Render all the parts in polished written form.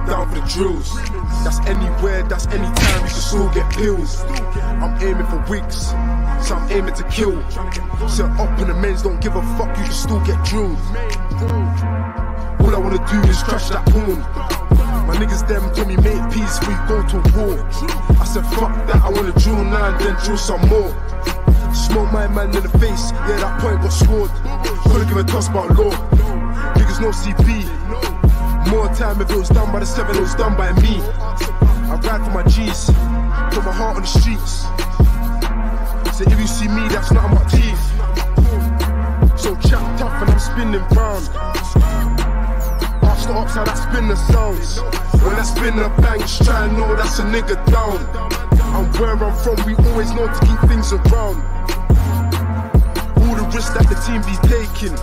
down for the drills. That's anywhere, that's anytime, you can still get pills. I'm aiming for wigs, so I'm aiming to kill. Set up and the men's don't give a fuck, you can still get drilled. All I wanna do is crush that porn. My niggas them told me make peace before you go to war. I said fuck that, I wanna drill now and then drill some more. Smoke my man in the face, yeah that point got scored. Couldn't give a toss about law. Niggas no CP. More time if it was done by the 7, it was done by me. I ride for my G's, put my heart on the streets. So if you see me, that's not my teeth. So chat tough and I'm spinning round. Ask the ops how that spin the sounds. When I spin the bang, just try and know that's a nigga down. And where I'm from, we always know to keep things around. All the risks that the team be taking.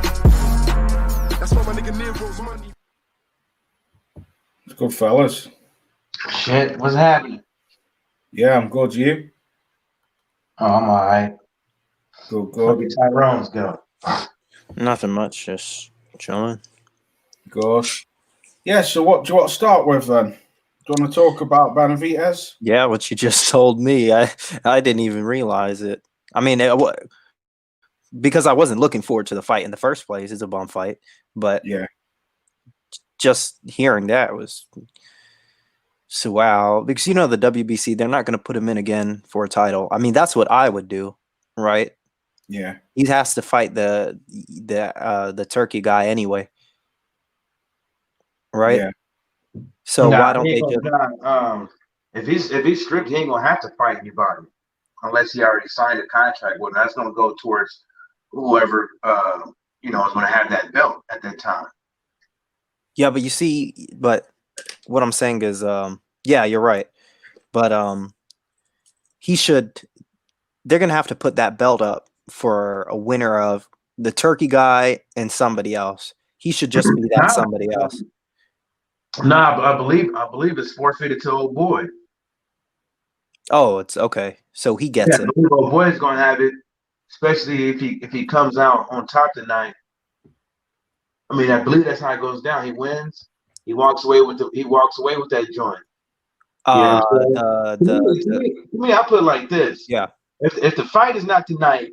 That's why my nigga Nero's money. It's good, fellas. Shit, what's happening? Yeah, I'm good. You? Oh, I'm all right. Good, How good. did Tyrone's go? Nothing much, just chilling. Good. Yeah, so what do you want to start with then? Do you want to talk about Benavidez? Yeah, what you just told me, I didn't even realize it. I mean, because I wasn't looking forward to the fight in the first place. It's a bum fight, but Yeah. just hearing that was so wow. Because you know the WBC, they're not going to put him in again for a title. I mean, that's what I would do, right? Yeah. He has to fight the Turkey guy anyway, right? Yeah. So Nah, why don't he they ain't just? gonna, if he's strict, he ain't gonna have to fight anybody unless he already signed a contract with him. That's gonna go towards whoever is gonna have that belt at that time. Yeah, but you see, but what I'm saying is, yeah, you're right, but he should. They're gonna have to put that belt up for a winner of the Turkey guy and somebody else. He should just be that somebody else. Nah, but I believe it's forfeited to old boy. Oh, it's okay. So he gets Yeah, it. old boy's gonna have it, especially if he comes out on top tonight. I mean, I believe that's how it goes down. He wins. He walks away with that joint. Yeah. To me, I put it like this. Yeah. If the fight is not tonight,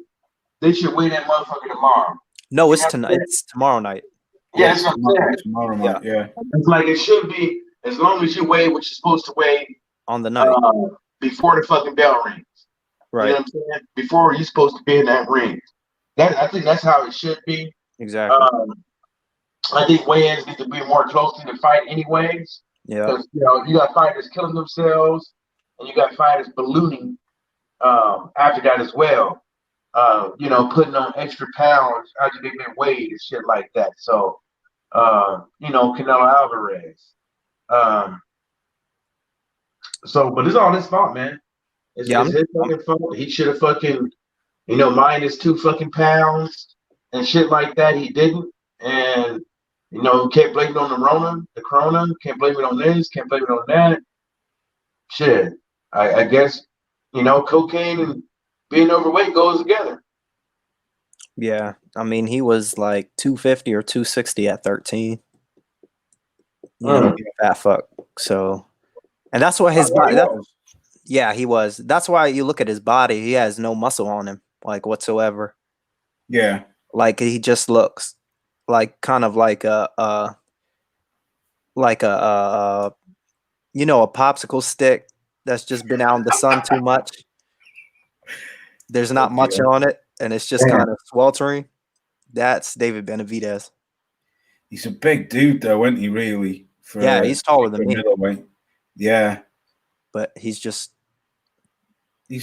they should win that motherfucker tomorrow. No, it's tonight. It's tomorrow night. Yeah, that's what I'm saying. Tomorrow night, yeah. It's like it should be as long as you weigh what you're supposed to weigh on the night before the fucking bell rings. Right. You know what I'm saying? Before you're supposed to be in that ring. I think that's how it should be. Exactly. I think weigh-ins need to be more close to the fight anyways. Yeah. Because you got fighters killing themselves and you got fighters ballooning after that as well. Putting on extra pounds after they've been weighed and shit like that. So Canelo Alvarez. But it's all his fault, man. It's his fucking fault. He should have fucking, minus 2 fucking pounds and shit like that. He didn't. And, can't blame it on the corona. Can't blame it on this. Can't blame it on that. Shit. I guess, cocaine and being overweight goes together. Yeah. I mean, he was like 250 or 260 at 13. Fat fuck. So, and that's why his body. Yeah, he was. That's why you look at his body. He has no muscle on him, like whatsoever. Yeah. Like he just looks like kind of like a popsicle stick that's just been out in the sun too much. There's not much on it, and it's just kind of sweltering. That's David Benavidez. He's a big dude, though, isn't he? Really? Yeah, he's taller than me. Middleweight. Yeah, but he's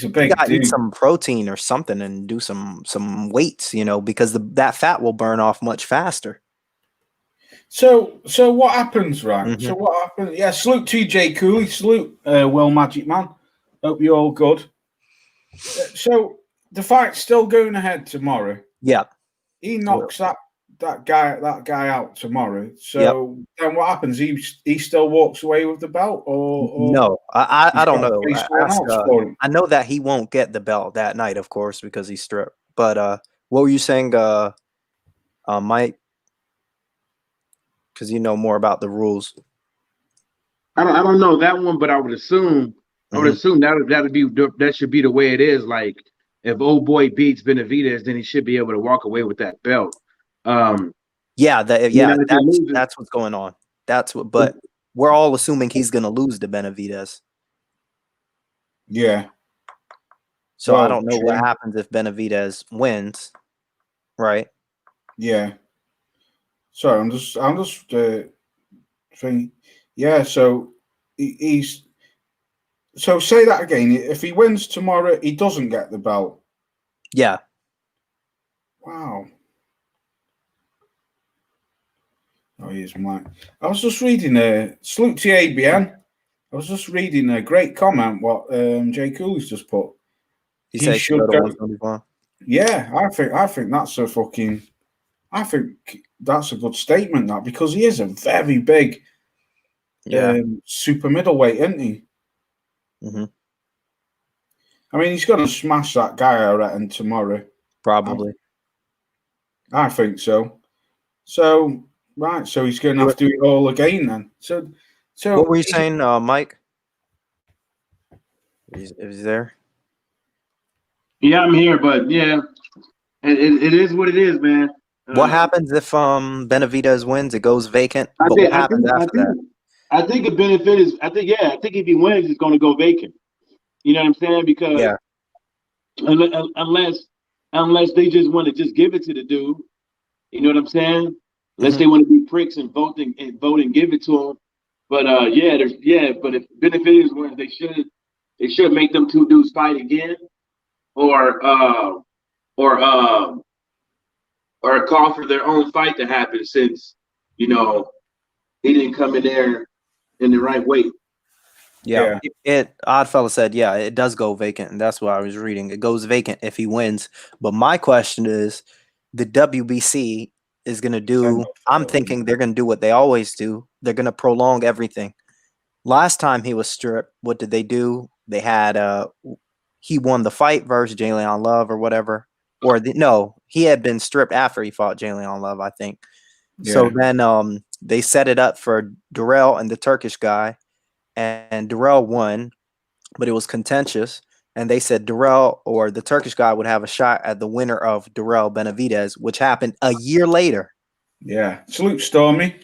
a big dude. Eat some protein or something and do some weights, because that fat will burn off much faster. So what happens, right? Mm-hmm. So what happens? Yeah, salute TJ Cooley, salute Will Magic Man. Hope you're all good. So the fight's still going ahead tomorrow. Yeah, he knocks that guy out tomorrow. So then what happens? He still walks away with the belt, or no? I don't know. I know that he won't get the belt that night, of course, because he's stripped. But what were you saying, Mike? Because you know more about the rules. I don't know that one, but I would assume that should be the way it is. Like if old boy beats Benavidez, then he should be able to walk away with that belt. That's what's going on. But we're all assuming he's going to lose to Benavidez. Yeah. So I don't know what happens if Benavidez wins, right? Yeah. Sorry, I'm just thinking. Yeah. So he's. So say that again. If he wins tomorrow, he doesn't get the belt. Yeah. Wow. Oh, here's mine. I was just reading salute to ABN. I was just reading a great comment what Jay Cooley's just put. He said should go to 125. Yeah, I think that's a fucking. I think that's a good statement, that, because he is a very big super middleweight, isn't he? Mm-hmm. I mean, he's going to smash that guy, I reckon, tomorrow. Probably. I think so. So, right, so he's going to have to do it all again then. So what were you saying, Mike? Is he there? Yeah, I'm here, but yeah, it is what it is, man. What happens if Benavidez wins? It goes vacant. What happens after that? I think if I think if he wins, it's going to go vacant. You know what I'm saying? Because unless they just want to just give it to the dude, you know what I'm saying? Unless they want to be pricks and vote and give it to him. But but if Benavidez wins, they should make them two dudes fight again, or call for their own fight to happen, since he didn't come in there in the right weight. Yeah. Oddfella said, it does go vacant, and that's what I was reading. It goes vacant if he wins. But my question is, the WBC is going to do. I'm thinking they're going to do what they always do. They're going to prolong everything. Last time he was stripped, what did they do? They had he won the fight versus Jalen Love or whatever. He had been stripped after he fought Jalen Love, I think. Yeah. So then they set it up for Durrell and the Turkish guy, and Durrell won, but it was contentious. And they said Durrell or the Turkish guy would have a shot at the winner of Durrell Benavidez, which happened a year later. Yeah. Salute, Stormy.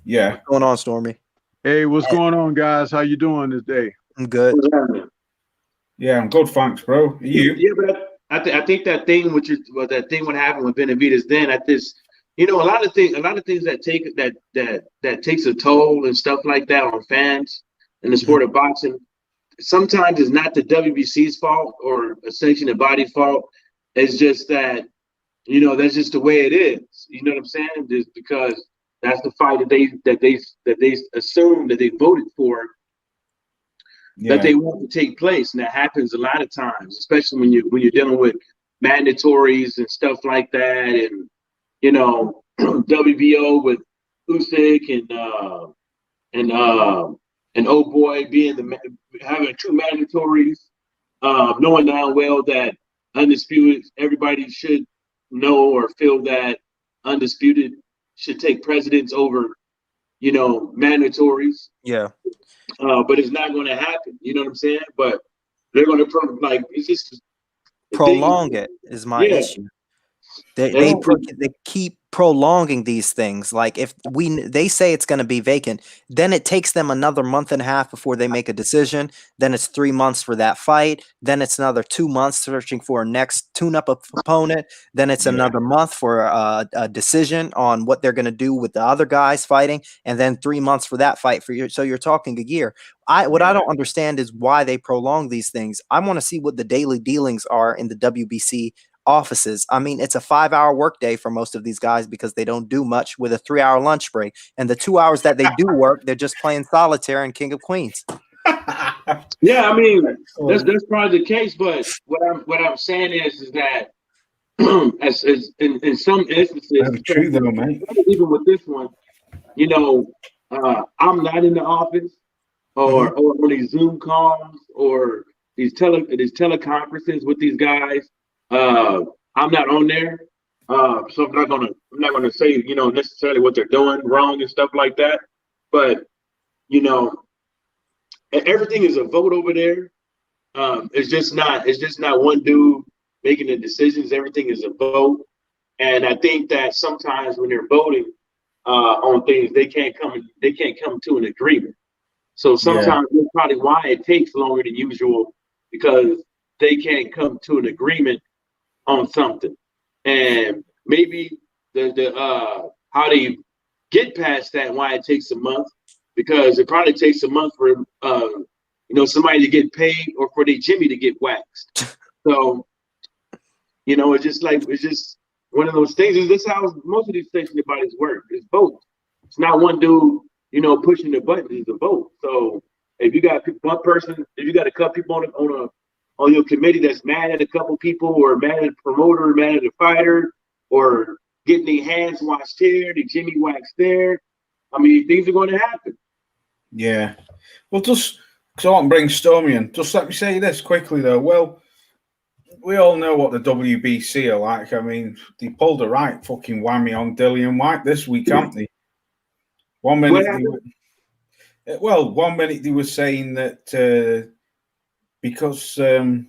Yeah. What's going on, Stormy? Hey, what's going on, guys? How you doing this day? I'm good. Yeah, I'm good, thanks, bro. Are you? Yeah, but I think that thing what happened with Benavidez then at this, a lot of things that takes a toll and stuff like that on fans in the sport of boxing. Sometimes it's not the WBC's fault or a sanctioned body's fault. It's just that, that's just the way it is. You know what I'm saying? Just because that's the fight that they assume that they voted for, that they want to take place, and that happens a lot of times, especially when you're dealing with mandatories and stuff like that, and WBO with Usyk and old boy having two mandatories, knowing now well that undisputed, everybody should know or feel that undisputed should take precedence over, mandatories. Yeah. But it's not going to happen. You know what I'm saying? But they're going to it's just prolong it is my issue. They keep prolonging these things. Like if they say it's going to be vacant, then it takes them another month and a half before they make a decision. Then it's 3 months for that fight. Then it's another 2 months searching for a next tune-up opponent. Then it's another month for a decision on what they're going to do with the other guys fighting. And then 3 months for that fight so you're talking a year. What I don't understand is why they prolong these things. I want to see what the daily dealings are in the WBC offices. I mean, it's a 5-hour workday for most of these guys because they don't do much with a 3-hour lunch break. And the 2 hours that they do work, they're just playing solitaire and King of Queens. Yeah, I mean, that's probably the case. But what I'm saying is that as in some instances, true though, man. Even with this one, I'm not in the office or on these Zoom calls or these teleconferences with these guys. I'm not on there, so I'm not gonna say necessarily what they're doing wrong and stuff like that. But you know, everything is a vote over there. It's just not one dude making the decisions. Everything is a vote. And I think that sometimes when they're voting on things, they can't come to an agreement. So sometimes that's probably why it takes longer than usual, because they can't come to an agreement on something. And maybe the how they get past that, why it takes a month, because it probably takes a month for somebody to get paid or for their Jimmy to get waxed. So it's just one of those things. Is this how most of these station bodies work? It's both. It's not one dude, pushing the button. It's a vote. So if you got one person, if you got a couple people on your committee that's mad at a couple people, or mad at the promoter, or mad at the fighter, or getting their hands washed here, the Jimmy waxed there, I mean, things are going to happen. Yeah. Well, just because I want to bring Stormy in, just let me say this quickly, though. Well, we all know what the WBC are like. I mean, they pulled a right fucking whammy on Dillian White this week, haven't they? 1 minute they were saying that because the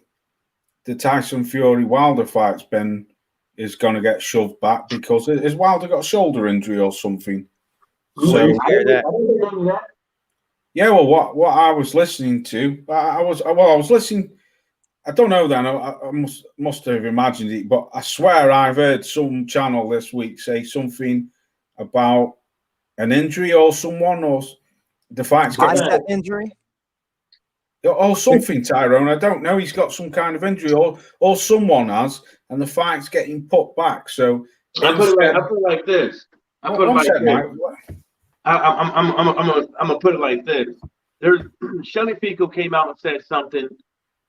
Tyson Fury Wilder fight's is going to get shoved back because has Wilder got a shoulder injury or something? So yeah, well, what I was listening to, I was listening. I don't know then. I must have imagined it, but I swear I've heard some channel this week say something about an injury or someone, or the fight's bicep injury, or something. Tyrone, I don't know. He's got some kind of injury, or someone has, and the fight's getting put back. So I put it like this. I'm gonna put it like this. There's Shelly Fico came out and said something.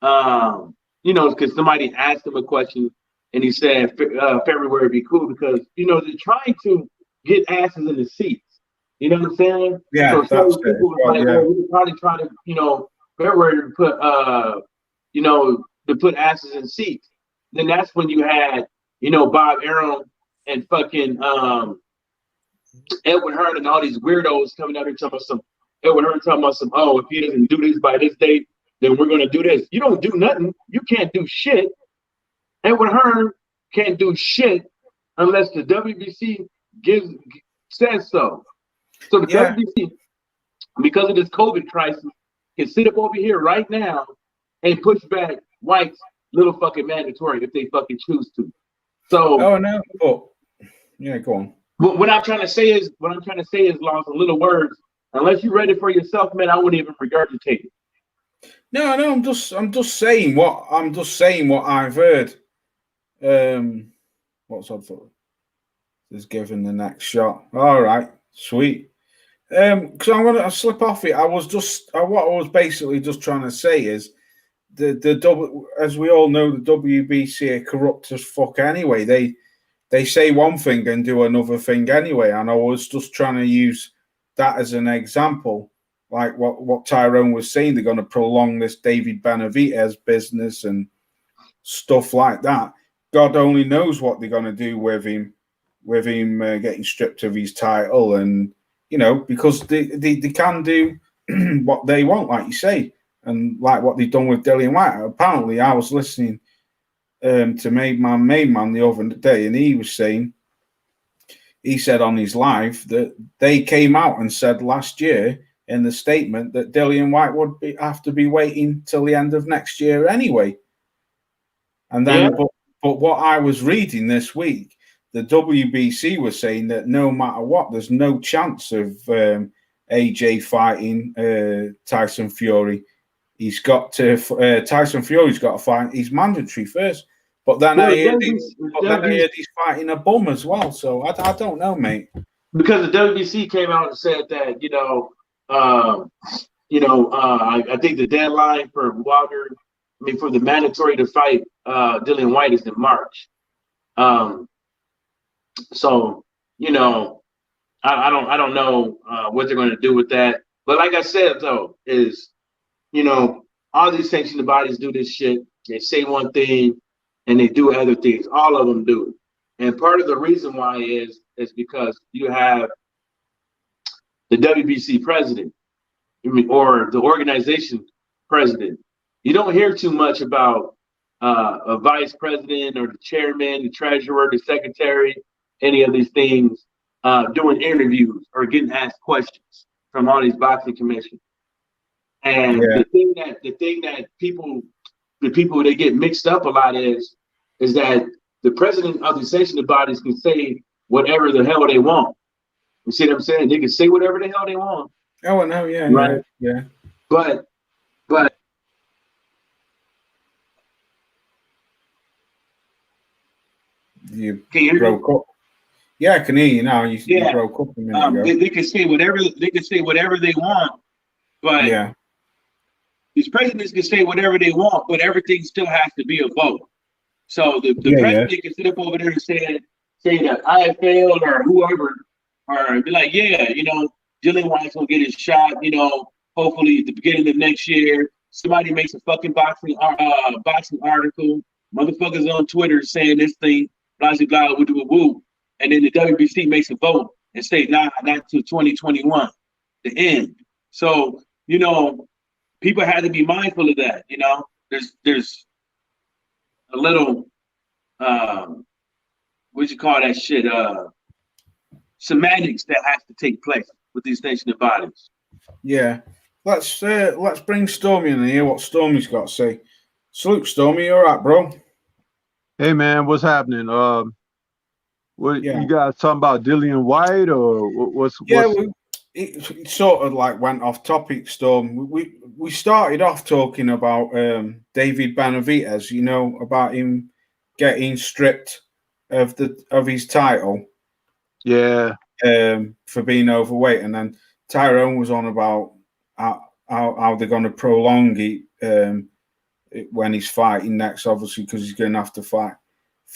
Because somebody asked him a question, and he said February would be cool because they're trying to get asses in the seats. You know what I'm saying? Yeah. So some people we're probably trying to February to put to put asses in seats. Then that's when you had Bob Arum and fucking Edward Hearn and all these weirdos coming out here talking about some oh, if he doesn't do this by this date, then we're going to do this. You don't do nothing. You can't do shit. Edward Hearn can't do shit unless the WBC says so. So the WBC, because of this COVID crisis, can sit up over here right now and push back White's little fucking mandatory if they fucking choose to. So go on. What I'm trying to say is, lost in little words. Unless you read it for yourself, man, I wouldn't even regurgitate it. No, I'm just saying what I've heard. What's up for? Is given the next shot. All right, sweet. Because I'm gonna slip off it. What I was basically just trying to say is as we all know, the WBC are corrupt as fuck anyway. They say one thing and do another thing anyway. And I was just trying to use that as an example. Like what Tyrone was saying, they're going to prolong this David Benavidez business and stuff like that. God only knows what they're going to do with him getting stripped of his title, and because they can do what they want, like you say, and like what they've done with Dillian White. Apparently, I was listening to Main Man the other day, and he said on his live that they came out and said last year in the statement that Dillian White would have to be waiting till the end of next year anyway. And then, but what I was reading this week, the WBC was saying that no matter what, there's no chance of AJ fighting Tyson Fury. He's got to Tyson Fury's got to fight. He's mandatory first. But then I heard he's fighting a bum as well. So I don't know, mate. Because the WBC came out and said that I think the deadline for Wilder, for the mandatory to fight Dillian White is in March. So I don't know what they're going to do with that. But like I said, though, is all these sanctioned bodies do this shit. They say one thing and they do other things. All of them do it. And part of the reason why is because you have the WBC president, or the organization president. You don't hear too much about a vice president or the chairman, the treasurer, the secretary, any of these things doing interviews or getting asked questions from all these boxing commissions. And the thing that people they get mixed up a lot is that the president of the sanctioning bodies can say whatever the hell they want. You see what I'm saying? They can say whatever the hell they want. Oh no, yeah, right, yeah. But you can you broke up. Yeah, I can hear you now. You broke up a minute ago. They can say whatever they want, but these presidents can say whatever they want, but everything still has to be a vote. So the president can sit up over there and say that IFL or whoever, or be like, Dillian Whyte's gonna get his shot. Hopefully at the beginning of next year, somebody makes a fucking boxing article. Motherfuckers on Twitter saying this thing, blah blah blah, woo, and then the WBC makes a vote and say, nah, not till 2021, the end. So people had to be mindful of that. There's a little what you call that shit? Semantics that has to take place with these sanctioning bodies. Yeah, let's bring Stormy in and hear what Stormy's got to say. Salute, Stormy. You all right, bro? Hey, man, what's happening? You guys talking about Dillian Whyte or what's? It sort of like went off topic, Storm. We started off talking about David Benavidez, about him getting stripped of his title. Yeah. For being overweight, and then Tyrone was on about how they're going to prolong it when he's fighting next, obviously, because he's going to have to fight.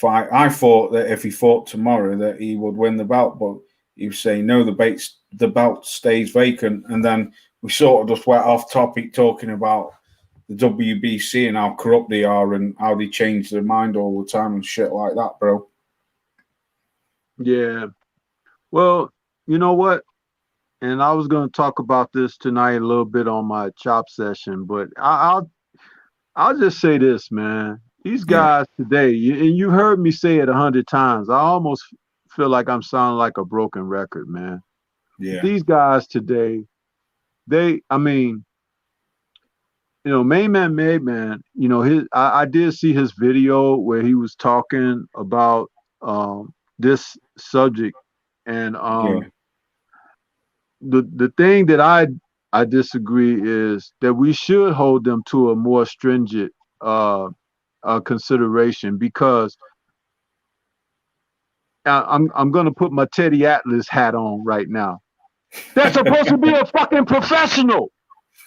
I thought that if he fought tomorrow that he would win the belt, but he was saying no, the belt stays vacant. And then we sort of just went off topic talking about the WBC and how corrupt they are and how they change their mind all the time and shit like that, bro. Yeah. Well, you know what? And I was going to talk about this tonight a little bit on my chop session, but I'll just say this, man. These guys today, and you heard me say it 100 times. I almost feel like I'm sounding like a broken record, man. Yeah. These guys today, Main Man, I did see his video where he was talking about this subject, and the thing that I disagree is that we should hold them to a more stringent consideration, because I'm gonna put my Teddy Atlas hat on right now. They're supposed to be a fucking professional.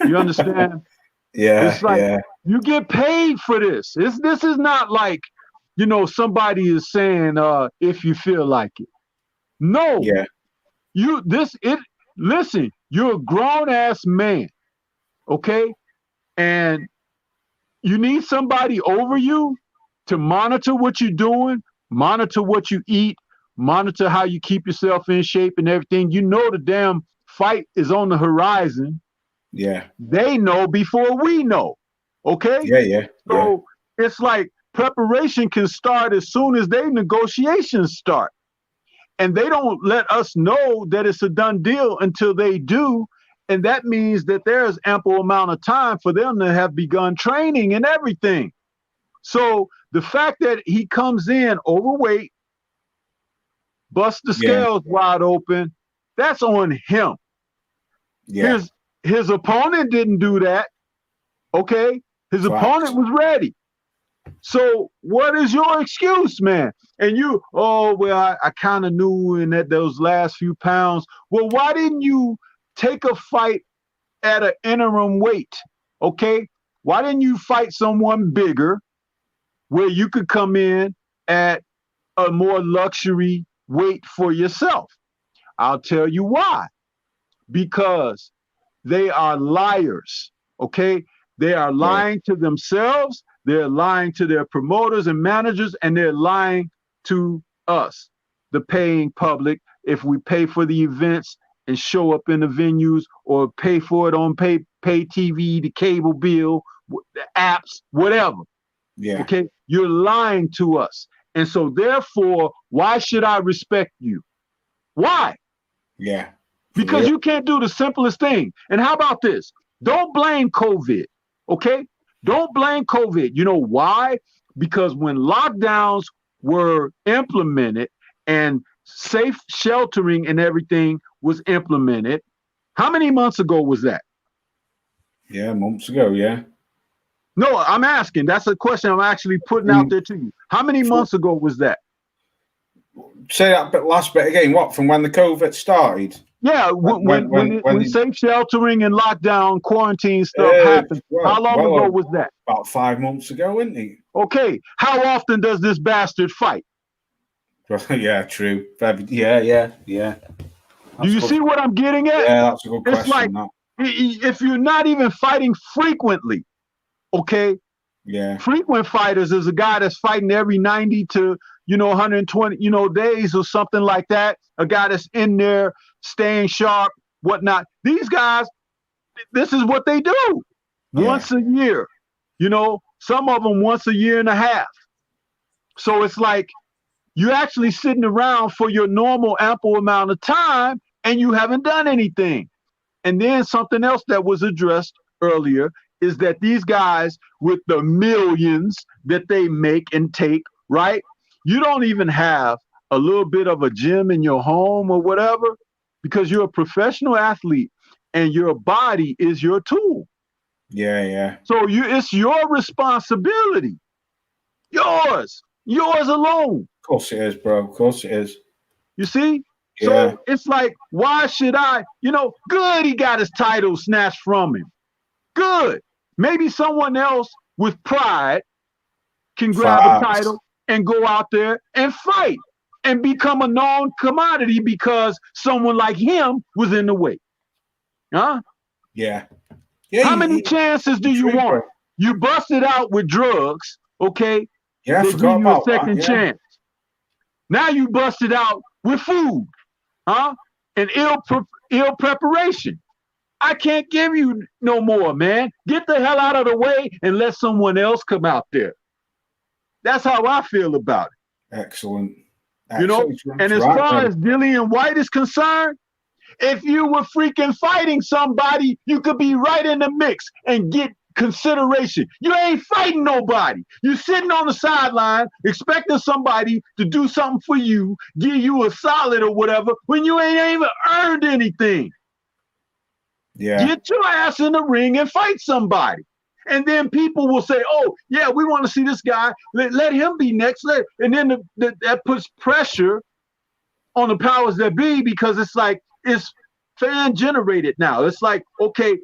You understand? Yeah. It's like you get paid for this. This is not like somebody is saying if you feel like it. No. Yeah. Listen, you're a grown ass man, okay? And you need somebody over you to monitor what you're doing, monitor what you eat, monitor how you keep yourself in shape and everything. The damn fight is on the horizon. Yeah. They know before we know. Okay? Yeah. So it's like preparation can start as soon as their negotiations start. And they don't let us know that it's a done deal until they do. And that means that there's ample amount of time for them to have begun training and everything. So the fact that he comes in overweight, busts the scales wide open, that's on him. Yeah. His opponent didn't do that. Okay? His opponent was ready. So what is your excuse, man? And I kind of knew in those last few pounds. Well, why didn't you take a fight at an interim weight? Okay? Why didn't you fight someone bigger where you could come in at a more luxury weight for yourself? I'll tell you why. Because they are liars, okay? They are lying to themselves, they're lying to their promoters and managers, and they're lying to us, the paying public, if we pay for the events and show up in the venues or pay for it on pay TV, the cable bill, the apps, whatever. Yeah. Okay, you're lying to us. And so therefore, why should I respect you? Why? Yeah. Because you can't do the simplest thing. And how about this? Don't blame COVID. Okay? Don't blame COVID. You know why? Because when lockdowns were implemented and safe sheltering and everything was implemented, how many months ago was that? Yeah, months ago, yeah. No, I'm asking. That's a question I'm actually putting out there to you. How many months ago was that? Say that last bit again. What, from when the COVID started? Yeah, when safe sheltering and lockdown, quarantine stuff happened. How long ago was that? About 5 months ago, wasn't it? Okay. How often does this bastard fight? Yeah, true. Yeah. Do you see what I'm getting at? Yeah, that's a good question. It's like, if you're not even fighting frequently, okay? Yeah. Frequent fighters is a guy that's fighting every 90 to 120 days or something like that. A guy that's in there staying sharp, whatnot. These guys, this is what they do once a year. Some of them once a year and a half. So it's like you're actually sitting around for your normal ample amount of time and you haven't done anything. And then something else that was addressed earlier is that these guys with the millions that they make and take, right? You don't even have a little bit of a gym in your home or whatever, because you're a professional athlete and your body is your tool. Yeah. So it's your responsibility. Yours alone. Of course it is, bro. Of course it is. You see? Yeah. So it's like, why should I? Good he got his title snatched from him. Good. Maybe someone else with pride can grab a title and go out there and fight and become a known commodity because someone like him was in the way. Huh? Yeah. How many chances do you want? You busted out with drugs, okay? Yeah, they give you a second chance. Now you busted out with food, huh? And ill preparation. I can't give you no more, man. Get the hell out of the way and let someone else come out there. That's how I feel about it. Excellent. And as far as Dillian White is concerned, if you were freaking fighting somebody, you could be right in the mix and get consideration. You ain't fighting nobody. You're sitting on the sideline expecting somebody to do something for you, give you a solid or whatever, when you ain't even earned anything. Yeah. Get your ass in the ring and fight somebody. And then people will say, oh, yeah, we want to see this guy. Let him be next. And then that puts pressure on the powers that be, because it's like, it's fan generated now. It's like, okay,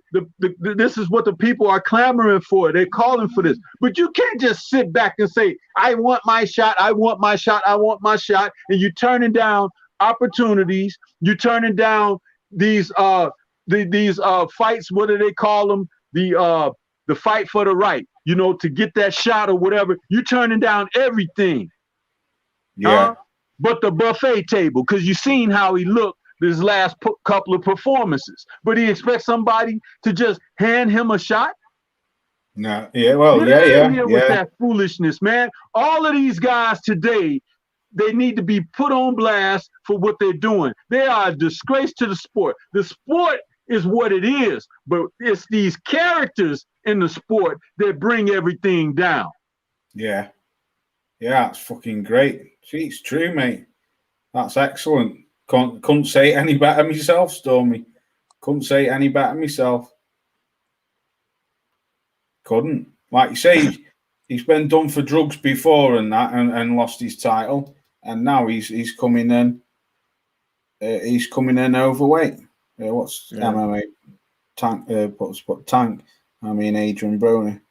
this is what the people are clamoring for. They're calling for this. But you can't just sit back and say, I want my shot. I want my shot. I want my shot. And you're turning down opportunities. You're turning down these fights. What do they call them? The fight for the right, to get that shot or whatever. You're turning down everything. Yeah. But the buffet table, because you've seen how he looked this last couple of performances. But he expects somebody to just hand him a shot? No. Yeah. Well, With that foolishness, man. All of these guys today, they need to be put on blast for what they're doing. They are a disgrace to the sport. The sport is what it is, but it's these characters in the sport that bring everything down. Yeah. Yeah, that's fucking great. See, it's true, mate. That's excellent. Couldn't say it any better myself, Stormy. Couldn't say it any better myself. Couldn't. Like you say, he's been done for drugs before and that, and lost his title, and now he's coming in. He's coming in overweight. What's MMA? Tank. Tank. I mean, Adrian Broner.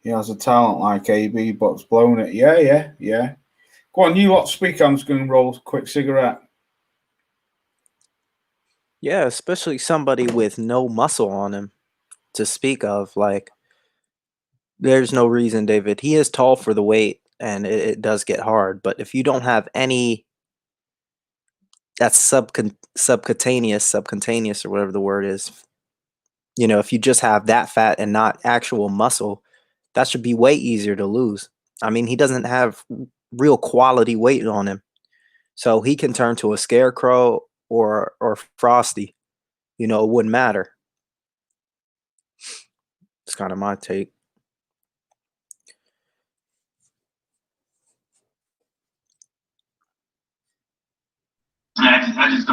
He has a talent like AB, but's blown it. Yeah. Go on, you lot speak. I'm just going to roll a quick cigarette. Yeah, especially somebody with no muscle on him to speak of. Like, there's no reason, David. He is tall for the weight, and it does get hard. But if you don't have any that's subcutaneous, or whatever the word is. You know, if you just have that fat and not actual muscle, that should be way easier to lose. I mean, he doesn't have real quality weight on him. So he can turn to a Scarecrow or Frosty. You know, it wouldn't matter. It's kind of my take. I just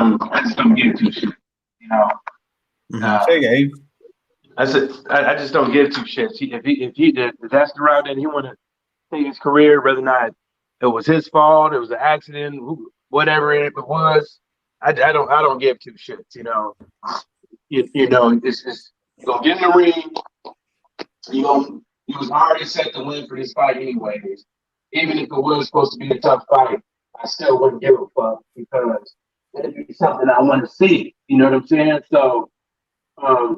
don't give two shits. You know. I said I just don't give two shits. If that's the route that he want to take his career, whether or not it was his fault, it was an accident, whatever it was, I don't give two shits. You know, you know, it's go get in the ring. You know, he was already set to win for this fight anyways. Even if it was supposed to be a tough fight, I still wouldn't give a fuck because it'd be something I want to see. You know what I'm saying? So, I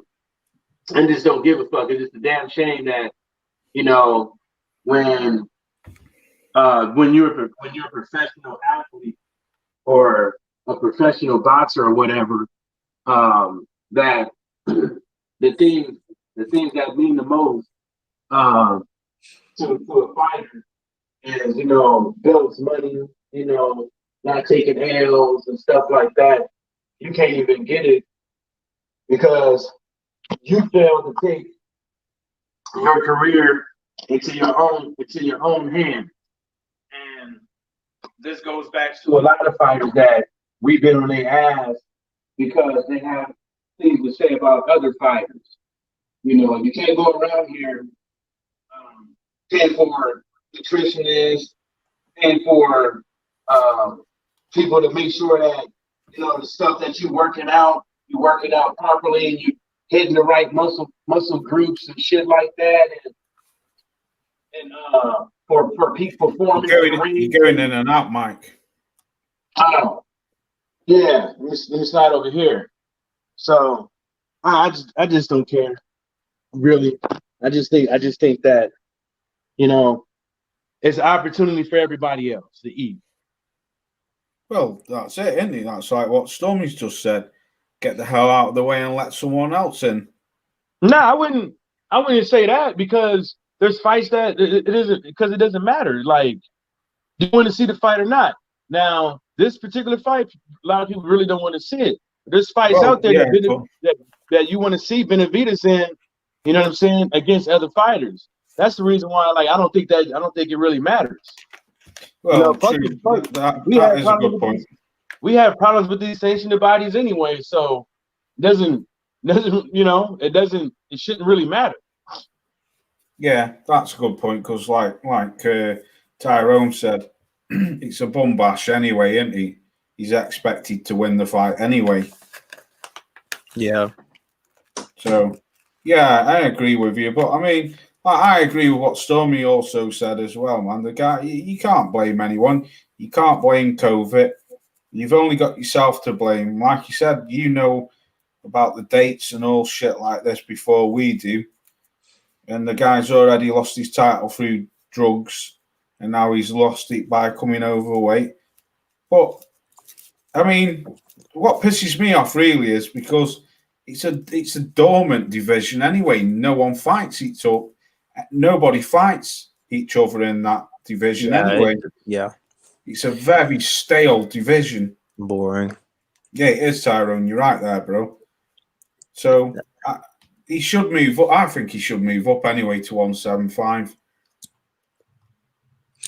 just don't give a fuck. It's just a damn shame that, you know, when you're a professional athlete or a professional boxer or whatever, that the things that mean the most to a fighter is, you know, bills, money, you know, not taking L's and stuff like that. You can't even get it because you fail to take your career into your own hands. And this goes back to a lot of fighters that we've been on their ass because they have things to say about other fighters. You know, you can't go around here paying for nutritionists, paying for people to make sure that, you know, the stuff that you're working out properly and you hitting the right muscle groups and shit like that, and for peak performance. You're going in and out, Mike. Yeah, let me slide over here. So I just don't care, really. I just think that, you know, it's an opportunity for everybody else to eat. Well, that's it, isn't it? That's like what Stormy's just said. Get the hell out of the way and let someone else in. No, I wouldn't say that because there's fights that it isn't, because it doesn't matter. Like, do you want to see the fight or not? Now, this particular fight, a lot of people really don't want to see it. There's fights out there that you want to see Benavidez in, you know what I'm saying, against other fighters. That's the reason why, like, I don't think it really matters. Well, you know, that is a good point. We have problems with these sanctioned bodies anyway, so it doesn't, you know, it shouldn't really matter. Yeah, that's a good point because, like Tyrone said, it's a bum bash anyway, isn't he? He's expected to win the fight anyway. Yeah. So, yeah, I agree with you, but I mean, I agree with what Stormy also said as well, man. The guy, you can't blame anyone. You can't blame COVID. You've only got yourself to blame. Like you said, you know about the dates and all shit like this before we do. And the guy's already lost his title through drugs, and now he's lost it by coming overweight. But, I mean, what pisses me off really is because it's a dormant division anyway. No one fights each other. Nobody fights each other in that division anyway. It's a very stale division. Boring. Yeah, it is, Tyrone. You're right there, bro. So he should move up. I think he should move up anyway to 175. I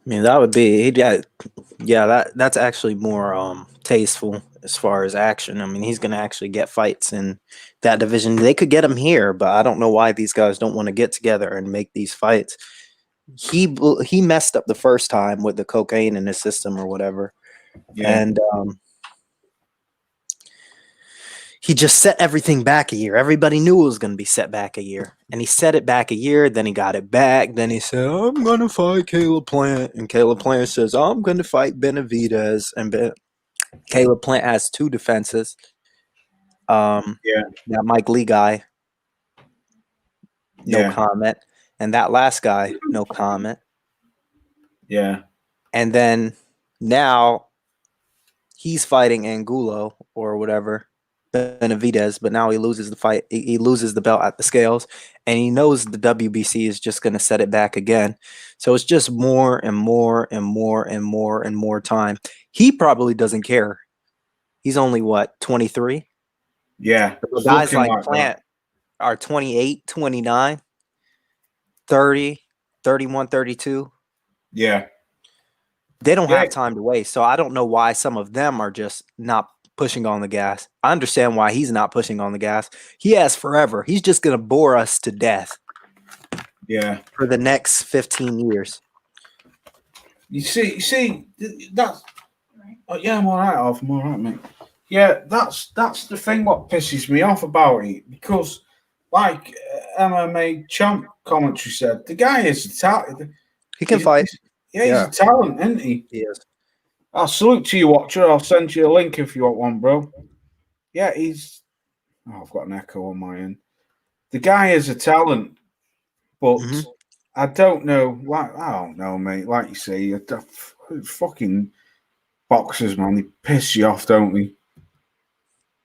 mean, that would be that's actually more tasteful as far as action. I mean, he's going to actually get fights in that division. They could get him here, but I don't know why these guys don't want to get together and make these fights. He messed up the first time with the cocaine in his system or whatever. Yeah. And he just set everything back a year. Everybody knew it was going to be set back a year. And he set it back a year. Then he got it back. Then he said, I'm going to fight Caleb Plant. And Caleb Plant says, I'm going to fight Benavidez. And Caleb Plant has 2 defenses. That Mike Lee guy, no comment. And that last guy, no comment. Yeah. And then now he's fighting Angulo or whatever, Benavidez, but now he loses the fight. He loses the belt at the scales, and he knows the WBC is just going to set it back again. So it's just more and more and more and more and more time. He probably doesn't care. He's only, what, 23? Yeah. Guys like Plant are 28, 29, 30, 31, 32. Yeah. They don't have time to waste. So I don't know why some of them are just not pushing on the gas. I understand why he's not pushing on the gas. He has forever. He's just going to bore us to death. Yeah. For the next 15 years. You see, that's. Oh, yeah, I'm all right, Alf. I'm all right, mate. Yeah, that's the thing what pisses me off about it, because, like MMA champ commentary said, the guy is a talent. He can fight. He's a talent, isn't he? He is. I'll salute to you, Watcher. I'll send you a link if you want one, bro. Yeah, he's. Oh, I've got an echo on my end. The guy is a talent, but I don't know. Like, I don't know, mate. Like you say, fucking boxers, man, they piss you off, don't they?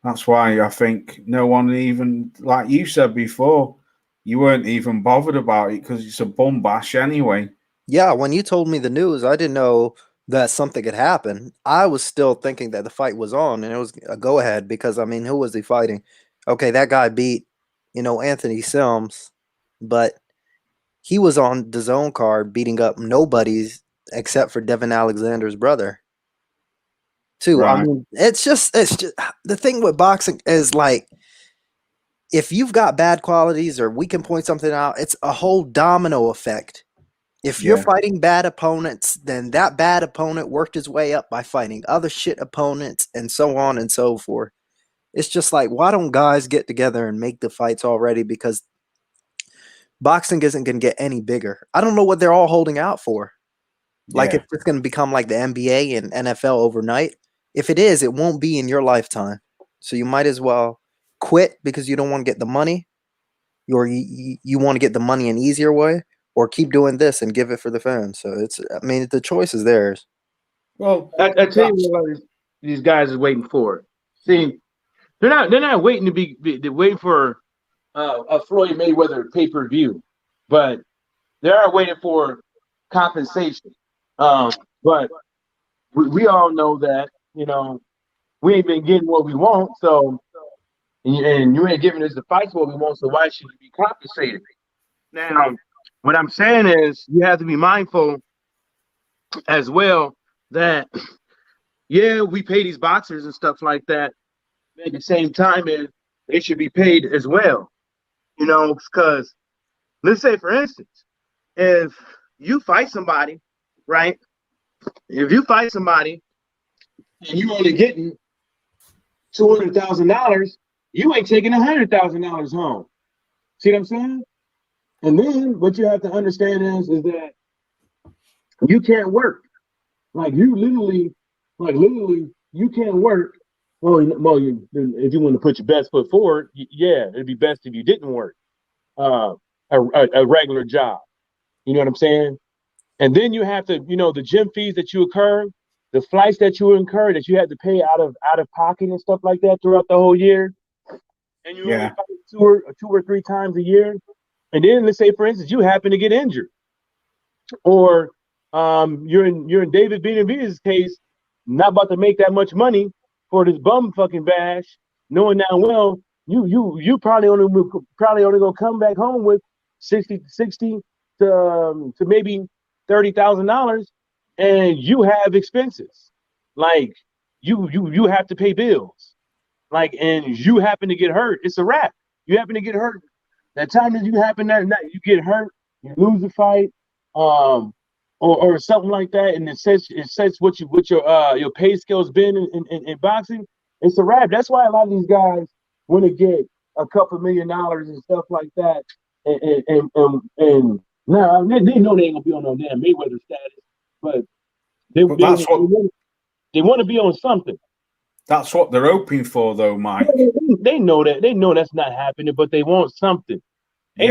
That's why I think no one even, like you said before, you weren't even bothered about it because it's a bum bash anyway. Yeah, when you told me the news, I didn't know that something had happened. I was still thinking that the fight was on and it was a go-ahead because, I mean, who was he fighting? Okay, that guy beat, Anthony Sims, but he was on the zone card beating up nobodies except for Devin Alexander's brother. Too. Right. I mean, it's just the thing with boxing is, like, if you've got bad qualities or we can point something out, it's a whole domino effect. If you're fighting bad opponents, then that bad opponent worked his way up by fighting other shit opponents and so on and so forth. It's just like, why don't guys get together and make the fights already? Because boxing isn't going to get any bigger. I don't know what they're all holding out for. Like, if it's going to become like the NBA and NFL overnight. If it is, it won't be in your lifetime. So you might as well quit because you don't want to get the money, or you want to get the money an easier way, or keep doing this and give it for the fans. So the choice is theirs. Well, I tell you what these guys are waiting for. See, they're not waiting to be they're waiting for a Floyd Mayweather pay-per-view, but they are waiting for compensation. But we all know that, we ain't been getting what we want, so and you ain't giving us the fights what we want, so why should we be compensated? Now, what I'm saying is you have to be mindful as well that, we pay these boxers and stuff like that. At the same time, they should be paid as well, because let's say, for instance, if you fight somebody, right? If you fight somebody and you're only getting $200,000, you ain't taking $100,000 home. See what I'm saying? And then what you have to understand is that you can't work. Like, you literally, you can't work. Well, if you want to put your best foot forward, it'd be best if you didn't work a regular job. You know what I'm saying? And then you have to, the gym fees that you incur, the flights that you incur, that you have to pay out of pocket and stuff like that throughout the whole year. And you only fight two or three times a year. And then let's say, for instance, you happen to get injured, or you're in David Benavidez's case, not about to make that much money for this bum fucking bash, knowing now well you probably only gonna come back home with $60 to maybe $30,000, and you have expenses, like you have to pay bills, like, and you happen to get hurt, it's a wrap. You happen to get hurt. That time that you happen that you get hurt, you lose the fight, or something like that, and it says what your pay scale's been in boxing, it's a wrap. That's why a lot of these guys want to get a couple $1 million and stuff like that, and now they know they ain't gonna be on no damn Mayweather status, but they want to be on something. That's what they're hoping for, though, Mike. They know that. They know that's not happening, but they want something. They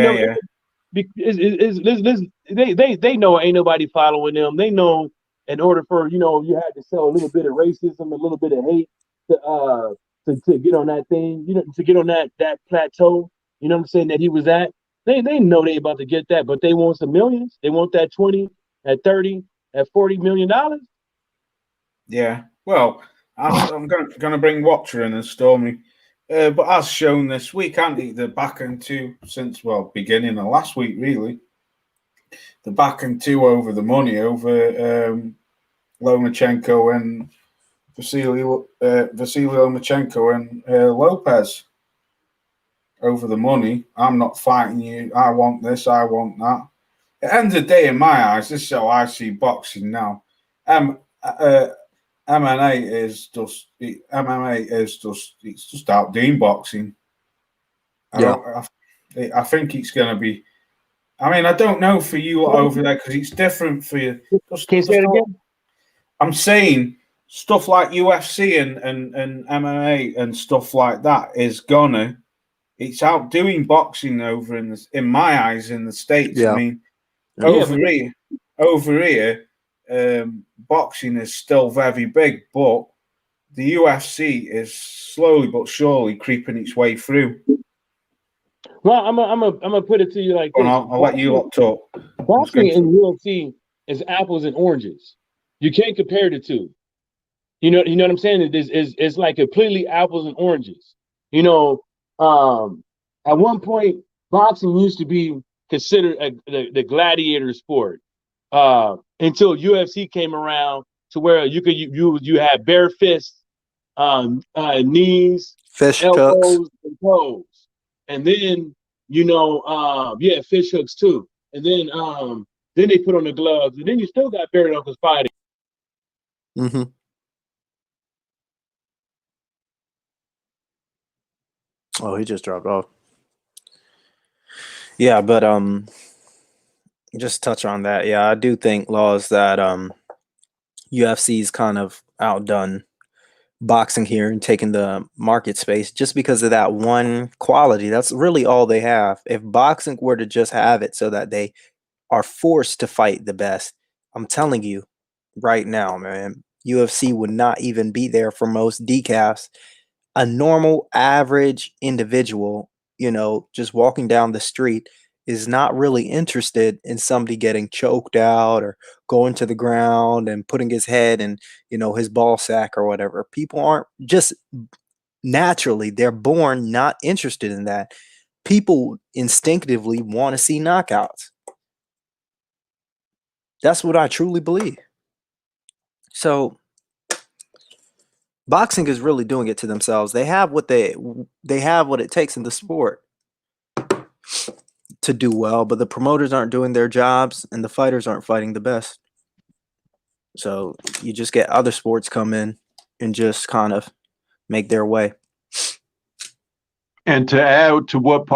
know ain't nobody following them. They know in order for, you had to show a little bit of racism, a little bit of hate to get on that thing, to get on that plateau, you know what I'm saying, that he was at. They know they about to get that, but they want some millions. They want that 20, at 30, at $40 million. Yeah. Well, I'm going to bring Watcher in and Stormy. But as shown this week, aren't they? They're back into since, beginning of last week, really. They're back into over the money, over Lomachenko and Vasily Lomachenko and Lopez. Over the money. I'm not fighting you. I want this. I want that. At the end of the day, in my eyes, this is how I see boxing now. MMA is just it's just outdoing boxing. I think it's going to be. I mean, I don't know for you over there because it's different for you. Can you say it again? I'm saying stuff like UFC and MMA and stuff like that is gonna. It's outdoing boxing over in my eyes in the States. Yeah. I mean, over here, boxing is still very big, but the UFC is slowly but surely creeping its way through. Well, I'm gonna put it to you like this. I'll let you lot talk. Boxing and UFC is apples and oranges. You can't compare the two. You know what I'm saying? It's like completely apples and oranges. At one point, boxing used to be considered the gladiator sport until UFC came around to where you had bare fists, knees, fish elbows, hooks, and toes, and then fish hooks too, and then they put on the gloves, and then you still got bare knuckles fighting. Mm-hmm. Oh, he just dropped off. Yeah, but just touch on that. Yeah, I do think, Laws, that UFC's kind of outdone boxing here and taking the market space just because of that one quality. That's really all they have. If boxing were to just have it so that they are forced to fight the best, I'm telling you right now, man, UFC would not even be there for most decafs. A normal average individual, just walking down the street is not really interested in somebody getting choked out or going to the ground and putting his head in, his ball sack or whatever. People aren't just naturally, they're born not interested in that. People instinctively want to see knockouts. That's what I truly believe. So boxing is really doing it to themselves. They have what it takes in the sport to do well, but the promoters aren't doing their jobs and the fighters aren't fighting the best. So you just get other sports come in and just kind of make their way. And to add to what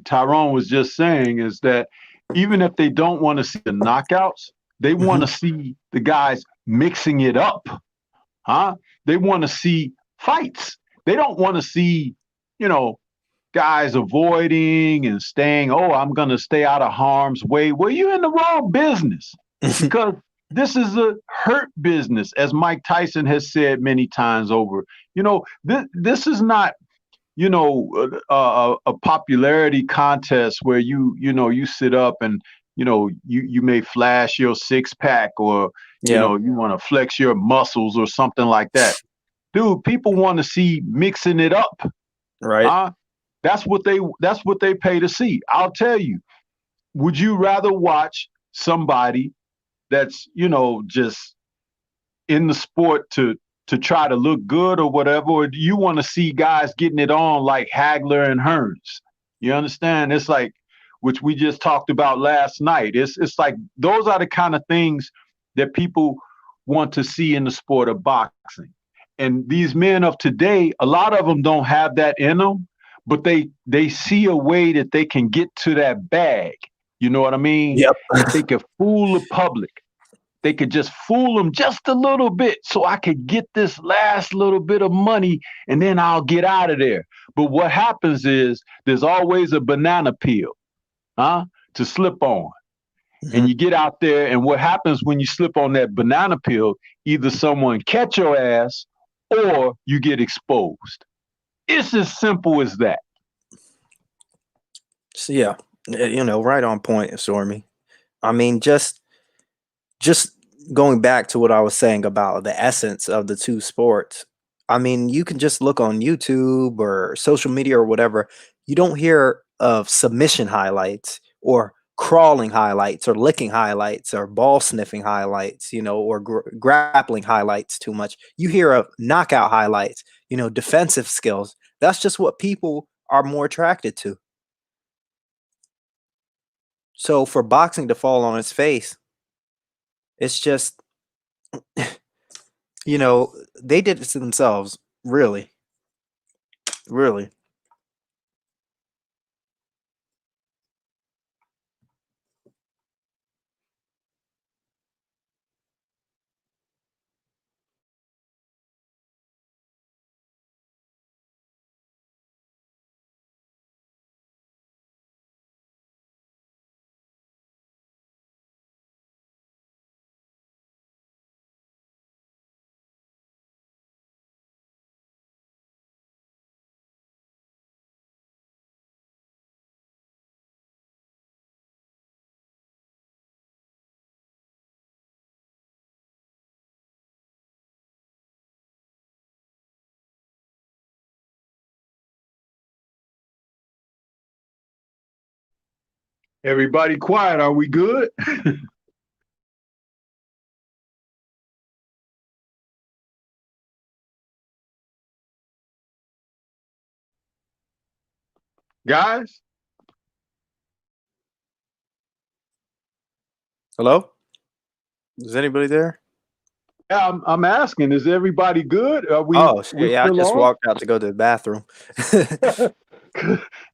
Tyrone was just saying is that even if they don't want to see the knockouts, they want to see the guys mixing it up. They want to see fights. They don't want to see, guys avoiding and staying, I'm going to stay out of harm's way. Well, you're in the wrong business because this is a hurt business, as Mike Tyson has said many times over. This is not, a popularity contest where you sit up and, you may flash your six pack or, you want to flex your muscles or something like that. Dude, people want to see mixing it up. Right. That's what they pay to see. I'll tell you, would you rather watch somebody that's, just in the sport to try to look good or whatever, or do you want to see guys getting it on like Hagler and Hearns? You understand? It's like, which we just talked about last night. It's like those are the kind of things that people want to see in the sport of boxing. And these men of today, a lot of them don't have that in them, but they see a way that they can get to that bag. You know what I mean? Yep. They could fool the public. They could just fool them just a little bit so I could get this last little bit of money and then I'll get out of there. But what happens is there's always a banana peel, to slip on. and you get out there, and what happens when you slip on that banana peel? Either someone catch your ass or you get exposed. It's as simple as that. So yeah, right on point, Stormy. I mean, just going back to what I was saying about the essence of the two sports. I mean, you can just look on YouTube or social media or whatever. You don't hear of submission highlights or crawling highlights or licking highlights or ball sniffing highlights, or grappling highlights too much. You hear of knockout highlights, defensive skills. That's just what people are more attracted to. So for boxing to fall on its face, it's just, they did it to themselves, really. Really. Everybody quiet. Are we good? Guys? Hello? Is anybody there? Yeah, I'm asking, is everybody good? Are we? Oh, yeah, I just on? walked out to go to the bathroom.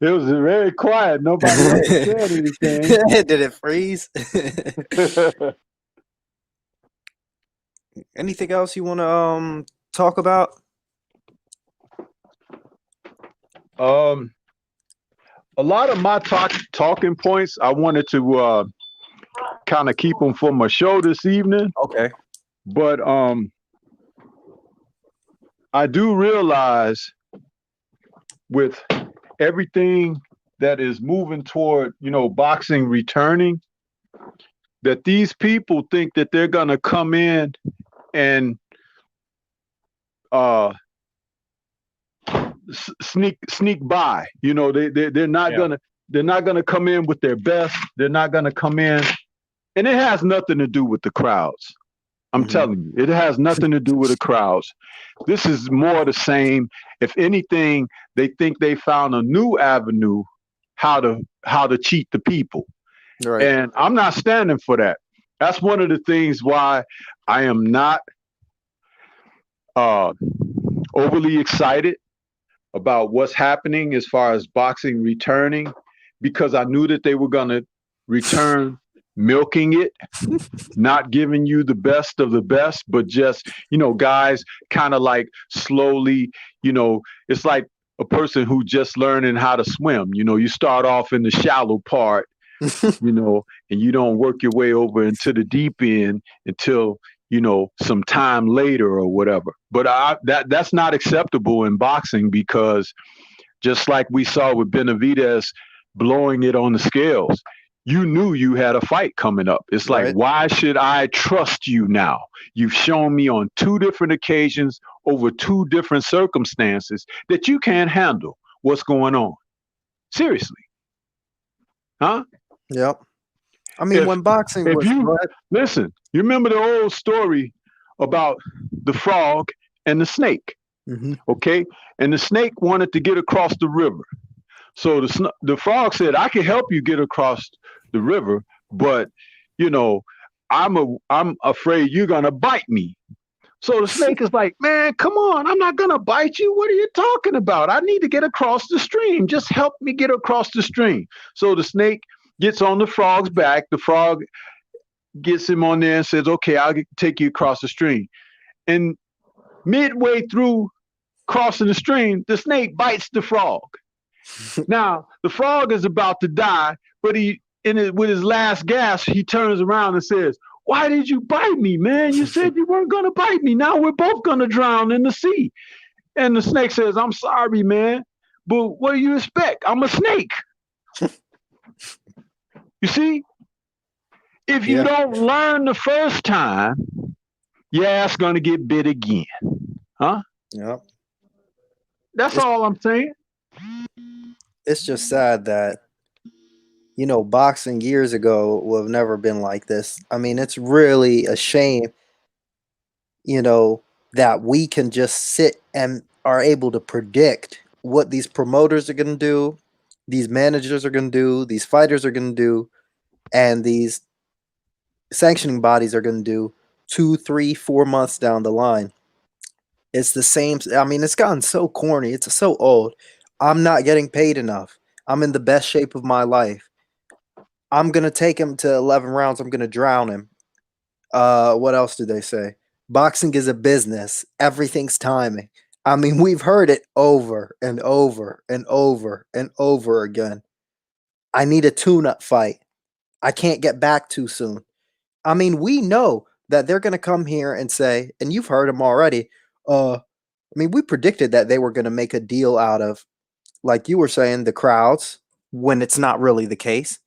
It was very quiet. Nobody said anything. Did it freeze? Anything else you want to talk about? A lot of my talking points, I wanted to kind of keep them for my show this evening. Okay. But I do realize with everything that is moving toward, boxing returning, that these people think that they're going to come in and sneak by. They're not gonna come in with their best. They're not gonna come in, and it has nothing to do with the crowds. I'm telling you, it has nothing to do with the crowds. This is more the same. If anything, they think they found a new avenue how to cheat the people. Right. And I'm not standing for that. That's one of the things why I am not overly excited about what's happening as far as boxing returning, because I knew that they were going to return milking it, not giving you the best of the best, but just, guys kind of like slowly, it's like a person who just learning how to swim. You start off in the shallow part, and you don't work your way over into the deep end until, some time later or whatever. But that's not acceptable in boxing, because just like we saw with Benavidez blowing it on the scales, you knew you had a fight coming up. It's like, why should I trust you now? You've shown me on 2 different occasions over 2 different circumstances that you can't handle what's going on. Seriously. Huh? Yep. I mean, when boxing was... Listen, you remember the old story about the frog and the snake, okay? And the snake wanted to get across the river. So the frog said, I can help you get across the river, but, I'm afraid you're going to bite me. So the snake is like, man, come on, I'm not going to bite you. What are you talking about? I need to get across the stream. Just help me get across the stream. So the snake gets on the frog's back. The frog gets him on there and says, okay, I'll take you across the stream. And midway through crossing the stream, the snake bites the frog. Now, the frog is about to die, but he with his last gasp, he turns around and says, "Why did you bite me, man? You said you weren't gonna bite me. Now we're both gonna drown in the sea." And the snake says, "I'm sorry, man, but what do you expect? I'm a snake." You see, if you don't learn the first time, your ass gonna get bit again, huh? Yep. That's all I'm saying. It's just sad that, you know, boxing years ago would have never been like this. I mean, it's really a shame, you know, that we can just sit and are able to predict what these promoters are going to do, these managers are going to do, these fighters are going to do, and these sanctioning bodies are going to do 2, 3, 4 months down the line. It's the same. I mean, it's gotten so corny. It's so old. I'm not getting paid enough. I'm in the best shape of my life. I'm going to take him to 11 rounds. I'm going to drown him. What else do they say? Boxing is a business. Everything's timing. I mean, we've heard it over and over and over and over again. I need a tune-up fight. I can't get back too soon. I mean, we know that they're going to come here and say, and you've heard them already, I mean, we predicted that they were going to make a deal out of, like you were saying, the crowds, when it's not really the case.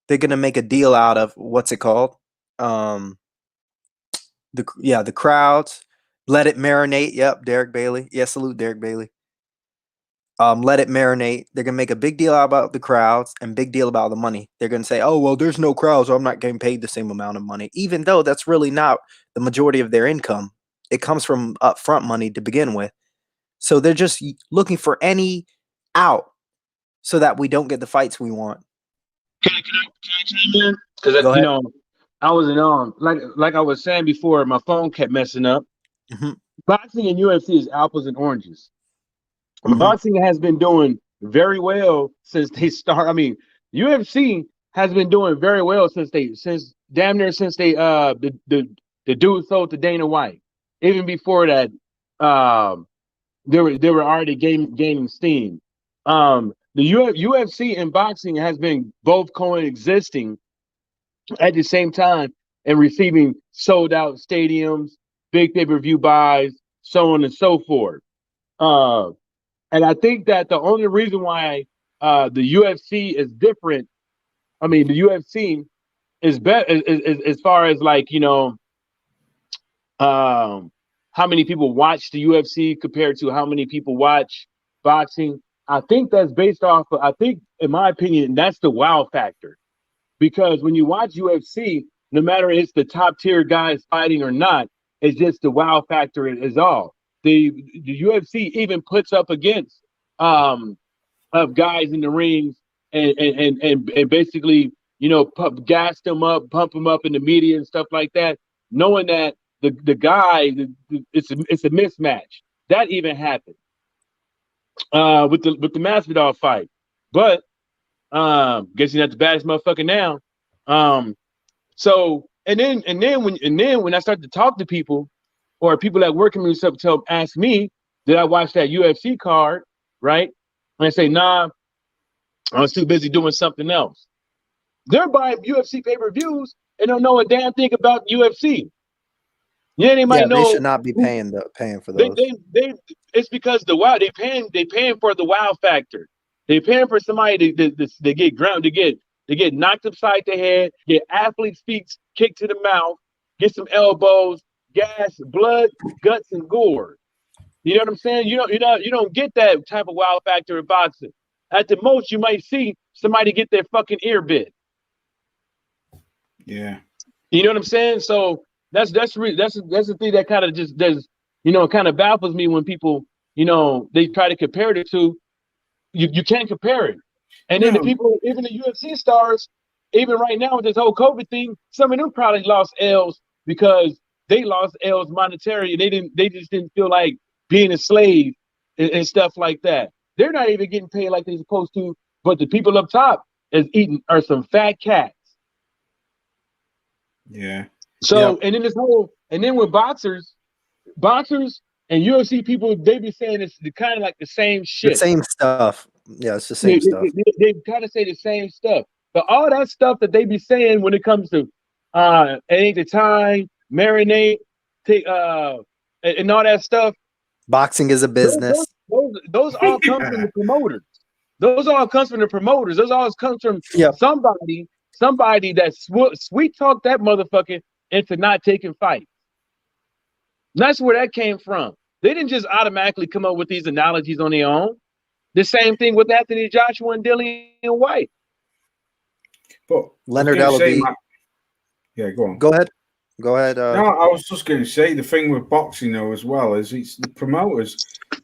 They're going to make a deal out of, what's it called? The crowds. Let it marinate. Yep, Derek Bailey. Yeah, salute Derek Bailey. Let it marinate. They're going to make a big deal about the crowds and big deal about the money. They're going to say, oh, well, there's no crowds, so I'm not getting paid the same amount of money, even though that's really not the majority of their income. It comes from upfront money to begin with. So they're just looking for any out so that we don't get the fights we want. Can I chime in? Because, you know, I was like I was saying before, my phone kept messing up. Mm-hmm. Boxing and UFC is apples and oranges. Mm-hmm. Boxing has been doing very well since they start. I mean, UFC has been doing very well since the dude sold to Dana White. Even before that, they were already gaining steam. The UFC and boxing has been both coexisting at the same time and receiving sold out stadiums, big pay-per-view buys, so on and so forth. And I think that the only reason why the UFC is different, I mean, the UFC is better as far as, like, you know, how many people watch the UFC compared to how many people watch boxing. I think that's based off of, I think, in my opinion, that's the wow factor. Because when you watch UFC, no matter if it's the top tier guys fighting or not, it's just the wow factor is all. The UFC even puts up against of guys in the rings and basically, you know, gas them up, pump them up in the media and stuff like that, knowing that the guy, it's a mismatch. That even happened with the Masvidal fight. But guess he's not the baddest motherfucker now. So and then when I start to talk to people, or people that work in me ask me, did I watch that UFC card, right? And I say, nah, I was too busy doing something else. They're buying UFC pay-per-views and don't know a damn thing about UFC. Yeah, they might know. They should not be paying for those. It's because they paying for the wow factor. They paying for somebody to get ground, to get knocked upside the head, get athlete's feet kicked to the mouth, get some elbows, gas, blood, guts, and gore. You know what I'm saying? You don't get that type of wow factor in boxing. At the most, you might see somebody get their fucking ear bit. Yeah. You know what I'm saying? So that's the thing that kind of just does, you know, kind of baffles me when people, you know, they try to compare the two. You can't compare it. And then the people, even the UFC stars, even right now with this whole COVID thing, some of them probably lost L's because they lost L's monetary. They just didn't feel like being a slave and stuff like that. They're not even getting paid like they're supposed to, but the people up top are some fat cats. Yeah. So, and then with boxers and UFC people, they be saying it's kind of like the same shit. The same stuff. Yeah, it's the same stuff. They kind of say the same stuff. But all that stuff that they be saying when it comes to it ain't the time, marinate, take and all that stuff. Boxing is a business. Those all come from the promoters. Those all comes from the promoters. Those all comes from somebody that sweet talked that motherfucker into not taking fights. That's where that came from. They didn't just automatically come up with these analogies on their own. The same thing with Anthony Joshua and Dillian White. But Leonard Ellaby. Yeah, go on. Go ahead. No, I was just going to say the thing with boxing though as well is it's the promoters.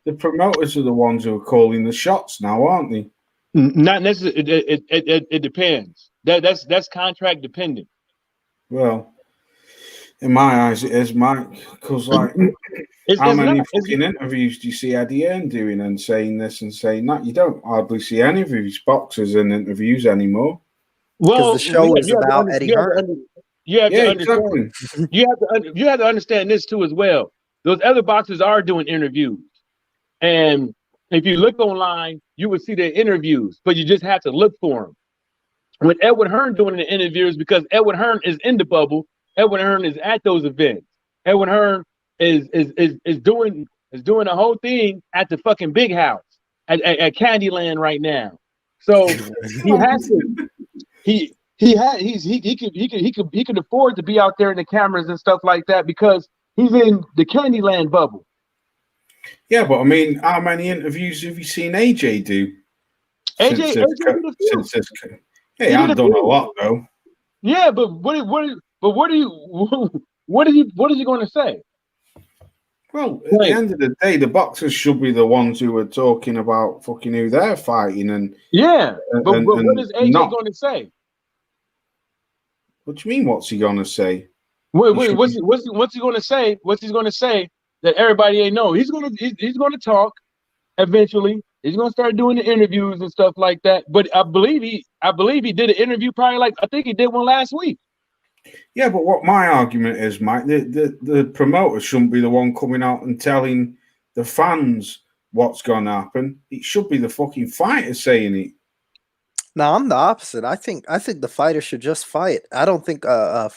The promoters are the ones who are calling the shots now, aren't they? Not necessarily. It depends. That's contract dependent. Well, in my eyes, it is, Mike. Because like, how many fucking interviews do you see Eddie Hearn doing and saying this and saying that? You don't hardly see any of these boxers in interviews anymore. Well, the show is about Eddie Hearn. You have to understand. You have to understand this too as well. Those other boxers are doing interviews, and if you look online, you would see their interviews, but you just have to look for them. When Edward Hearn doing the interviews, because Edward Hearn is in the bubble, Edward Hearn is at those events. Edward Hearn is doing the whole thing at the fucking big house at Candyland right now. So he has to. He could afford to be out there in the cameras and stuff like that because he's in the Candyland bubble. Yeah, but I mean, how many interviews have you seen AJ do? AJ did a few. He hasn't done a lot though. Yeah, but what is he going to say? Well, at the end of the day, the boxers should be the ones who are talking about fucking who they're fighting and but what is AJ going to say? What do you mean? What's he going to say? What's he going to say? What's he going to say that everybody ain't know? He's going to talk eventually. He's going to start doing the interviews and stuff like that. But I believe he did an interview probably I think he did one last week. Yeah, but what my argument is, Mike, the promoter shouldn't be the one coming out and telling the fans what's going to happen. It should be the fucking fighter saying it. No, I'm the opposite. I think the fighter should just fight. I don't think. I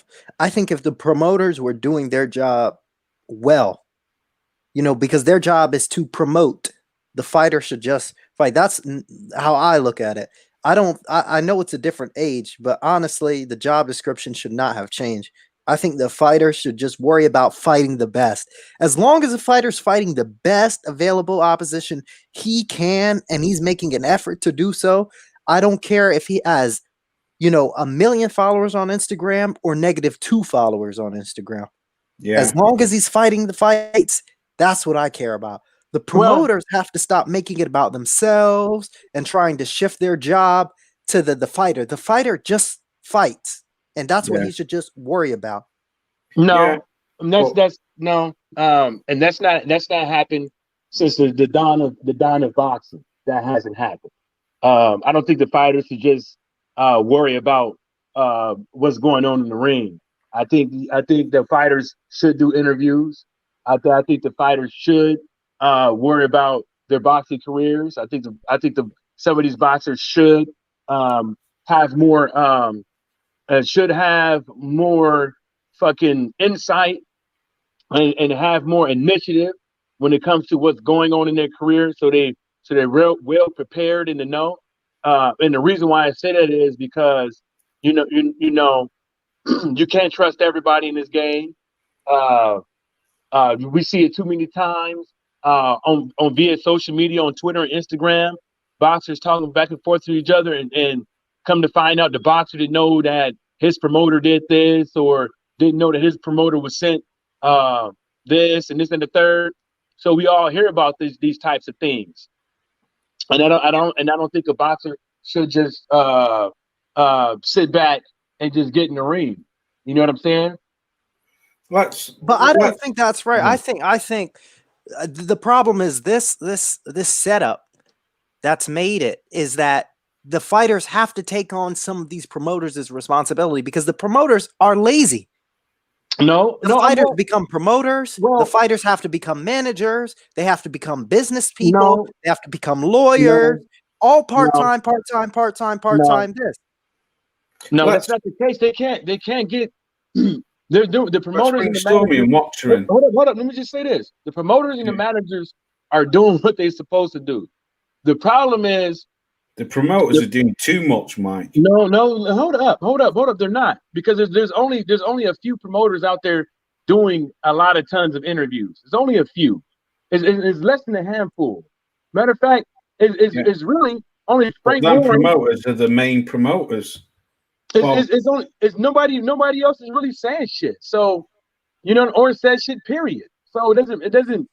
think if the promoters were doing their job well, because their job is to promote, the fighter should just fight. That's how I look at it. I know it's a different age, but honestly, the job description should not have changed. I think the fighter should just worry about fighting the best. As long as the fighter's fighting the best available opposition he can, and he's making an effort to do so, I don't care if he has, 1 million followers on Instagram or -2 followers on Instagram. Yeah. As long as he's fighting the fights, that's what I care about. The promoters have to stop making it about themselves and trying to shift their job to the fighter. The fighter just fights, and that's what he should just worry about. No, that's not happened since the dawn of boxing. That hasn't happened. I don't think the fighters should just worry about what's going on in the ring. I think the fighters should do interviews. I think the fighters should worry about their boxing careers. I think some of these boxers should have more fucking insight and have more initiative when it comes to what's going on in their career, so they're real well prepared in the know. And the reason why I say that is because you can't trust everybody in this game. We see it too many times on via social media, on Twitter and Instagram. Boxers talking back and forth to each other, and come to find out the boxer didn't know that his promoter did this, or didn't know that his promoter was sent this and this and the third. So we all hear about these types of things. And I don't think a boxer should just sit back and just get in the ring. You know what I'm saying? But I don't think that's right. I think the problem is this setup that's made it is that the fighters have to take on some of these promoters' responsibility because the promoters are lazy. The fighters become promoters. The fighters have to become managers. They have to become business people. They have to become lawyers. All part-time. This. No, that's not the case. They can't get. The promoters and the Stormy and Watcher in. Hold up. Let me just say this: the promoters and the managers are doing what they're supposed to do. The problem is the promoters are doing too much, Mike. No, hold up. They're not, because there's only a few promoters out there doing a lot of tons of interviews. There's only a few. It's less than a handful. Matter of fact, it's really only Frank Warren. Promoters are the main promoters. It's nobody else is really saying shit. So, or says shit, period. So it doesn't.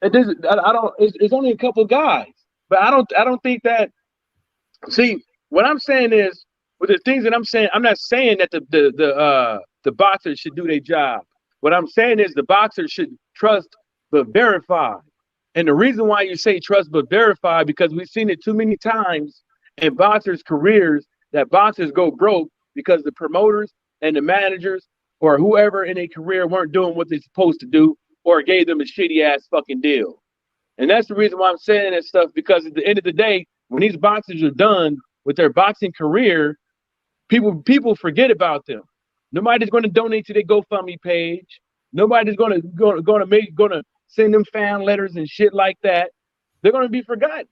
It's only a couple guys, but I don't think that. See, what I'm saying is, with the things that I'm saying, I'm not saying that the boxers should do their job. What I'm saying is the boxers should trust but verify. And the reason why you say trust but verify, because we've seen it too many times in boxers' careers that boxers go broke because the promoters and the managers or whoever in a career weren't doing what they're supposed to do or gave them a shitty ass fucking deal. And that's the reason why I'm saying that stuff, because at the end of the day, when these boxers are done with their boxing career, people forget about them. Nobody's going to donate to their GoFundMe page. Nobody's going to send them fan letters and shit like that. They're going to be forgotten.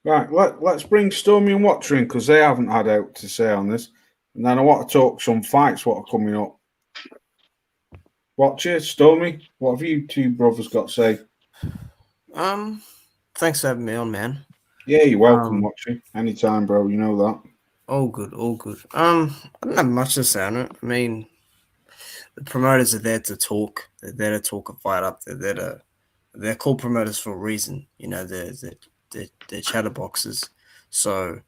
Right, let's bring Stormy and Watcher in, because they haven't had out to say on this. And then I want to talk some fights what are coming up. Watcher, Stormy, what have you two brothers got to say? Thanks for having me on, man. Yeah, you're welcome, Watcher. Anytime, bro. You know that. All good. I don't have much to say on it. I mean, the promoters are there to talk. They're there to talk a fight up. They're called promoters for a reason. They're chatterboxes. So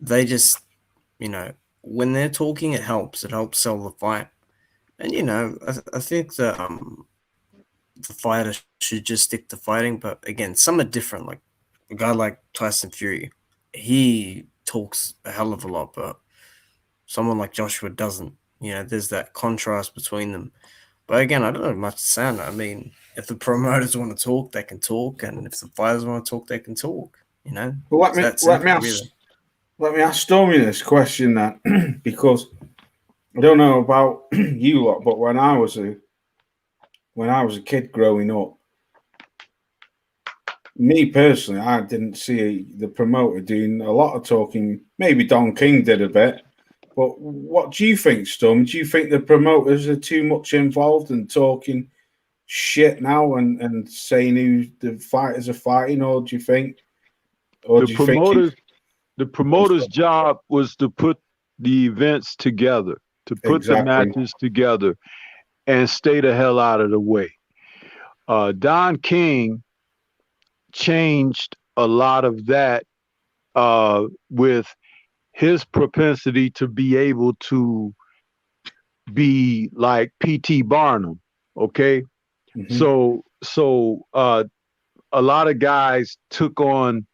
they just, when they're talking, it helps. It helps sell the fight. And I think that the fighter should just stick to fighting. But again, some are different. Like a guy like Tyson Fury, he talks a hell of a lot, but someone like Joshua doesn't. There's that contrast between them. But again, I don't have much to say on it. I mean, if the promoters want to talk, they can talk, and if the fighters want to talk, they can talk. Well, let me ask Stormy this question then, because I don't know about you lot, but when I was a kid growing up, me personally, I didn't see the promoter doing a lot of talking. Maybe Don King did a bit. But what do you think, Storm? Do you think the promoters are too much involved in talking shit now and saying who the fighters are fighting, or do you think? Or the promoter's job was to put the events together, to put the matches together, and stay the hell out of the way. Don King changed a lot of that with his propensity to be able to be like P.T. Barnum, okay? Mm-hmm. So a lot of guys took on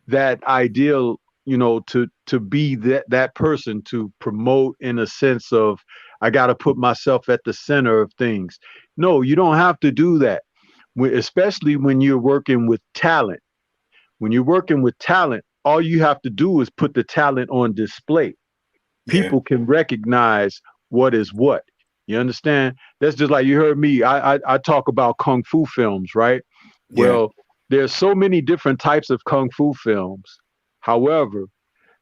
that ideal, to be that person, to promote in a sense of, I got to put myself at the center of things. No, you don't have to do that. Especially when you're working with talent. When you're working with talent, all you have to do is put the talent on display. People can recognize what is what. You understand? That's just like you heard me. I talk about Kung Fu films, right? Yeah. Well, there's so many different types of Kung Fu films. However,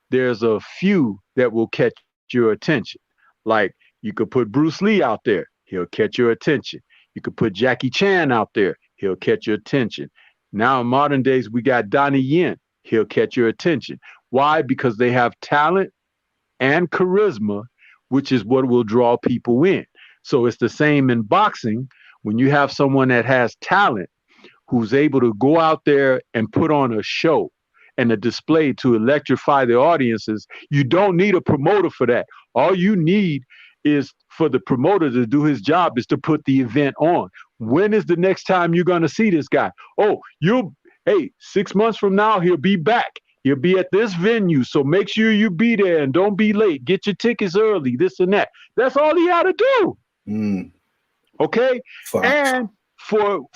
there's a few that will catch your attention. Like you could put Bruce Lee out there. He'll catch your attention. You could put Jackie Chan out there. He'll catch your attention. Now in modern days, we got Donnie Yen. He'll catch your attention. Why? Because they have talent and charisma, which is what will draw people in. So it's the same in boxing. When you have someone that has talent, who's able to go out there and put on a show and a display to electrify the audiences, you don't need a promoter for that. All you need is for the promoter to do his job, is to put the event on. When is the next time you're going to see this guy? Oh, 6 months from now, he'll be back. He'll be at this venue. So make sure you be there and don't be late. Get your tickets early, this and that. That's all he had to do. Okay? Fox. And for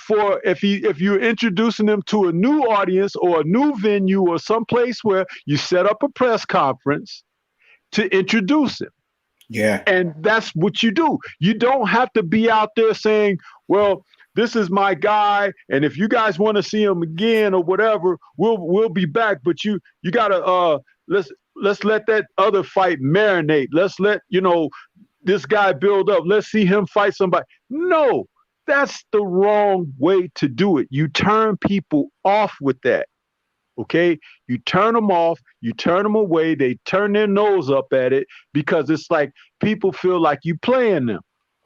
if you're introducing them to a new audience or a new venue or someplace where you set up a press conference, to introduce him. Yeah. And that's what you do. You don't have to be out there saying, well, this is my guy, and if you guys want to see him again or whatever, we'll be back. But you gotta let's let that other fight marinate. Let's let this guy build up. Let's see him fight somebody. No, that's the wrong way to do it. You turn people off with that. Okay, you turn them off, you turn them away, they turn their nose up at it because it's like people feel like you playing them.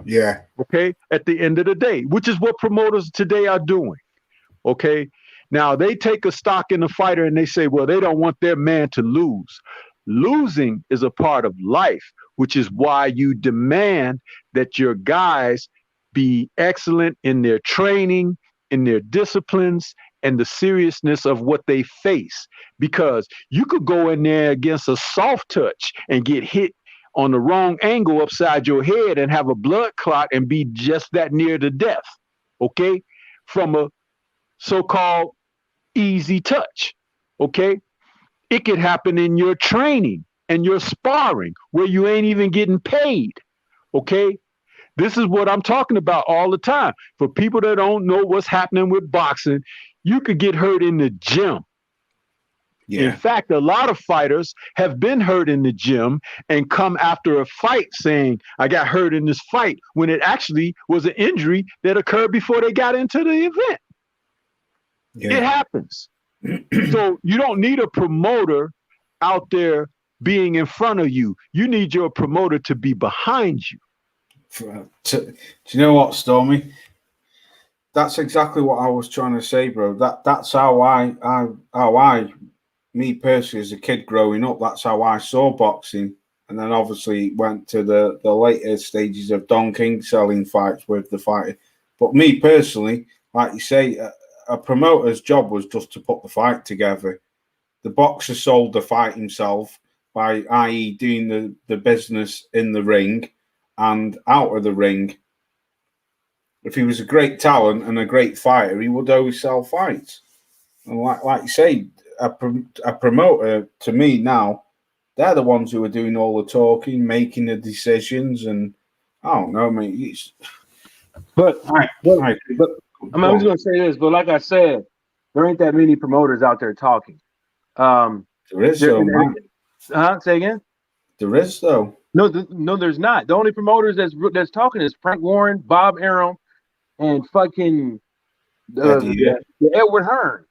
Yeah. Okay, at the end of the day, which is what promoters today are doing. Okay, now they take a stock in the fighter and they say, well, they don't want their man to lose. Losing is a part of life, which is why you demand that your guys be excellent in their training, in their disciplines, and the seriousness of what they face, because you could go in there against a soft touch and get hit on the wrong angle upside your head and have a blood clot and be just that near to death, okay, from a so-called easy touch, okay? It could happen in your training and your sparring where you ain't even getting paid, okay? This is what I'm talking about all the time. For people that don't know what's happening with boxing, you could get hurt in the gym. Yeah. In fact, a lot of fighters have been hurt in the gym and come after a fight saying, I got hurt in this fight, when it actually was an injury that occurred before they got into the event. Yeah. It happens. So you don't need a promoter out there being in front of you. You need your promoter to be behind you. Do you know what, Stormy? That's exactly what I was trying to say, bro. That's how I, me personally, as a kid growing up, that's how I saw boxing. And then obviously went to the later stages of Don King selling fights with the fighter. But me personally, like you say, a promoter's job was just to put the fight together. The boxer sold the fight himself by, i.e., doing the business in the ring and out of the ring. If he was a great talent and a great fighter, he would always sell fights. And like you say, a promoter, to me now, they're the ones who are doing all the talking, making the decisions, and I don't know, mate. But I was going to say this, but like I said, there ain't that many promoters out there talking. There is, though, man. Say again? There is, though. No, there's not. The only promoters that's talking is Frank Warren, Bob Arum, and fucking Edward Hearn.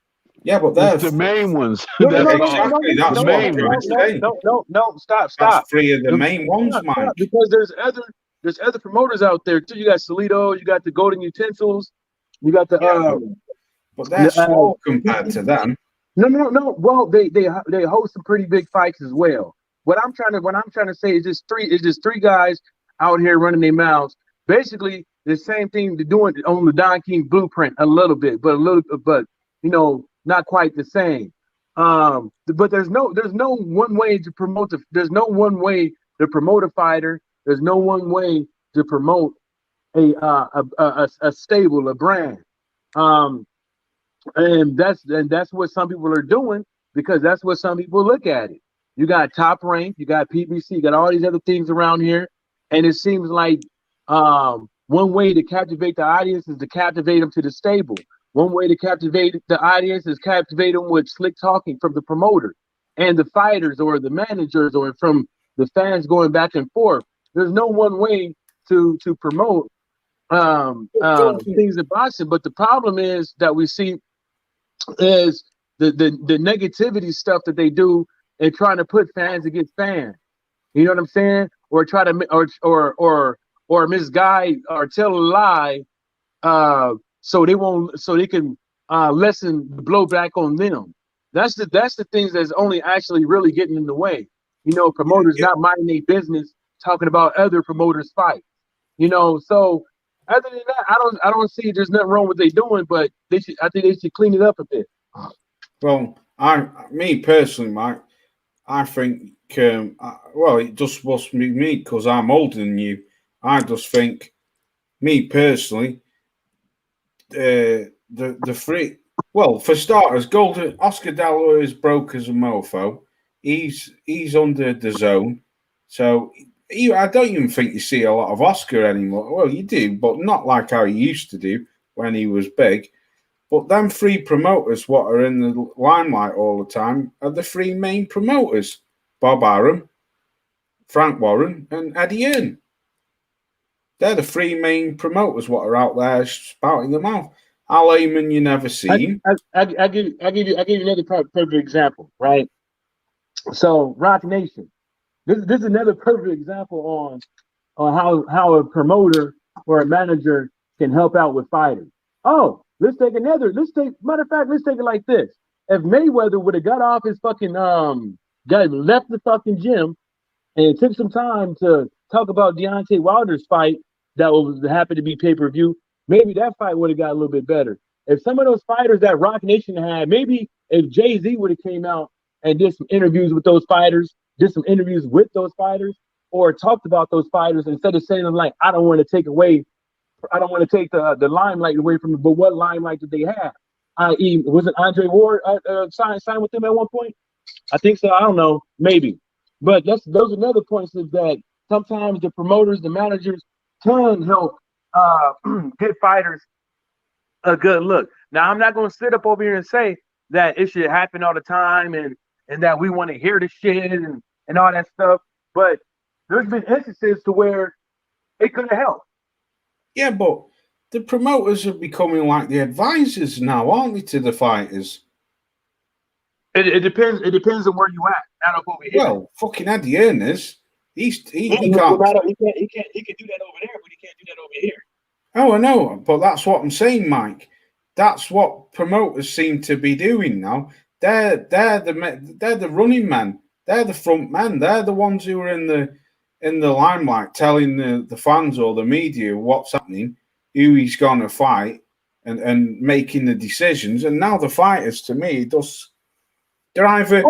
Yeah, but that's the main ones. No, That's the main ones. No, stop. That's three of the main ones, Mike. Because there's other promoters out there too. You got Solito, you got the Golden Utensils, you got the but they're small compared to them. No. Well, they host some pretty big fights as well. What I'm trying to say is just three guys out here running their mouths. Basically, the same thing they're doing on the Don King blueprint a little bit, but not quite the same. But there's no one way to promote there's no one way to promote a fighter. There's no one way to promote a stable, a brand. And that's what some people are doing, because that's what some people look at it. You got Top Rank, you got PBC, you got all these other things around here, and it seems like one way to captivate the audience is to captivate them to the stable. One way to captivate the audience is captivate them with slick talking from the promoter and the fighters or the managers or from the fans going back and forth. There's no one way to promote things in boxing, but the problem is that we see is the negativity stuff that they do and trying to put fans against fans. You know what I'm saying? Or try to or misguide or tell a lie so they can lessen the blowback on them. That's the things that's only actually really getting in the way. You know, promoters not minding their business, talking about other promoters' fights. You know, so other than that, I don't see there's nothing wrong with what they're doing, but I think they should clean it up a bit. Well, me personally, Mike, I think it just must be me because I'm older than you. I just think, me personally, the three. Well, for starters, Oscar De La Hoya is broke as a mofo. He's under the zone. So I don't even think you see a lot of Oscar anymore. Well, you do, but not like how you used to do when he was big. But them three promoters, what are in the limelight all the time, are the three main promoters: Bob Arum, Frank Warren, and Eddie Hearn. They're the three main promoters what are out there spouting their mouth. Al Heyman, you never seen. I give you another perfect example, right? So Rock Nation, this is another perfect example on how a promoter or a manager can help out with fighters. Oh, let's take it like this. If Mayweather would have got off his fucking left the fucking gym and took some time to talk about Deontay Wilder's fight that happened to be pay-per-view, maybe that fight would have got a little bit better. If some of those fighters that Rock Nation had, maybe if Jay-Z would have came out and did some interviews with those fighters, or talked about those fighters instead of saying like, I don't want to take the limelight away from them, but what limelight did they have? I.e., wasn't Andre Ward signed with them at one point? I think so. I don't know, maybe. But those are another points is that sometimes the promoters, the managers can help get fighters a good look. Now, I'm not going to sit up over here and say that it should happen all the time and that we want to hear the shit and all that stuff. But there's been instances to where it could have helped. Yeah, but the promoters are becoming like the advisors now, aren't they, to the fighters? It depends. It depends on where you at. Not up over here. Well, fucking Eddie Hearn is. He can't. He can do that over there, but he can't do that over here. Oh, I know, but that's what I'm saying, Mike. That's what promoters seem to be doing now. They're the running men. They're the front men. They're the ones who are in the limelight, telling the fans or the media what's happening, who he's going to fight, and making the decisions. And now the fighters, to me, they're either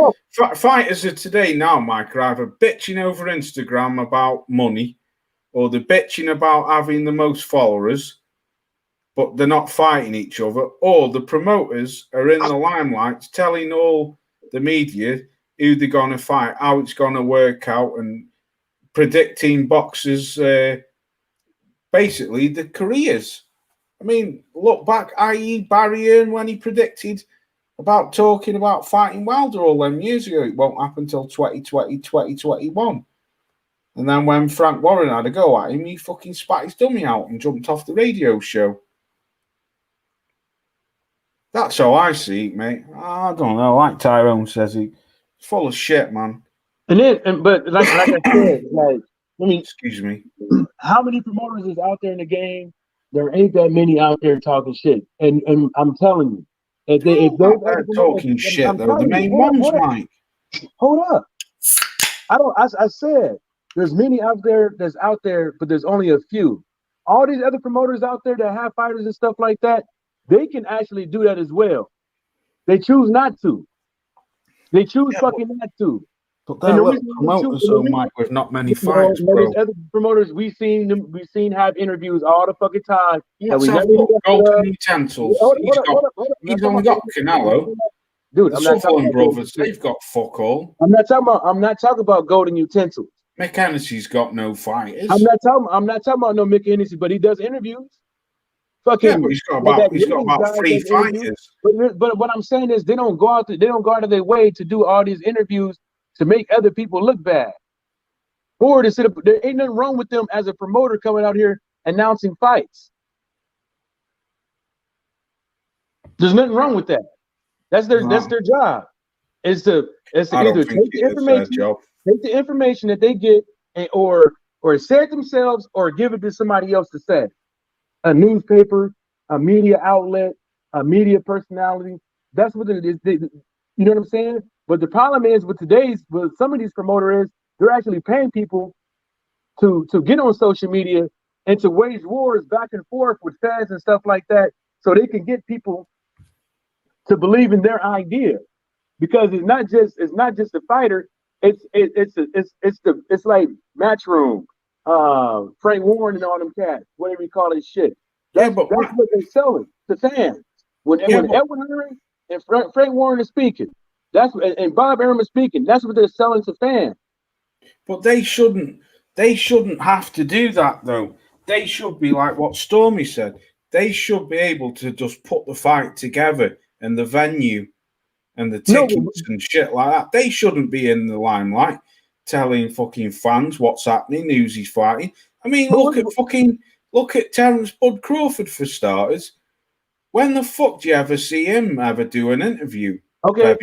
fighters of today now, Mike, are either bitching over Instagram about money, or they're bitching about having the most followers, but they're not fighting each other, or the promoters are in the limelight telling all the media who they're going to fight, how it's going to work out, and predicting boxers, basically, the careers. I mean, look back, i.e. Barry Hearn, when he predicted about talking about fighting Wilder all them years ago. It won't happen until 2020, 2021. And then when Frank Warren had a go at him, he fucking spat his dummy out and jumped off the radio show. That's how I see it, mate. I don't know. Like Tyrone says, he's full of shit, man. But like I said, excuse me. How many promoters is out there in the game? There ain't that many out there talking shit. And I'm telling you, if they're talking shit, though, the main ones, Mike. Hold up. I said there's many out there that's out there, but there's only a few. All these other promoters out there that have fighters and stuff like that, they can actually do that as well. They choose not to. They choose not to. But they're promoters, so Mike, with not many fights, bro. Other promoters we've seen have interviews all the fucking time. Let's have Golden Utensils. He's only got Canelo. Dude, the Sutherland brothers, they've got fuck all. I'm not talking about Golden Utensils. Mick Hennessy's got no fighters. I'm not talking about no Mick Hennessy, but he does interviews. Fucking, yeah, but he's got about 3 fighters. But what I'm saying is they don't go out of their way to do all these interviews to make other people look bad. Or to sit up, there ain't nothing wrong with them as a promoter coming out here announcing fights. There's nothing wrong with that. That's their job. Is to either take the information that they get or say it themselves or give it to somebody else to say. A newspaper, a media outlet, a media personality. That's what it is. You know what I'm saying? But the problem is with some of these promoters, they're actually paying people to get on social media and to wage wars back and forth with fans and stuff like that, so they can get people to believe in their idea. Because it's not just the fighter. It's like Matchroom, Frank Warren and all them cats, whatever you call it, shit. That's what they're selling to fans. When Edwin Henry and Frank Warren is speaking, and Bob Arum is speaking, that's what they're selling to fans. But they shouldn't. They shouldn't have to do that though. They should be like what Stormy said. They should be able to just put the fight together and the venue and the tickets and shit like that. They shouldn't be in the limelight telling fucking fans what's happening, who's he's fighting. I mean, look at Terence Bud Crawford for starters. When the fuck do you ever see him ever do an interview? Very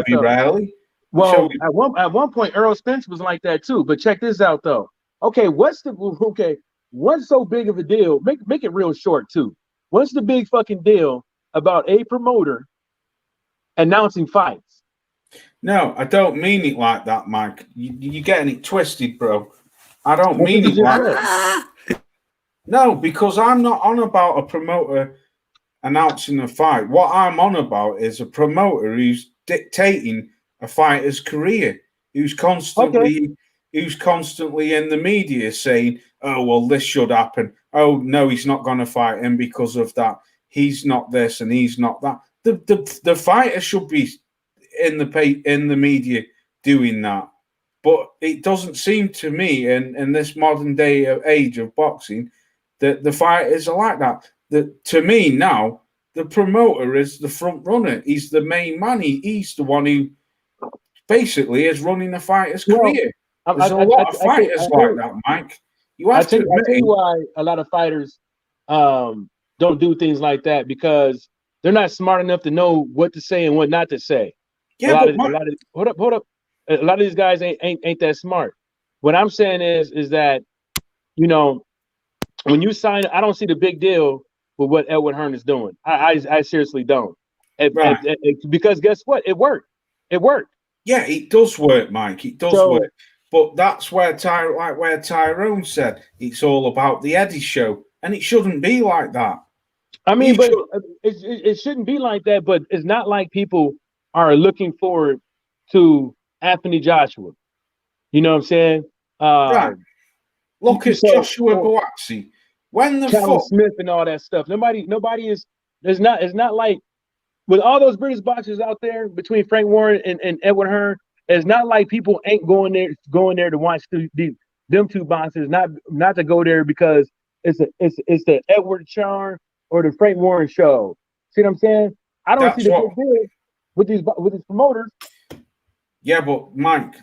rarely. Well, at one point, Earl Spence was like that too. But check this out, though. What's so big of a deal? Make it real short too. What's the big fucking deal about a promoter announcing fights? No, I don't mean it like that, Mike. You're getting it twisted, bro. I don't mean it like that. No, because I'm not on about a promoter announcing a fight. What I'm on about is a promoter who's dictating a fighter's career, who's constantly in the media saying, "Oh, well, this should happen. Oh, no, he's not going to fight him because of that. He's not this and he's not that." The fighter should be in the media doing that, but it doesn't seem to me in this modern day age of boxing that the fighters are like that. To me now, the promoter is the front runner. He's the main man. He's the one who basically is running a fighter's career. There's a lot of fighters like that, Mike. I tell you why a lot of fighters don't do things like that, because they're not smart enough to know what to say and what not to say. Yeah, hold up. A lot of these guys ain't that smart. What I'm saying is that, you know, when you sign, I don't see the big deal with what Edward Hearn is doing. I seriously don't. Because guess what? It worked. Yeah, it does work, Mike. It does work. But that's where Tyrone said it's all about the Eddie show, and it shouldn't be like that. I mean, it shouldn't be like that. But it's not like people are looking forward to Anthony Joshua. You know what I'm saying? Right. Look at Joshua Buatsi. When the Callum Smith and all that stuff. Nobody is. It's not like with all those British boxers out there between Frank Warren and Edward Hearn. It's not like people ain't going there to watch them two boxers, not to go there because it's the Edward Charm or the Frank Warren show. See what I'm saying? I don't see the big deal with these promoters. Yeah, but Mike,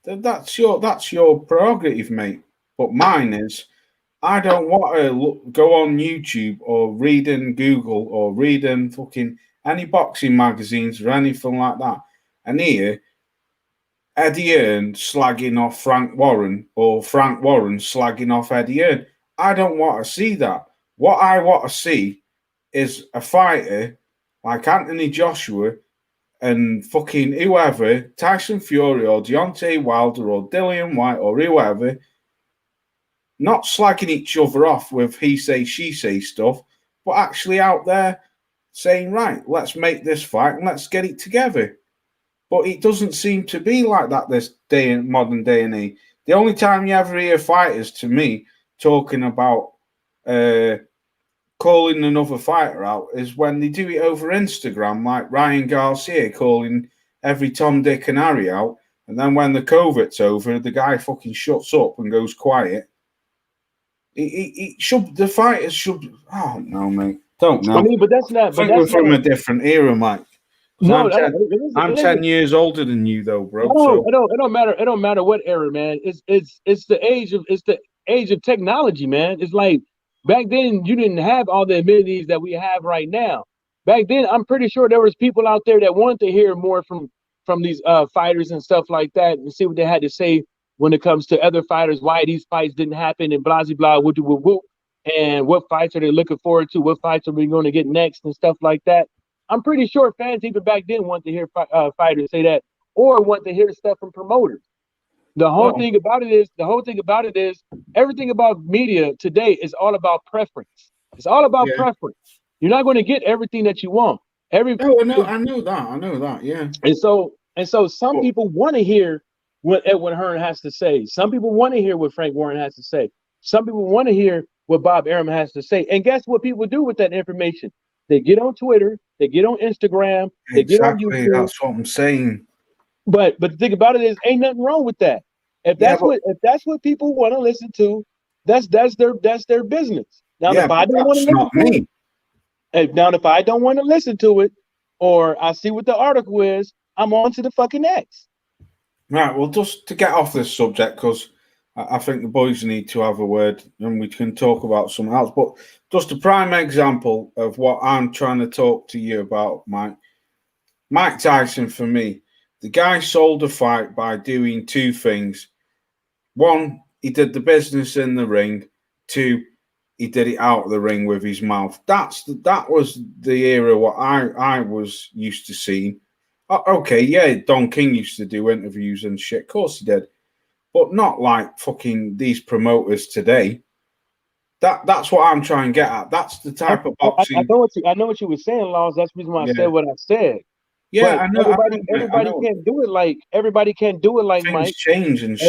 that's your prerogative, mate. But mine is, I don't want to go on YouTube or read in Google or read in fucking any boxing magazines or anything like that and hear Eddie Hearn slagging off Frank Warren or Frank Warren slagging off Eddie Hearn. I don't want to see that. What I want to see is a fighter like Anthony Joshua and fucking whoever, Tyson Fury or Deontay Wilder or Dillian White or whoever, not slagging each other off with he say, she say stuff, but actually out there saying, right, let's make this fight and let's get it together. But it doesn't seem to be like that this day in modern day and age. The only time you ever hear fighters, to me, talking about calling another fighter out is when they do it over Instagram, like Ryan Garcia calling every Tom, Dick and Harry out. And then when the COVID's over, the guy fucking shuts up and goes quiet. The fighters should. I don't know, mate. Don't know. I mean, but that's not. I think we're from a different era, Mike. No, I'm 10 years older than you, though, bro. No, it don't matter. It don't matter what era, man. It's the age of technology, man. It's like back then you didn't have all the amenities that we have right now. Back then, I'm pretty sure there was people out there that wanted to hear more from these fighters and stuff like that, and see what they had to say when it comes to other fighters, why these fights didn't happen, and blah blah whoop whoop whoop, and what fights are they looking forward to? What fights are we going to get next and stuff like that. I'm pretty sure fans even back then want to hear fighters say that, or want to hear stuff from promoters. The whole thing about it is everything about media today is all about preference. It's all about preference. You're not going to get everything that you want. I know that. Yeah. And so some people want to hear what Edward Hearn has to say. Some people want to hear what Frank Warren has to say. Some people want to hear what Bob Arum has to say. And guess what people do with that information? They get on Twitter, they get on Instagram, they get on YouTube. That's what I'm saying. But the thing about it is, ain't nothing wrong with that. If that's what people want to listen to, that's their business. Now, if I don't want to listen to it, if I don't want to listen to it, or I see what the article is, I'm on to the fucking next. Right. Well, just to get off this subject, because I think the boys need to have a word, and we can talk about something else. But just a prime example of what I'm trying to talk to you about, Mike. Mike Tyson, for me, the guy sold a fight by doing two things. One, he did the business in the ring. Two, he did it out of the ring with his mouth. That was the era what I was used to seeing. Okay, yeah, Don King used to do interviews and shit. Of course he did. But not like fucking these promoters today. That's what I'm trying to get at. That's the type of boxing. I know what you were saying, Laws. That's the reason why I said what I said. Yeah, but I know. Everybody can't do it like Things Mike. change and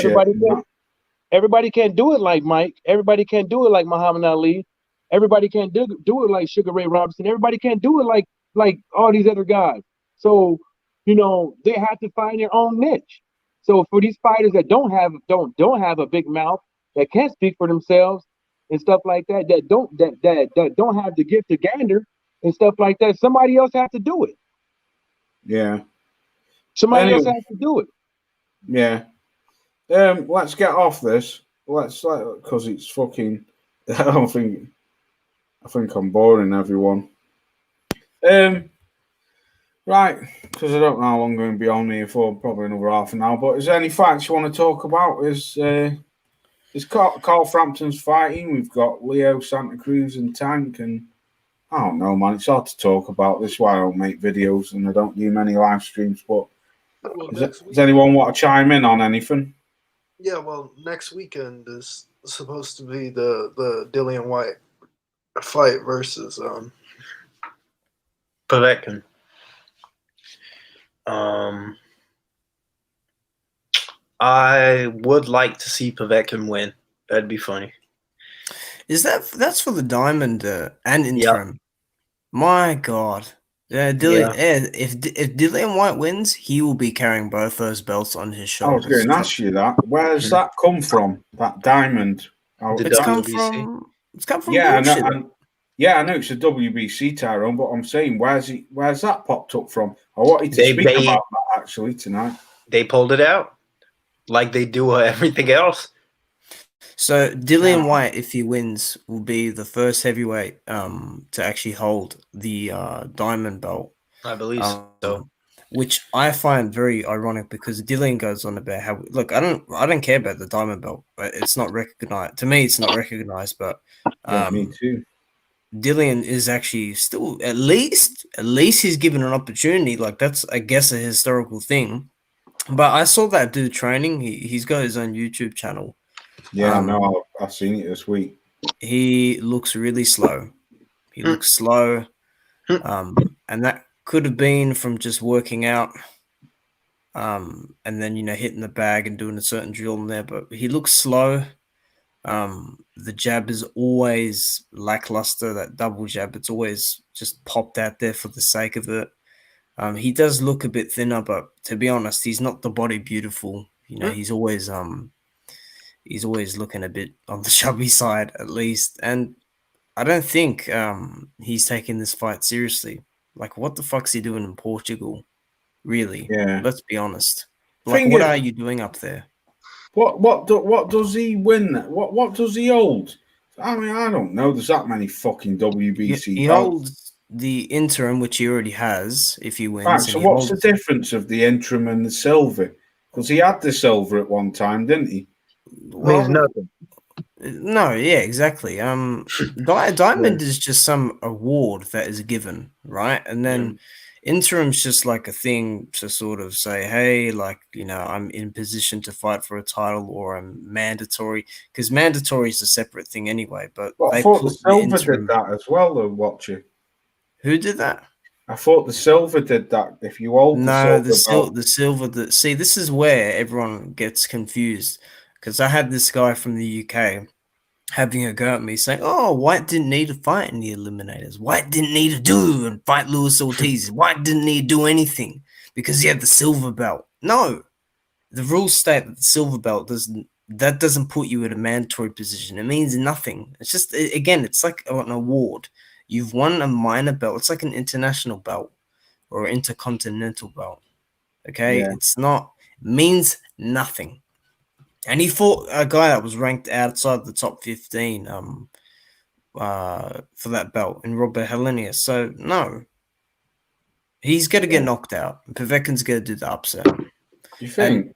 Everybody can't do it like Mike. Everybody can't do it like Muhammad Ali. Everybody can't do it like Sugar Ray Robinson. Everybody can't do it like all these other guys. So, they have to find their own niche. So for these fighters that don't have a big mouth, that can't speak for themselves and stuff like that, that don't have the gift of gander and stuff like that, somebody else has to do it. Yeah. Somebody else has to do it. Yeah. Let's get off this. Because it's fucking. I think I'm boring everyone. Right, because I don't know how long I'm going to be on here for. Probably another half an hour. But is there any fights you want to talk about? Is Carl Frampton's fighting? We've got Leo Santa Cruz and Tank, and I don't know, man. It's hard to talk about. This is why I don't make videos and I don't do many live streams. But does anyone want to chime in on anything? Yeah, well, next weekend is supposed to be the Dillian White fight versus Povetkin. I would like to see Povetkin win. That'd be funny. That's for the diamond and interim? Yep. My God. If Dillian White wins, he will be carrying both those belts on his shoulders. I was going to ask you that. Where does that come from? That diamond? It's come from bullshit. I know it's a WBC, Tyrone, but I'm saying where's that popped up from? I wanted to speak about that actually tonight. They pulled it out like they do everything else. So Dillian White, if he wins, will be the first heavyweight to actually hold the diamond belt. I believe so. Which I find very ironic because Dillian goes on about how I don't care about the diamond belt, but it's not recognized. To me, it's not recognized, but me too. Dillian is actually still at least he's given an opportunity. Like that's I guess a historical thing. But I saw that dude training. He's got his own YouTube channel. Yeah, no, I've seen it this week. He looks really slow. He looks slow. And that could have been from just working out. And then, hitting the bag and doing a certain drill in there. But he looks slow. The jab is always lackluster. That double jab, it's always just popped out there for the sake of it. He does look a bit thinner, but to be honest, he's not the body beautiful. He's always looking a bit on the chubby side, at least. And I don't think he's taking this fight seriously. Like, what the fuck's he doing in Portugal? Really? Yeah. Let's be honest. Like, what are you doing up there? What does he win? What does he hold? I mean, I don't know. There's that many fucking WBC. He holds the interim, which he already has. If he wins, right. So what's the difference of the interim and the silver? Because he had the silver at one time, didn't he? Means nothing. No, yeah, exactly. Diamond is just some award that is given, right? And then interim's just like a thing to sort of say, hey, like, I'm in position to fight for a title, or I'm mandatory, because mandatory is a separate thing anyway. But I thought the silver did that as well, though, Watcher. Who did that? I thought the silver did that. If you hold the silver. See, this is where everyone gets confused. Because I had this guy from the UK having a go at me saying, oh, White didn't need to fight in the Eliminators. White didn't need to do and fight Luis Ortiz. White didn't need to do anything. because he had the silver belt. No, the rules state that the silver belt doesn't put you in a mandatory position. It means nothing. It's just, again, it's like an award. You've won a minor belt. It's like an international belt or intercontinental belt. Okay, Yeah. it's not, means nothing. And he fought a guy that was ranked outside the top 15 for that belt in Robert Helenius. So no, he's gonna get knocked out. Povetkin's gonna do the upset. You think? And,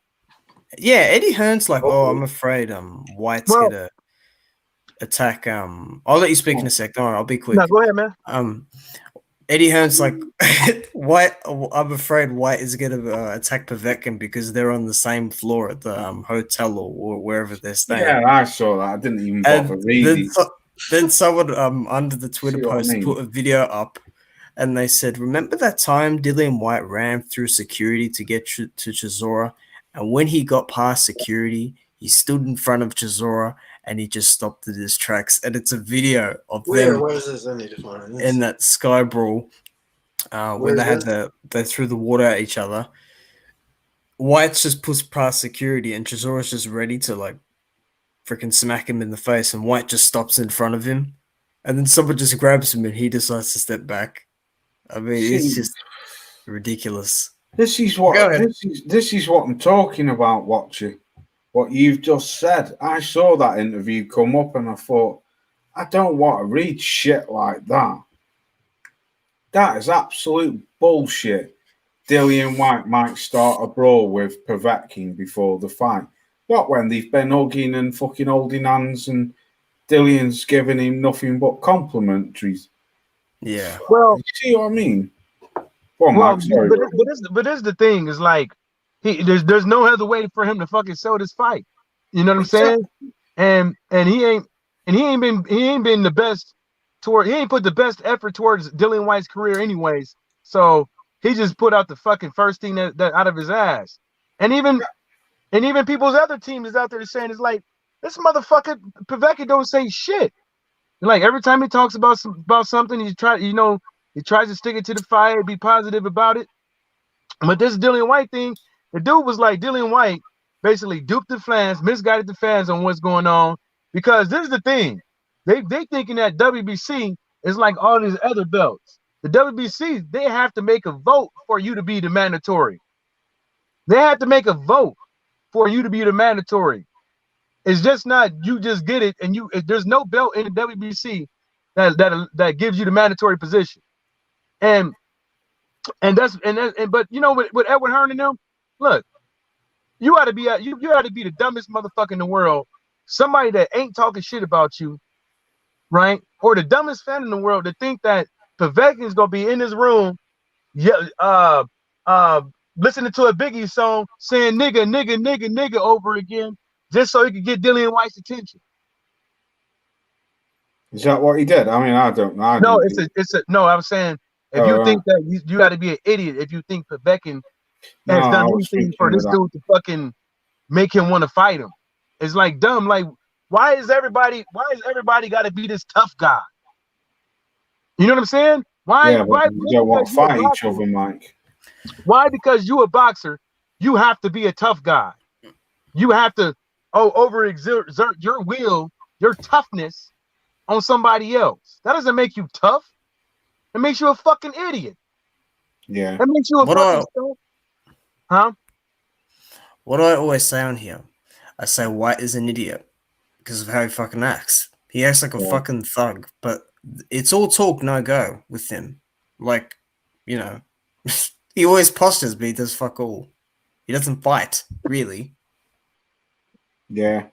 yeah, Eddie Hearn's like, oh, I'm afraid White's gonna attack. I'll let you speak in a sec. Don't worry, I'll be quick. No, go ahead, man. Eddie Hearn's like, White. I'm afraid White is gonna attack Povetkin because they're on the same floor at the hotel or wherever they're staying. Yeah, I saw that. I didn't even bother reading. Then someone under the Twitter See what I post mean? put a video up, and they said, "Remember that time Dillian White ran through security to get to Chisora, and when he got past security, he stood in front of Chisora and he just stopped at his tracks." And it's a video of them Where is this? I need to find this. in that Sky Brawl when they threw the water at each other. White's just pushed past security, and Chisora's just ready to like freaking smack him in the face, and White just stops in front of him, and then someone just grabs him, and he decides to step back. I mean, it's just ridiculous. This is what this is what I'm talking about, Watcher. What you've just said. I saw that interview come up and I thought, I don't want to read shit like that. That is absolute bullshit. Dillian White might start a brawl with Povetkin before the fight. What, when they've been hugging and fucking holding hands and Dillian's giving him nothing but complimentaries? Yeah. Well, you see what I mean? Well, well, Max, sorry, but this the thing is like there's no other way for him to fucking sell this fight. You know what I'm saying? And he ain't been the best he ain't put the best effort towards Dillian White's career anyways. So he just put out the fucking first thing that out of his ass. And even people's other team is out there saying it's like this motherfucker Povetkin don't say shit. Like every time he talks about something, he tries to stick it to the fire, be positive about it. But this Dillian White thing, the dude was like Dillian White basically duped the fans, misguided the fans on what's going on. Because this is the thing. They thinking that WBC is like all these other belts. The WBC, they have to make a vote for you to be the mandatory. They have to make a vote for you to be the mandatory. It's just not you just get it and there's no belt in the WBC that gives you the mandatory position. But you know with Edward Hearn and them, look, you ought to be the dumbest motherfucker in the world. Somebody that ain't talking shit about you, right? Or the dumbest fan in the world to think that Povetkin's gonna be in this room, listening to a Biggie song saying nigga, nigga, nigga, nigga over again, just so he could get Dillian White's attention. Is that what he did? I mean, I don't know. No, no. I'm saying if you think that you got to be an idiot if you think Povetkin has done anything for this dude to fucking make him want to fight him. It's like dumb. Like, why is everybody got to be this tough guy? You know what I'm saying? Why we don't want to fight each other, Mike. Why? Because you a boxer, you have to be a tough guy. You have to overexert your will, your toughness on somebody else. That doesn't make you tough. It makes you a fucking idiot. Yeah. That makes you a fucking huh? What do I always say on here? I say White is an idiot because of how he fucking acts. He acts like a fucking thug, but it's all talk, no go with him. Like, you know, he always postures, but he does fuck all. He doesn't fight, really. Yeah.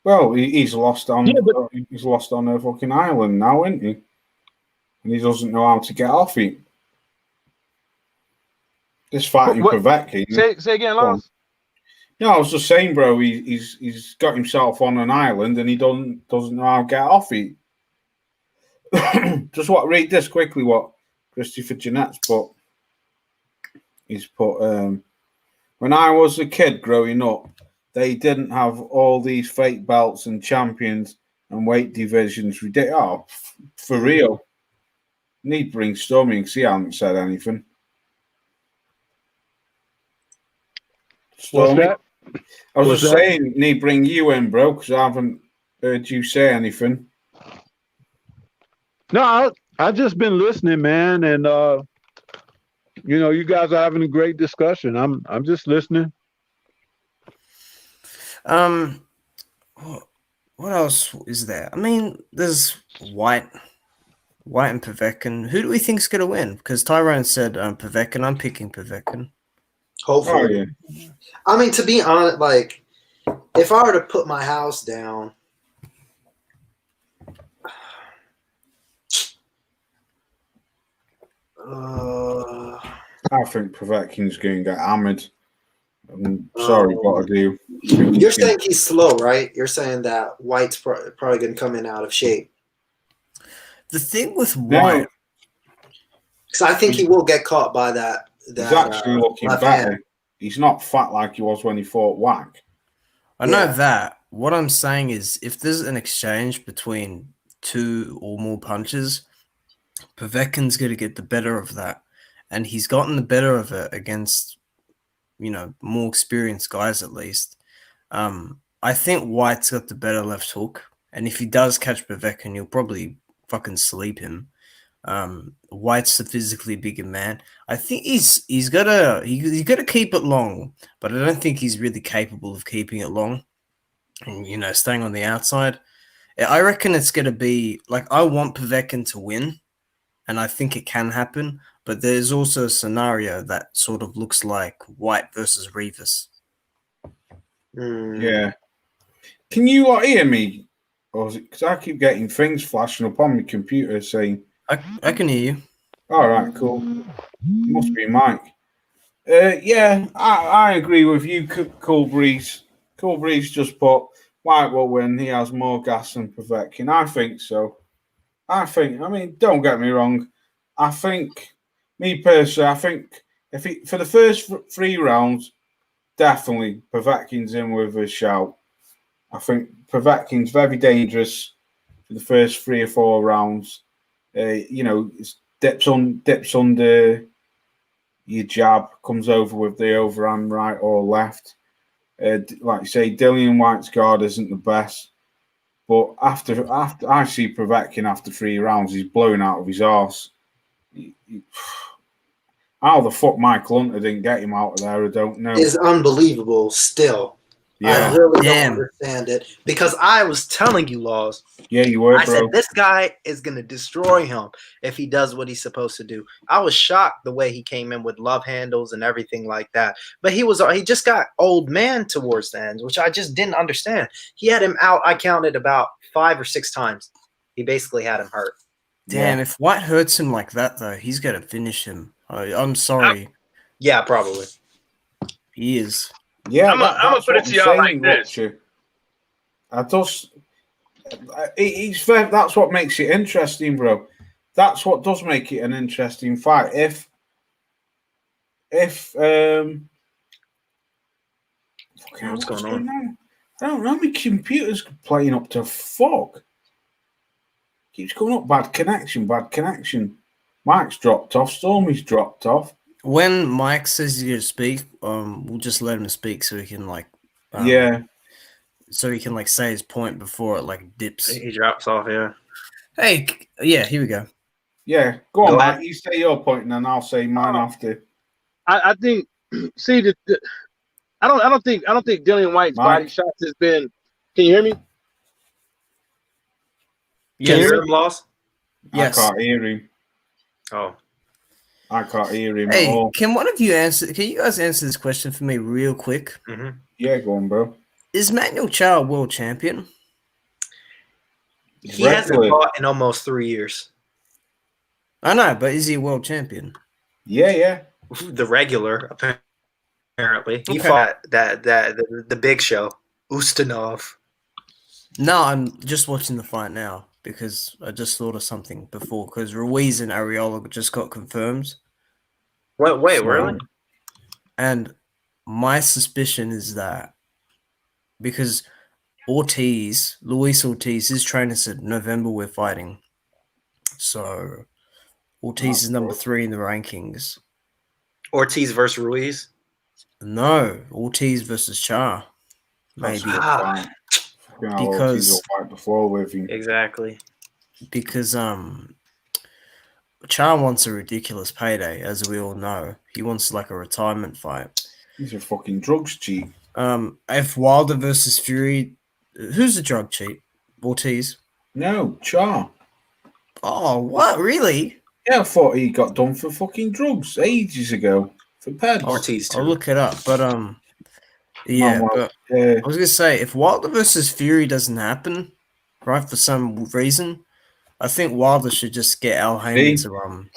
Well, he's lost on a fucking island now, isn't he? And he doesn't know how to get off it. This fighting Povetkin. Say again, Lawrence. No, I was just saying, bro. He's got himself on an island and he doesn't know how to get off it. Just want to read this quickly. What Christopher Jeanette's put. He's put. When I was a kid growing up, they didn't have all these fake belts and champions and weight divisions. Oh, for real. Need brainstorming because he hasn't said anything. What's Stormy. that? I was What's just that? saying, need bring you in, bro, because I haven't heard you say anything. No, I just been listening, man, and you guys are having a great discussion. I'm just listening. What else is there? I mean, there's White and Povetkin. Who do we think's gonna win? Because Tyrone said Povetkin. I'm picking Povetkin. Hopefully. Oh, yeah. I mean, to be honest, like, if I were to put my house down, I think Povetkin's going to get hammered. I'm sorry, but I do. You're saying he's slow, right? You're saying that White's probably going to come in out of shape. The thing with White, because I think he will get caught by that. He's actually looking left better. hand. He's not fat like he was when he fought Whack. I know that. What I'm saying is, if there's an exchange between two or more punches, Povetkin's going to get the better of that, and he's gotten the better of it against, more experienced guys at least. I think White's got the better left hook, and if he does catch Povetkin, he'll probably fucking sleep him. White's the physically bigger man. I think he's gotta keep it long, but I don't think he's really capable of keeping it long. And staying on the outside. I reckon it's gonna be like, I want Povetkin to win, and I think it can happen. But there's also a scenario that sort of looks like White versus Rivas. Yeah. Can you hear me? Or is it because I keep getting things flashing up on my computer saying I can hear you. All right, cool. Must be Mike. Yeah, I agree with you, Cool Breeze. Cool Breeze just put White will win. He has more gas than Povetkin. I think so. I mean, don't get me wrong. Me personally, if for the first 3 rounds, definitely Povetkin's in with a shout. I think Povetkin's very dangerous for the first 3 or 4 rounds. It dips under your jab, comes over with the overhand right or left. Like you say, Dillian White's guard isn't the best, but after I see Povetkin after 3 rounds, he's blowing out of his arse. How the fuck Michael Hunter didn't get him out of there, I don't know. Is unbelievable still. Yeah. I really don't understand it, because I was telling you, Laws. Yeah, you were, I bro. said this guy is going to destroy him if he does what he's supposed to do. I was shocked the way he came in with love handles and everything like that. But he just got old man towards the end, which I just didn't understand. He had him out. I counted about 5 or 6 times. He basically had him hurt. Damn, if White hurts him like that, though, he's going to finish him. I'm sorry. Yeah, probably. He is. Yeah, I'm gonna put it to y'all like this. That's what makes it interesting, bro. That's what does make it an interesting fight. What's going on? I don't know. My computer's playing up to fuck. Keeps going up. Bad connection. Mike's dropped off. Stormy's dropped off. When Mike says he's going to speak, we'll just let him speak so he can so he can say his point before it dips. He drops off. Yeah. Hey, yeah, here we go. Yeah, go on, Mike. You say your point, and then I'll say mine after. I think. See, I don't think Dillian White's body shots has been. Can you hear me? Can you hear him, Loss? Yes. I can't hear him. Oh. I can't hear him Hey, at all. can you guys answer this question for me real quick? Mm-hmm. Yeah, go on, bro. Is Manuel Chow a world champion? He hasn't fought in almost 3 years. I know, but is he a world champion? Yeah. The regular, apparently. He Okay. fought the big show, Ustinov. No, I'm just watching the fight now because I just thought of something before, because Ruiz and Arreola just got confirmed. Wait, really? And my suspicion is that because Luis Ortiz, his trainer said November we're fighting. So Ortiz is number 3 in the rankings. Ortiz versus Ruiz? No, Ortiz versus Char. That's Maybe a good fight. Ortiz will fight before with him. Exactly. Because Char wants a ridiculous payday, as we all know. He wants like a retirement fight. He's a fucking drugs cheat. If Wilder versus Fury, who's the drug cheat? Ortiz? No, Char. Oh, what? Really? Yeah, I thought he got done for fucking drugs ages ago. For peds. Ortiz too. I'll look it up, but yeah, but I was gonna say if Wilder versus Fury doesn't happen, right, for some reason, I think Wilder should just get Al Haymon to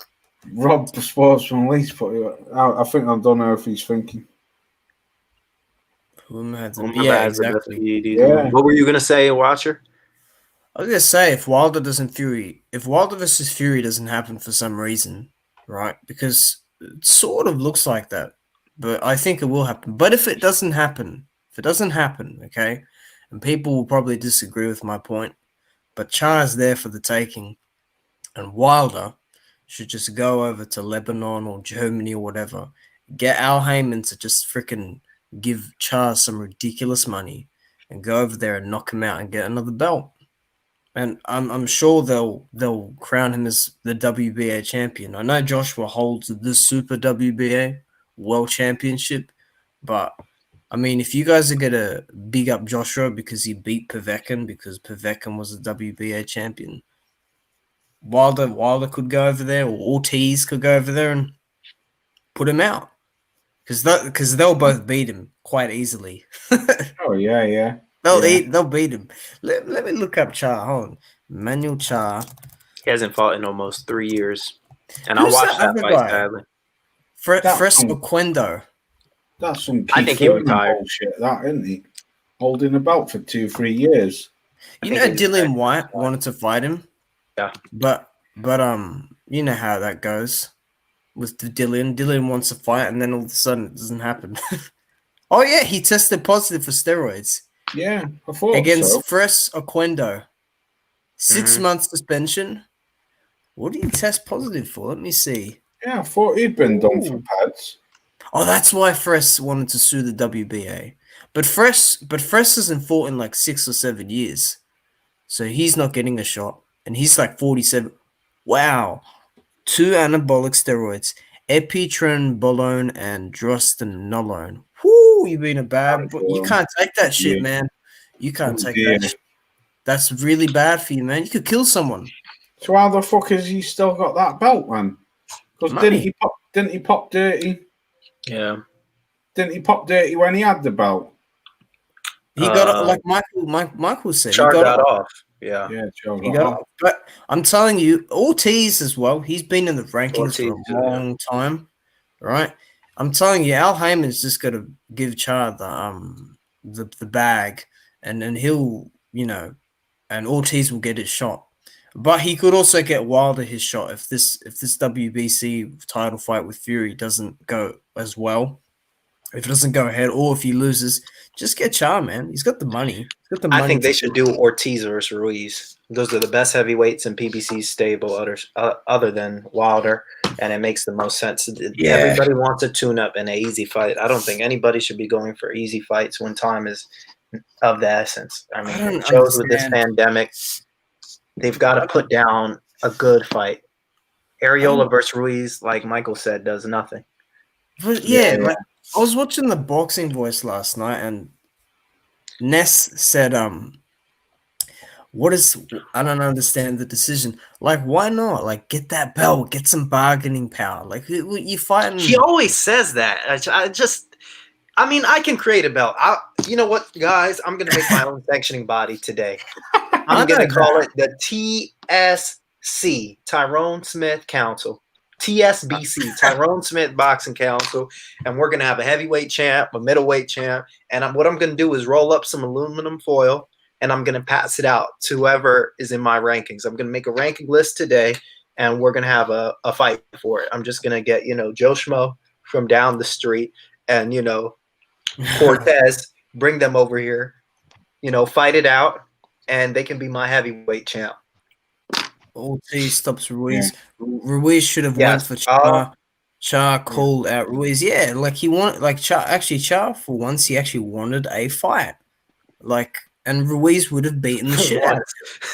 Rob the Sportsman Lee's put it out. I think I don't know if he's thinking. Yeah, exactly. Yeah. What were you gonna say, Watcher? I was gonna say if Wilder versus Fury doesn't happen for some reason, right? Because it sort of looks like that, but I think it will happen. But if it doesn't happen, okay, and people will probably disagree with my point, but Char's there for the taking, and Wilder should just go over to Lebanon or Germany or whatever, get Al Haymon to just freaking give Char some ridiculous money, and go over there and knock him out and get another belt. And I'm sure they'll crown him as the WBA champion. I know Joshua holds the Super WBA World Championship, but I mean, if you guys are gonna big up Joshua because he beat Povetkin because Povetkin was a WBA champion, Wilder could go over there, or Ortiz could go over there and put him out because they'll both beat him quite easily. Oh yeah. They'll beat him. Let me look up Char. Hold on. Manuel Char. He hasn't fought in almost 3 years. And I watched that fight, sadly. Fres Oquendo. That's some I think he retired. Bullshit, that, isn't he? Holding a belt for 2-3 years. You know Dillian White wanted to fight him? Yeah. But you know how that goes with Dillian. Dillian wants to fight and then all of a sudden it doesn't happen. Oh yeah, he tested positive for steroids. Yeah, I thought against so. Fres Oquendo. 6 months suspension. What did he test positive for? Let me see. Yeah, I thought he'd been done for pads. Oh, that's why Fres wanted to sue the WBA. But Fres hasn't fought in like 6 or 7 years. So he's not getting a shot. And he's like 47. Wow. 2 anabolic steroids. Epitrenbolone and drostanolone. Whoo, you've been a bad. You can't take that shit, man. You can't take that shit. That's really bad for you, man. You could kill someone. So how the fuck has he still got that belt, man? Because didn't he pop dirty? Yeah. Didn't he pop dirty when he had the belt? He got like Michael said. Char got off. Yeah. He got off. But I'm telling you, Ortiz as well. He's been in the rankings for a long time, right? I'm telling you, Al Haymon's just got to give Char the bag, and then he'll, and Ortiz will get his shot. But he could also get Wilder his shot if this WBC title fight with Fury doesn't go as well. If it doesn't go ahead, or if he loses, just get Char, man. He's got the money. I think they should do Ortiz versus Ruiz. Those are the best heavyweights in PBC's stable, other than Wilder, and it makes the most sense. Yeah. Everybody wants a tune-up and an easy fight. I don't think anybody should be going for easy fights when time is of the essence. I mean, it shows with this pandemic, they've got to put down a good fight. Areola versus Ruiz, like Michael said, does nothing. But like, I was watching the Boxing Voice last night, and Ness said, I don't understand the decision. Like, why not? Like, get that belt, get some bargaining power. Like, you fighting. He always says that. I mean, I can create a belt. You know what, guys? I'm going to make my own sanctioning body today. I'm going to call it the TSC, Tyrone Smith Council. TSBC, Tyrone Smith Boxing Council, and we're going to have a heavyweight champ, a middleweight champ, and what I'm going to do is roll up some aluminum foil, and I'm going to pass it out to whoever is in my rankings. I'm going to make a ranking list today, and we're going to have a fight for it. I'm just going to get, Joe Schmo from down the street and, Cortez, bring them over here, fight it out, and they can be my heavyweight champ. Ortiz stops Ruiz. Yeah. Ruiz should have won for Char. Char called out Ruiz. Yeah, like he wanted, like Char for once, he actually wanted a fight. Like, and Ruiz would have beaten the shit out of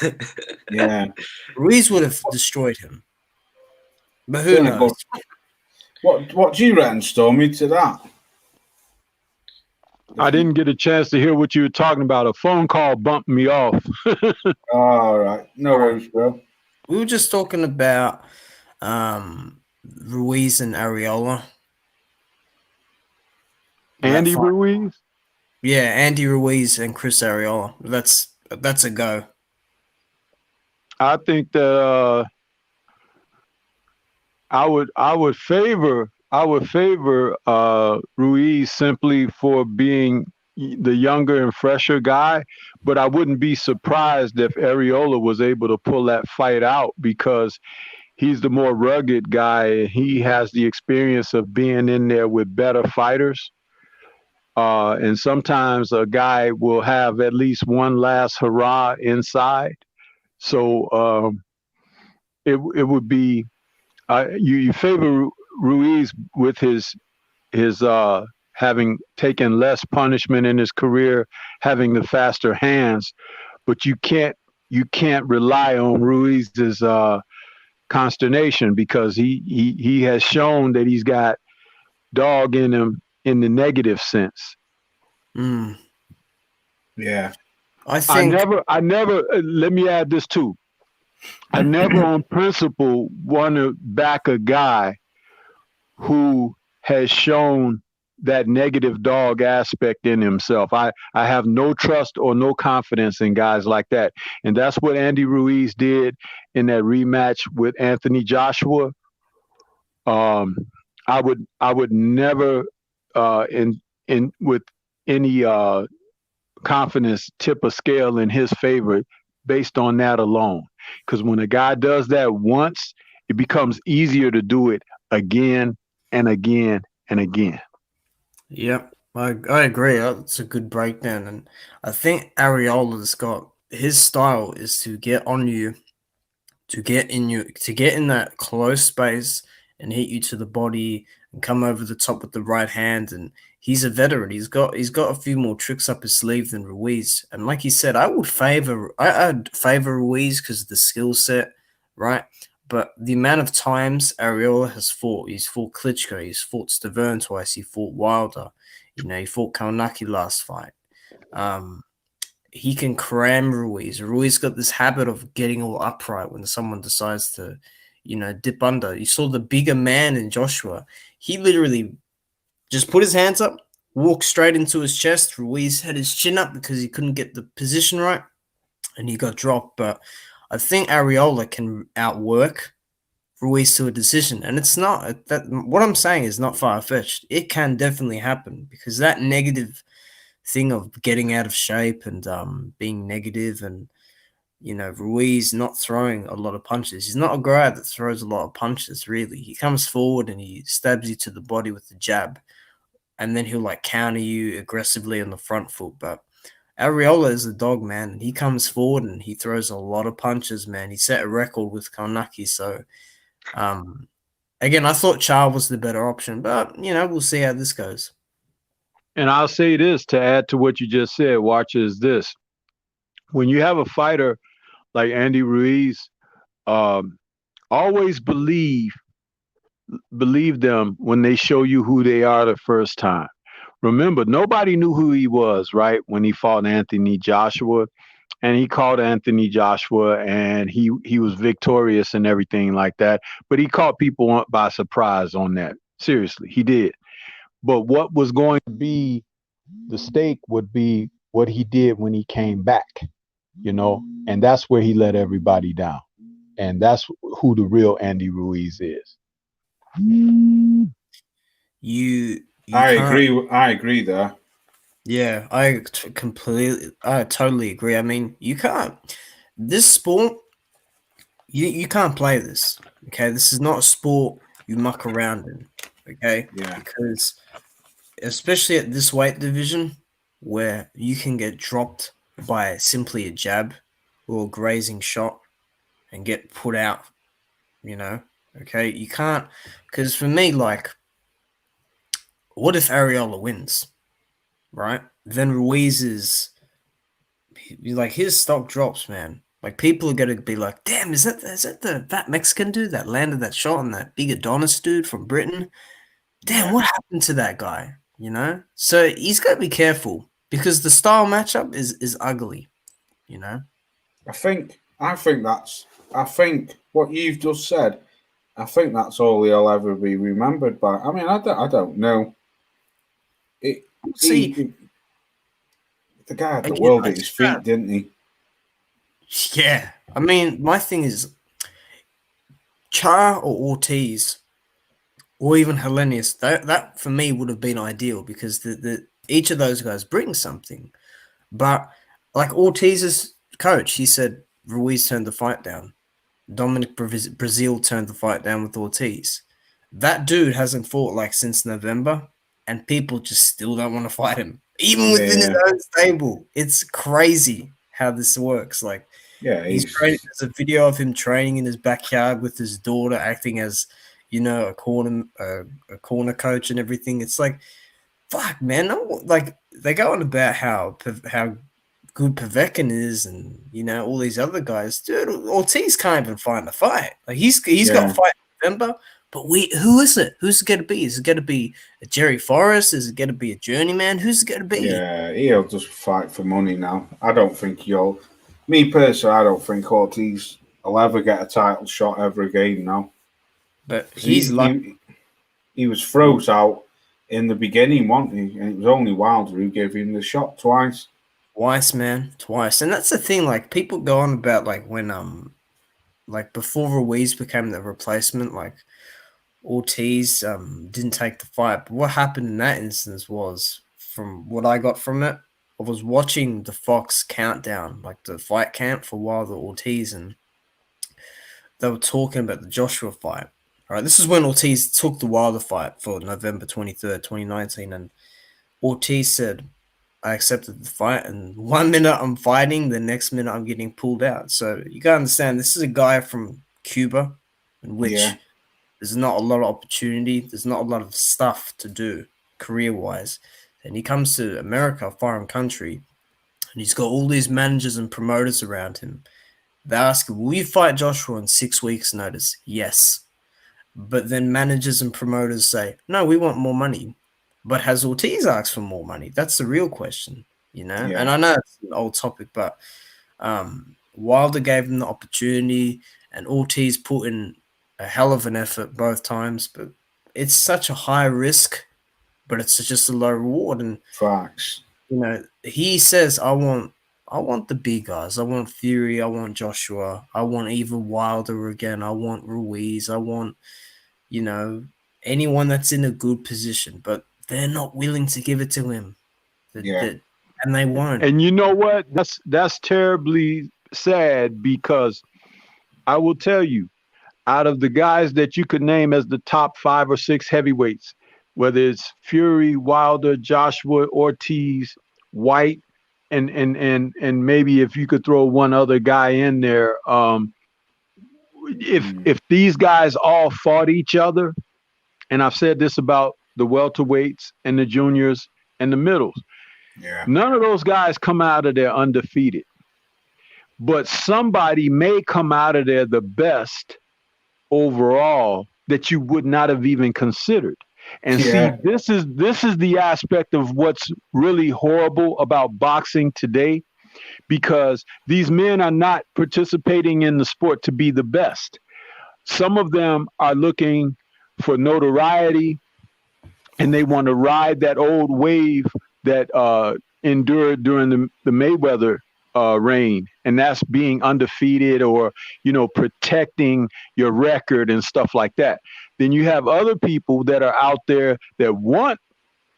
him. Yeah. Ruiz would have destroyed him. But who knows? What do you reckon, Stormy, to that? I didn't get a chance to hear what you were talking about. A phone call bumped me off. All right. No worries, bro. We were just talking about Ruiz and Arreola. Andy Ruiz? Yeah, Andy Ruiz and Chris Arreola. That's a go. I think that I would favor Ruiz simply for being the younger and fresher guy, but I wouldn't be surprised if Arreola was able to pull that fight out because he's the more rugged guy. He has the experience of being in there with better fighters. And sometimes a guy will have at least one last hurrah inside. So it would be you favor Ruiz with his having taken less punishment in his career, having the faster hands, but you can't rely on Ruiz's consternation because he has shown that he's got dog in him in the negative sense. Yeah. I never let me add this too. I never on principle want to back a guy who has shown that negative dog aspect in himself. I have no trust or no confidence in guys like that. And that's what Andy Ruiz did in that rematch with Anthony Joshua. I would never in with any confidence tip a scale in his favor based on that alone. Because when a guy does that once, it becomes easier to do it again and again and again. Yep, I agree. That's a good breakdown. And I think Arreola's got his style is to get on you, to get in that close space and hit you to the body and come over the top with the right hand. And he's a veteran. He's got a few more tricks up his sleeve than Ruiz. And like you said, I'd favor Ruiz because of the skill set, right? But the amount of times Arreola has fought, he's fought Klitschko, he's fought Stavern twice, he fought Wilder, he fought Kownacki last fight. He can cram Ruiz. Ruiz got this habit of getting all upright when someone decides to, dip under. You saw the bigger man in Joshua. He literally just put his hands up, walked straight into his chest. Ruiz had his chin up because he couldn't get the position right, and he got dropped. But I think Arreola can outwork Ruiz to a decision. And it's not that what I'm saying is not far-fetched. It can definitely happen because that negative thing of getting out of shape and being negative and, Ruiz not throwing a lot of punches. He's not a guy that throws a lot of punches, really. He comes forward and he stabs you to the body with the jab. And then he'll counter you aggressively on the front foot. But Arreola is a dog, man, and he comes forward and he throws a lot of punches, man. He set a record with Kownacki. So, again, I thought Char was the better option, but, we'll see how this goes. And I'll say this to add to what you just said, watch is this. When you have a fighter like Andy Ruiz, always believe them when they show you who they are the first time. Remember, nobody knew who he was, right, when he fought Anthony Joshua, and he caught Anthony Joshua, and he was victorious and everything like that. But he caught people by surprise on that. Seriously, he did. But what was going to be the stake would be what he did when he came back, and that's where he let everybody down. And that's who the real Andy Ruiz is. I agree there. Yeah, I totally agree. I mean, you can't, this sport, you can't play this. Okay. This is not a sport you muck around in. Okay. Yeah. Because especially at this weight division where you can get dropped by simply a jab or a grazing shot and get put out, Okay, you can't, because for me, like, what if Ariola wins, right? Then Ruiz is like, his stock drops, man. Like, people are gonna be like, damn, is that that Mexican dude that landed that shot on that big Adonis dude from Britain? Damn, what happened to that guy? You know? So he's got to be careful because the style matchup is ugly, you know? I think what you've just said, I think that's all he'll ever be remembered by. I mean, I don't know. The guy had the world at his feet, didn't he? Yeah. I mean, my thing is Char or Ortiz or even Hellenius, that for me would have been ideal because each of those guys brings something. But like Ortiz's coach, he said Ruiz turned the fight down. Dominic Brazil turned the fight down with Ortiz. That dude hasn't fought like since November, and people just still don't want to fight him, even within his own stable. It's crazy how this works. Like, he's training. There's a video of him training in his backyard with his daughter, acting as, you know, a corner coach and everything. It's like, fuck, man. Like, they go on about how good Povetkin is, and you know, all these other guys. Dude, Ortiz can't even find a fight. Like, he's got a fight in November, but who is it? Who's it going to be? Is it going to be a Jerry Forrest? Is it going to be a journeyman? Who's it going to be? Yeah, he'll just fight for money now. I don't think me personally, I don't think Ortiz will ever get a title shot ever again now. But he was froze out in the beginning, wasn't he? And it was only Wilder who gave him the shot twice. Twice, man, twice. And that's the thing, like, people go on about, like, when like before Ruiz became the replacement, like Ortiz didn't take the fight. But what happened in that instance was, from what I got from it, I was watching the Fox countdown, like the fight camp for Wilder Ortiz, and they were talking about the Joshua fight. All right, this is when Ortiz took the Wilder fight for November 23rd, 2019, and Ortiz said, I accepted the fight, and 1 minute I'm fighting, the next minute I'm getting pulled out. So you gotta understand, this is a guy from Cuba, in which there's not a lot of opportunity, there's not a lot of stuff to do career-wise. And he comes to America, a foreign country, and he's got all these managers and promoters around him. They ask him, will you fight Joshua in 6 weeks' notice? Yes. But then managers and promoters say, no, we want more money. But has Ortiz asked for more money? That's the real question, you know? And I know it's an old topic, but Wilder gave him the opportunity, and Ortiz put in a hell of an effort both times. But it's such a high risk, but it's just a low reward. And facts, you know, he says, I want the big guys. I want Fury. I want Joshua. I want even Wilder again. I want Ruiz. I want, you know, anyone that's in a good position. But they're not willing to give it to him. And they won't. And you know what? That's terribly sad, because I will tell you, out of the guys that you could name as the top 5 or 6 heavyweights, whether it's Fury, Wilder, Joshua, Ortiz, White, and maybe if you could throw one other guy in there, if these guys all fought each other, and I've said this about the welterweights and the juniors and the middles, none of those guys come out of there undefeated, but somebody may come out of there the best overall that you would not have even considered. And see, this is the aspect of what's really horrible about boxing today, because these men are not participating in the sport to be the best. Some of them are looking for notoriety, and they want to ride that old wave that endured during the Mayweather reign, and that's being undefeated, or, you know, protecting your record and stuff like that. Then you have other people that are out there that want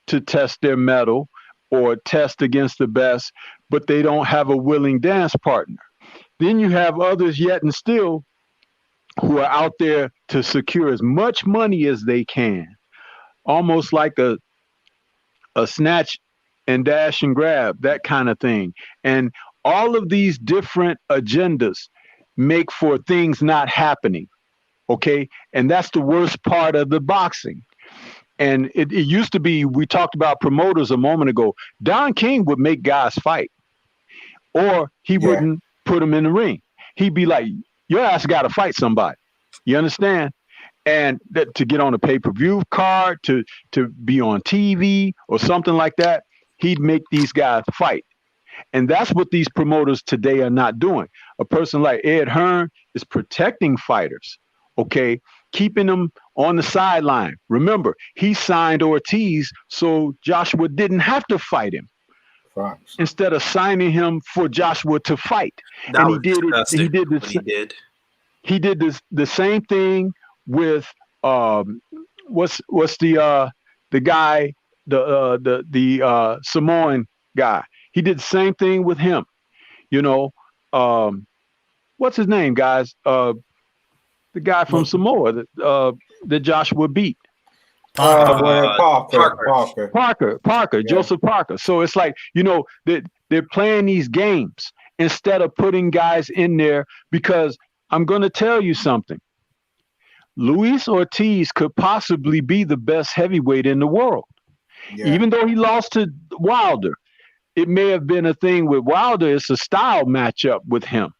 to test their mettle or test against the best, but they don't have a willing dance partner. Then you have others yet and still who are out there to secure as much money as they can, almost like a snatch and dash and grab, that kind of thing. And all of these different agendas make for things not happening. Okay. And that's the worst part of the boxing. And it used to be, we talked about promoters a moment ago. Don King would make guys fight, or he wouldn't put them in the ring. He'd be like, your ass got to fight somebody. You understand? And that to get on a pay-per-view card, to be on TV or something like that, he'd make these guys fight. And that's what these promoters today are not doing. A person like Ed Hearn is protecting fighters, okay, keeping them on the sideline. Remember, he signed Ortiz so Joshua didn't have to fight him. Facts. Instead of signing him for Joshua to fight. And he did it. He did the same thing with what's the guy, the Samoan guy. He did the same thing with him. You know, what's his name, guys? The guy from Samoa that Joshua beat. Parker, Joseph Parker. So it's like, you know, they're playing these games instead of putting guys in there, because I'm going to tell you something. Luis Ortiz could possibly be the best heavyweight in the world. Yeah. Even though he lost to Wilder, it may have been a thing with Wilder. It's a style matchup with him.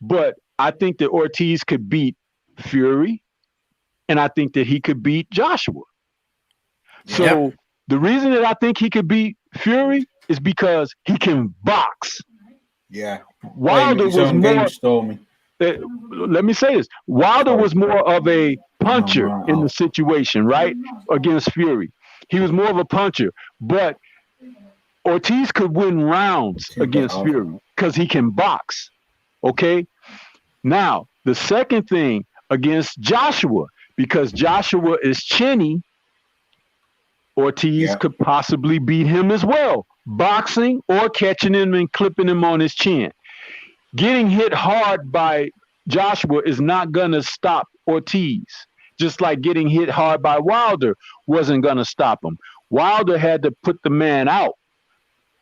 But I think that Ortiz could beat Fury, and I think that he could beat Joshua. So the reason that I think he could beat Fury is because he can box. Yeah. Wilder was more. Let me say this. Wilder was more of a puncher in the situation, right? Against Fury. He was more of a puncher. But Ortiz could win rounds against Fury because he can box. Okay? Now, the second thing against Joshua, because Joshua is chinny, Ortiz could possibly beat him as well, boxing or catching him and clipping him on his chin. Getting hit hard by Joshua is not going to stop Ortiz, just like getting hit hard by Wilder wasn't going to stop him. Wilder had to put the man out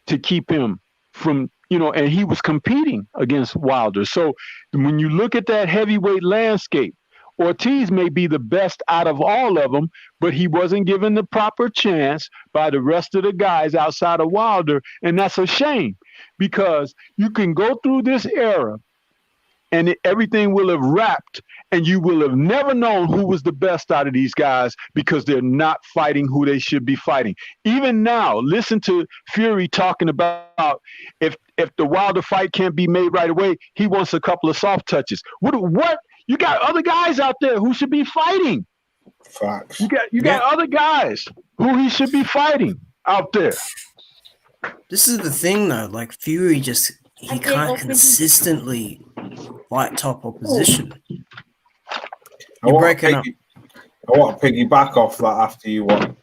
to keep him from, you know, and he was competing against Wilder. So when you look at that heavyweight landscape, Ortiz may be the best out of all of them, but he wasn't given the proper chance by the rest of the guys outside of Wilder. And that's a shame, because you can go through this era and everything will have wrapped, and you will have never known who was the best out of these guys, because they're not fighting who they should be fighting. Even now, listen to Fury talking about if the Wilder fight can't be made right away, he wants a couple of soft touches. What? You got other guys out there who should be fighting. Facts. You got other guys who he should be fighting out there. This is the thing, though. Like, Fury he can't consistently fight top opposition. I want to piggyback off that after you what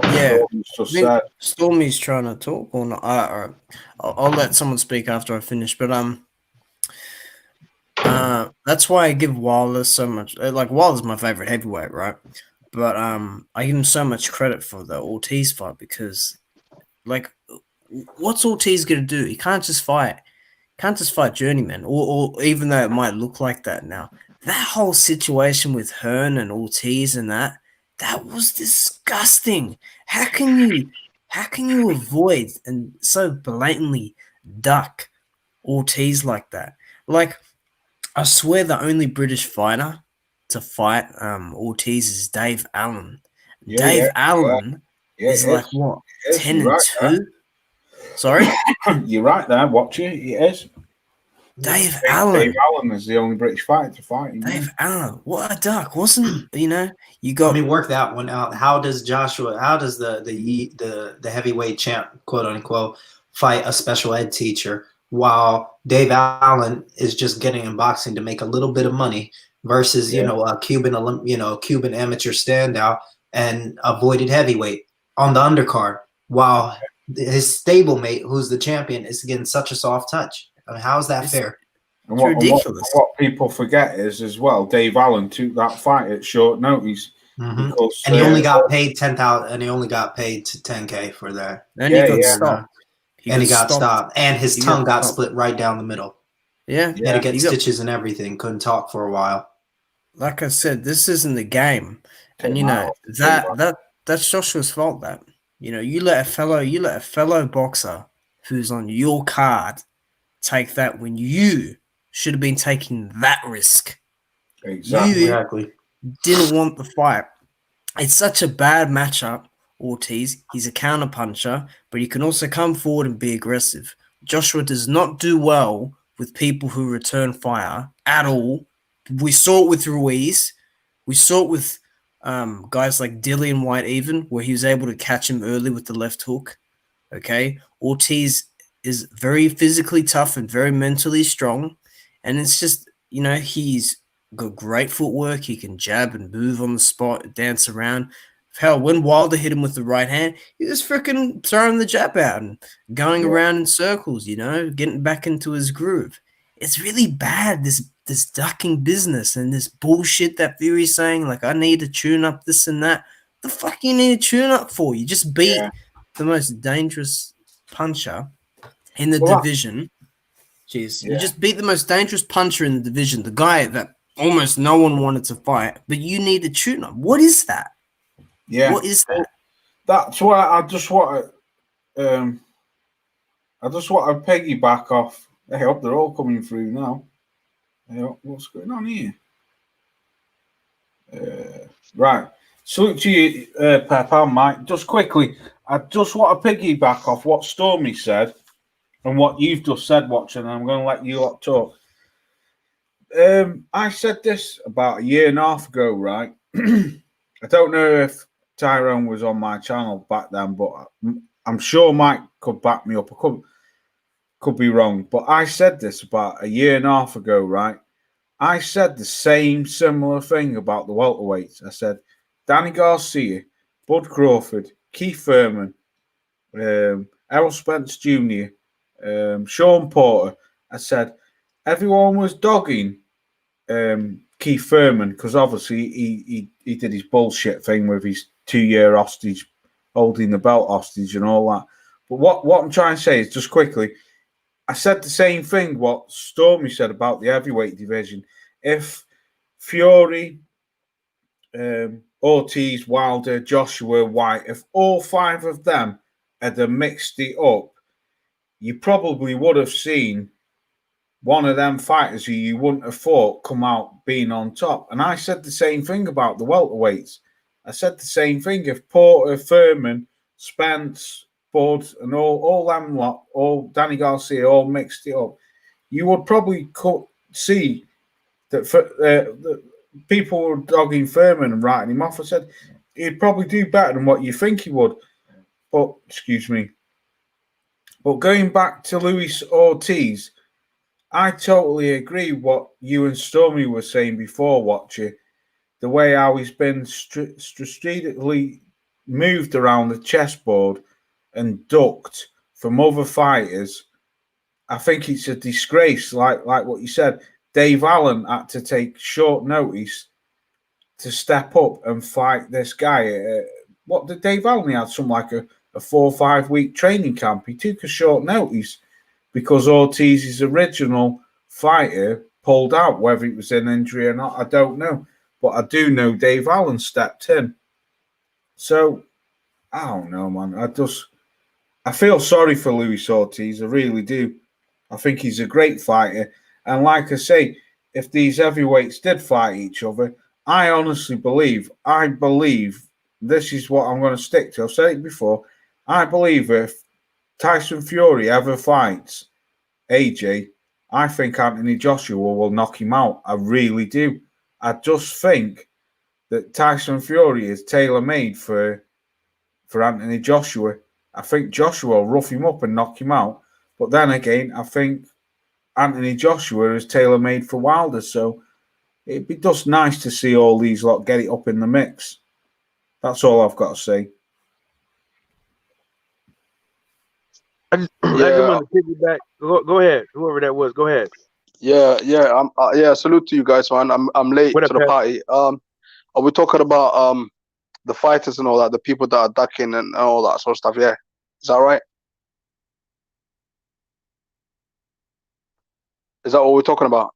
Stormy's just said. Stormy's trying to talk, or not? I'll let someone speak after I finish. But that's why I give Wilder so much. Like, Wilder's my favorite heavyweight, right? But I give him so much credit for the Ortiz fight, because, like, what's Ortiz gonna do? He can't just fight. Journeyman, or even though it might look like that now. That whole situation with Hearn and Ortiz and that was disgusting. How can you avoid and so blatantly duck Ortiz like that? Like, I swear the only British fighter to fight Ortiz is Dave Allen. Dave Allen is like what, 10-2? Sorry? You're right there. Watch it. It is. Dave Allen. Dave Allen is the only British fighter to fight. Dave Allen. What a duck. Wasn't, you know, you got. Let me work that one out. How does the heavyweight champ, quote unquote, fight a special ed teacher, while Dave Allen is just getting in boxing to make a little bit of money versus, you know, a Cuban amateur standout and avoided heavyweight on the undercard, while his stablemate, who's the champion, is getting such a soft touch. I mean, how is that fair? And what people forget is, as well, Dave Allen took that fight at short notice. Mm-hmm. Because, and he only got paid $10,000, and he only got paid to $10K for that. And he got stopped. He got stopped, and his tongue got split right down the middle. Yeah, He had to get stitches and everything. Couldn't talk for a while. like I said, this isn't the game, and you my know off. that's Joshua's fault. That you let a fellow boxer who's on your card take that when you should have been taking that risk. Exactly. You didn't want the fight. It's such a bad matchup. Ortiz, he's a counter puncher, but he can also come forward and be aggressive. Joshua does not do well with people who return fire at all. We saw it with Ruiz. We saw it with guys like Dillian White, even where he was able to catch him early with the left hook. Okay, Ortiz is very physically tough and very mentally strong, and it's just he's got great footwork. He can jab and move on the spot, dance around. Hell, when Wilder hit him with the right hand, he was freaking throwing the jab out and going around in circles, getting back into his groove. It's really bad, this ducking business and this bullshit that Fury's saying, like, I need to tune up this and that. The fuck you need to tune up for? You just beat the most dangerous puncher in the division. Jeez, you just beat the most dangerous puncher in the division, the guy that almost no one wanted to fight, but you need to tune up. What is that? Yeah. What is that? That's why I just want to piggyback off. I hope they're all coming through now. What's going on here? Right. Salute to you, Pep and Mike. Just quickly, I just want to piggyback off what Stormy said and what you've just said, watching, and I'm going to let you lot talk. I said this about a year and a half ago, right? I don't know if Tyrone was on my channel back then, but I'm sure Mike could back me up. I could be wrong, but I said this about a year and a half ago, right? I said the same similar thing about the welterweights. I said Danny Garcia, Bud Crawford, Keith Thurman, Errol Spence Jr., Sean Porter. I said everyone was dogging Keith Thurman because obviously he did his bullshit thing with his 2-year hostage, holding the belt hostage and all that. But what I'm trying to say is, just quickly, I said the same thing what Stormy said about the heavyweight division. If Fury, Ortiz, Wilder, Joshua, White, if all 5 of them had mixed it up, you probably would have seen one of them fighters who you wouldn't have thought come out being on top. And I said the same thing about the welterweights. I said the same thing. If Porter, Thurman, Spence, Bud, and all them lot, all Danny Garcia, all mixed it up, you would probably see that the people were dogging Thurman and writing him off. I said he'd probably do better than what you think he would. But, excuse me. But going back to Luis Ortiz, I totally agree what you and Stormy were saying before, watching the way how he's been strategically moved around the chessboard and ducked from other fighters. I think it's a disgrace, like what you said. Dave Allen had to take short notice to step up and fight this guy. What did Dave Allen? He had something like a 4 or 5 week training camp. He took a short notice because Ortiz's original fighter pulled out. Whether it was an injury or not, I don't know. But I do know Dave Allen stepped in. So, I don't know, man. I feel sorry for Luis Ortiz. I really do. I think he's a great fighter. And like I say, if these heavyweights did fight each other, I honestly believe, this is what I'm going to stick to. I've said it before. I believe if Tyson Fury ever fights AJ, I think Anthony Joshua will knock him out. I really do. I just think that Tyson Fury is tailor-made for Anthony Joshua. I think Joshua will rough him up and knock him out. But then again, I think Anthony Joshua is tailor-made for Wilder. So it'd be just nice to see all these lot get it up in the mix. That's all I've got to say. I just want to piggyback. Go ahead, whoever that was. Go ahead. Yeah. Salute to you guys, man. I'm late to the party. Are we talking about the fighters and all that, the people that are ducking and all that sort of stuff? Yeah, is that right? Is that what we're talking about?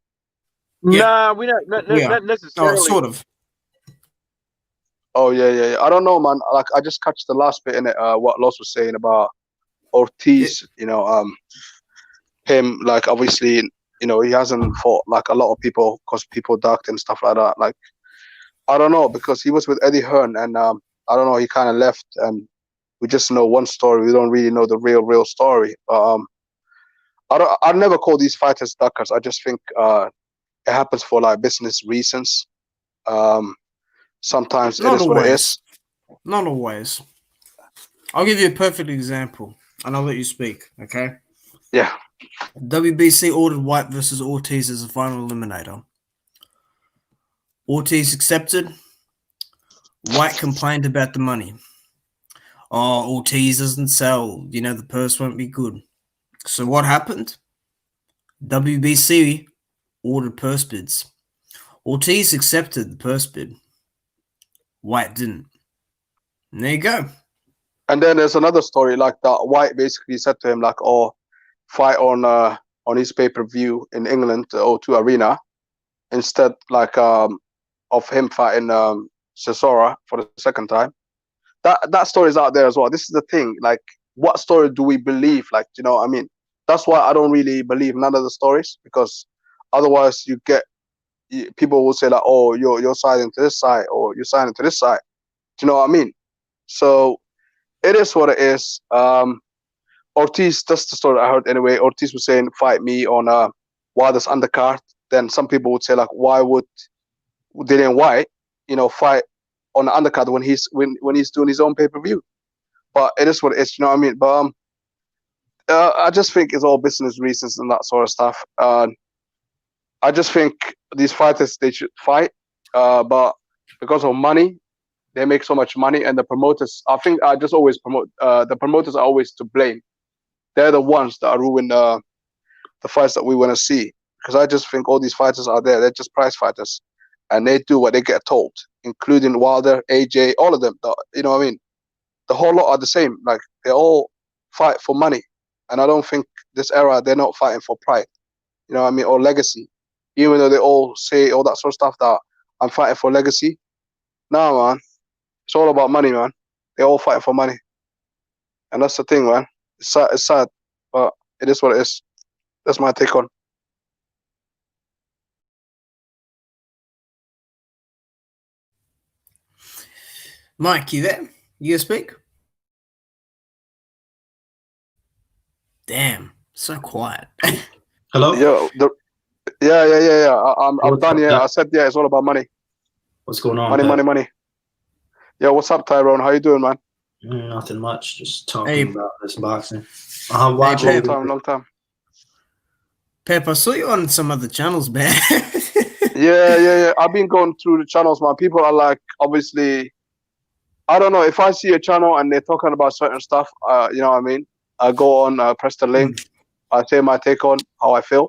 Nah, we not necessarily. Oh, sort of. Oh yeah. I don't know, man. Like I just catch the last bit in it. What Loss was saying about Ortiz. You know, him like obviously, you know, he hasn't fought like a lot of people because people ducked and stuff like that. Like I don't know, because he was with Eddie Hearn and I don't know, he kind of left and we just know one story. We don't really know the real story. I never call these fighters duckers. I just think it happens for like business reasons. Sometimes Not it is what it is. Not always. I'll give you a perfect example, and I'll let you speak. Okay. Yeah. WBC ordered White versus Ortiz as a final eliminator. Ortiz accepted. White complained about the money. Oh, Ortiz doesn't sell. You know, the purse won't be good. So what happened? WBC ordered purse bids. Ortiz accepted the purse bid. White didn't. And there you go. And then there's another story like that. White basically said to him like, "Oh, fight on his pay-per-view in England, O2 Arena, instead like of him fighting Cesaro for the second time." That story is out there as well. This is the thing. Like, what story do we believe? Like, you know what I mean? That's why I don't really believe none of the stories, because otherwise people will say like, "Oh, you're siding to this side, or you're siding to this side." Do you know what I mean? So it is what it is. Ortiz, that's the story I heard anyway. Ortiz was saying, "Fight me on Wilder's undercard." Then some people would say like, "Why didn't White, you know, fight on the undercard when he's doing his own pay-per-view?" But it is what it is. You know what I mean? But I just think it's all business reasons and that sort of stuff. I just think these fighters, they should fight, but because of money, they make so much money, and the promoters, I think, I just always promote. The promoters are always to blame. They're the ones that are ruining the fights that we want to see. Because I just think all these fighters out there, they're just prize fighters, and they do what they get told, including Wilder, AJ, all of them. You know what I mean? The whole lot are the same. Like, they all fight for money, and I don't think this era they're not fighting for pride. You know what I mean? Or legacy. Even though they all say all that sort of stuff that I'm fighting for legacy. No, man. It's all about money, man. They all fighting for money. And that's the thing, man. It's sad, but it is what it is. That's my take on. Mike, you there? You gonna speak? Damn, so quiet. Hello? Yeah. I'm done. Yeah, I said, yeah, it's all about money. What's going on? Money. Yeah, what's up, Tyrone? How you doing, man? Nothing much. Just talking about this boxing. Watching. Long time. Pep, I saw you on some other channels, man. Yeah. I've been going through the channels, man. People are like, obviously, I don't know, if I see a channel and they're talking about certain stuff, you know what I mean? I go on, press the link, I say my take on how I feel.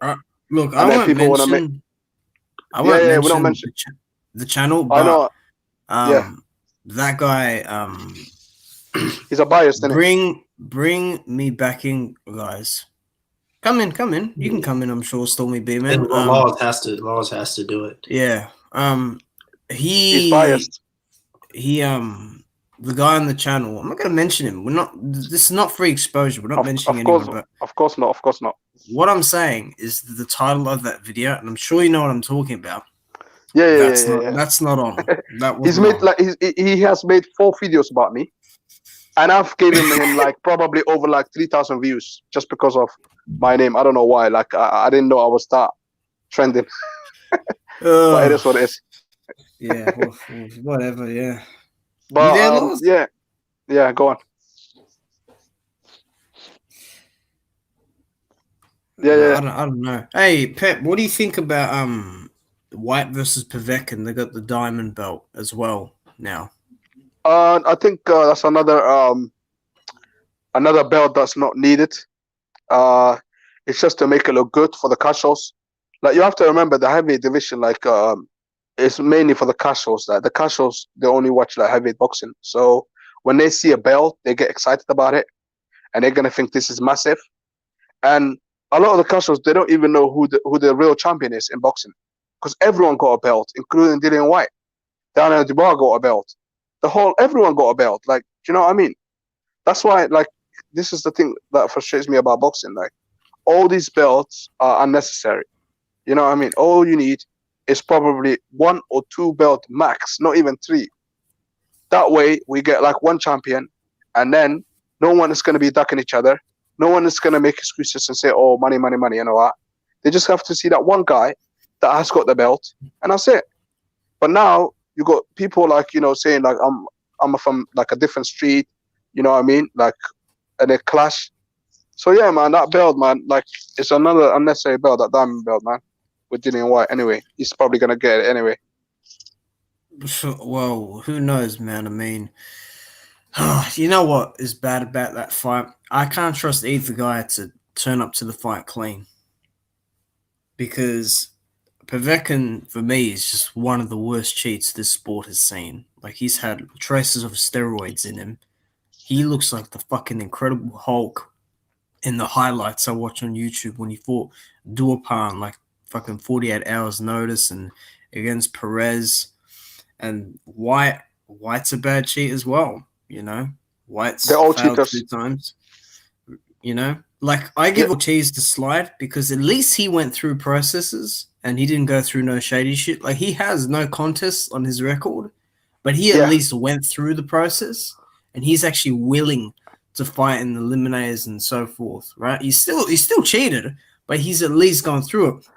Look, I won't mention the channel, but I know. That guy, he's a bias, isn't he? Bring me back in, guys. Come in. You can come in, I'm sure, Stormy B, man. Laws has to do it. Yeah. He's biased. The guy on the channel, I'm not going to mention him. This is not free exposure. We're not mentioning anyone. But of course not. What I'm saying is the title of that video, and I'm sure you know what I'm talking about. Yeah. That's not on. He's made he has made 4 videos about me, and I've given him like probably over like 3,000 views just because of my name. I don't know why. Like I didn't know I was that trending. But it is what it is. Yeah, whatever. Yeah. But yeah, go on. Yeah. I don't know. Hey, Pep, what do you think about White versus Povetkin? They got the diamond belt as well now. I think that's another belt that's not needed. It's just to make it look good for the casuals. Like, you have to remember the heavyweight division, like it's mainly for the casuals. That the casuals, they only watch like heavyweight boxing. So when they see a belt, they get excited about it, and they're gonna think this is massive. And a lot of the casuals, they don't even know who the real champion is in boxing. because everyone got a belt, including Dillian White. Daniel Dubois got a belt. Everyone got a belt. Like, do you know what I mean? That's why, like, this is the thing that frustrates me about boxing. Like, all these belts are unnecessary. You know what I mean? All you need is probably 1 or 2 belt max, not even 3. That way, we get like one champion, and then no one is going to be ducking each other. No one is going to make excuses and say, "Oh, money, money, money." You know what? They just have to see that one guy that has got the belt, and that's it. But now you got people like, you know, saying like, I'm from like a different street. You know what I mean? Like, and they clash. So yeah, man, that belt, man, like, it's another unnecessary belt, that diamond belt, man, with Dillian White. Anyway, he's probably gonna get it anyway. Well, who knows, man? I mean, you know what is bad about that fight? I can't trust either guy to turn up to the fight clean, because Povetkin, for me, is just one of the worst cheats this sport has seen. Like, he's had traces of steroids in him. He looks like the fucking Incredible Hulk in the highlights I watch on YouTube when he fought Duopan, like fucking 48 hours notice, and against Perez. And White's a bad cheat as well, you know. White's They're all failed cheaters 2 times, you know. Like, I give Ortiz the slide because at least he went through processes and he didn't go through no shady shit. Like, he has no contests on his record, but he at least went through the process, and he's actually willing to fight in the eliminators and so forth, right? He's still cheated, but he's at least gone through it.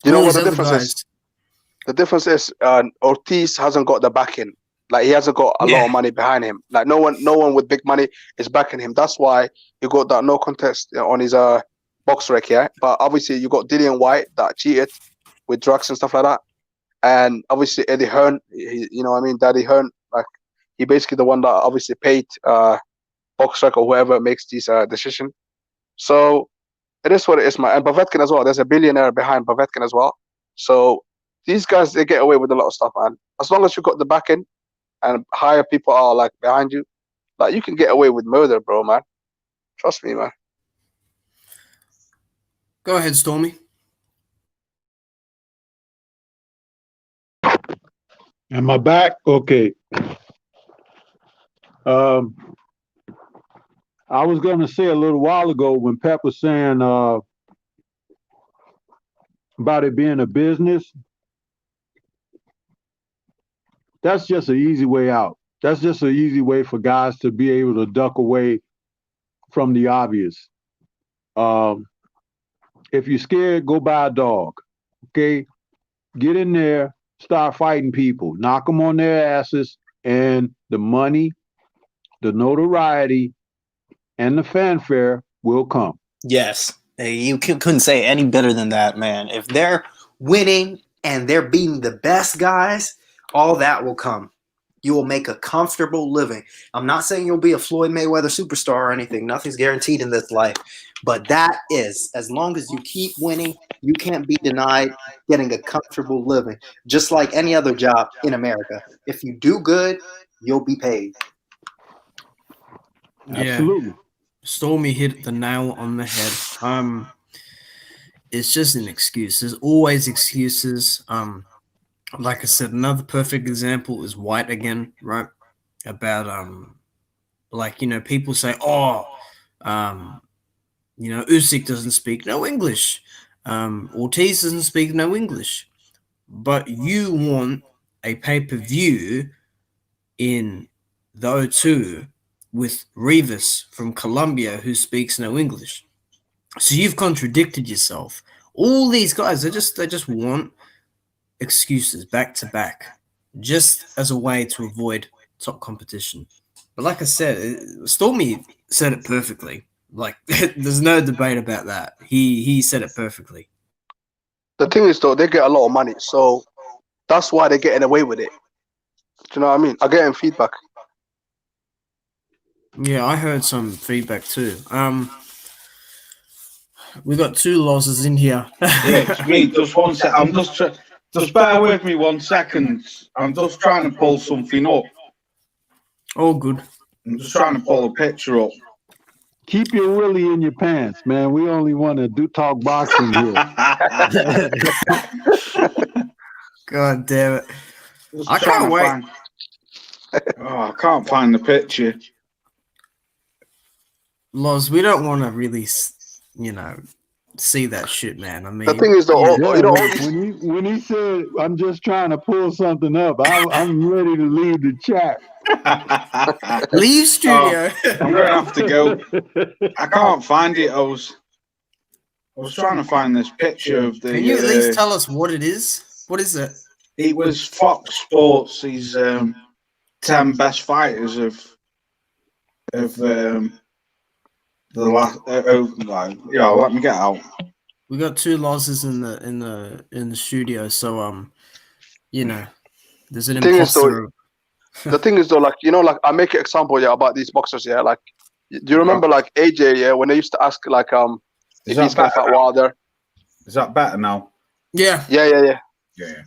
You know what the difference is? The difference is Ortiz hasn't got the backing. Like, he hasn't got a lot of money behind him. Like, no one with big money is backing him. That's why you got that no contest on his box rec, yeah. But obviously you got Dillian White that cheated with drugs and stuff like that, and obviously Eddie Hearn. You know what I mean? Daddy Hearn, like, he basically the one that obviously paid box rec or whoever makes these decision. So it is what it is, man. And Povetkin as well. There's a billionaire behind Povetkin as well. So these guys, they get away with a lot of stuff, man. As long as you got the backing and higher people are like behind you, like, you can get away with murder, bro, man. Trust me, man. Go ahead, Stormy. Am I back? Okay. I was going to say a little while ago when Pep was saying about it being a business, that's just an easy way out. That's just an easy way for guys to be able to duck away from the obvious. If you're scared, go buy a dog. Okay? Get in there, start fighting people, knock them on their asses, and the money, the notoriety, and the fanfare will come. Yes. You couldn't say any better than that, man. If they're winning and they're beating the best guys, all that will come. You will make a comfortable living. I'm not saying you'll be a Floyd Mayweather superstar or anything. Nothing's guaranteed in this life. But that is, as long as you keep winning, you can't be denied getting a comfortable living, just like any other job in America. If you do good, you'll be paid. Absolutely. Stormy hit the nail on the head. It's just an excuse. There's always excuses. Like I said, another perfect example is White again, right? About like, you know, people say, you know, Usyk doesn't speak no English. Ortiz doesn't speak no English. But you want a pay-per-view in the O2 with Rivas from Colombia who speaks no English. So you've contradicted yourself. All these guys, they just want excuses back to back, just as a way to avoid top competition. But like I said, Stormy said it perfectly. Like, there's no debate about that. He said it perfectly. The thing is, though, they get a lot of money, so that's why they're getting away with it. Do you know what I mean? I'm getting feedback. Yeah, I heard some feedback too. We got 2 losses in here. Yeah, it's me. Just 1 sec. I'm just bear with me 1 second. I'm just trying to pull something up. Oh, good. I'm just trying to pull a picture up. Keep your willy in your pants, man. We only want to talk boxing here. God damn it! Just I trying can't to wait. find- I can't find the picture. Loz, we don't want to really, see that shit, man. I mean, The thing is, though, Yeah, all these when he said, "I'm just trying to pull something up," I'm ready to leave the chat. leave studio. I'm going to have to go. I can't find it. I was trying to find this picture of the. Can you at least tell us what it is? What is it? It was Fox Sports. His 10 best fighters of the last. Let me get out. We got 2 losses in the studio, so there's an imposter. The thing is, though, like I make an example, about these boxers, like, do you remember like AJ, when they used to ask like if he's gonna fight Wilder? Is that better now? Yeah. Yeah.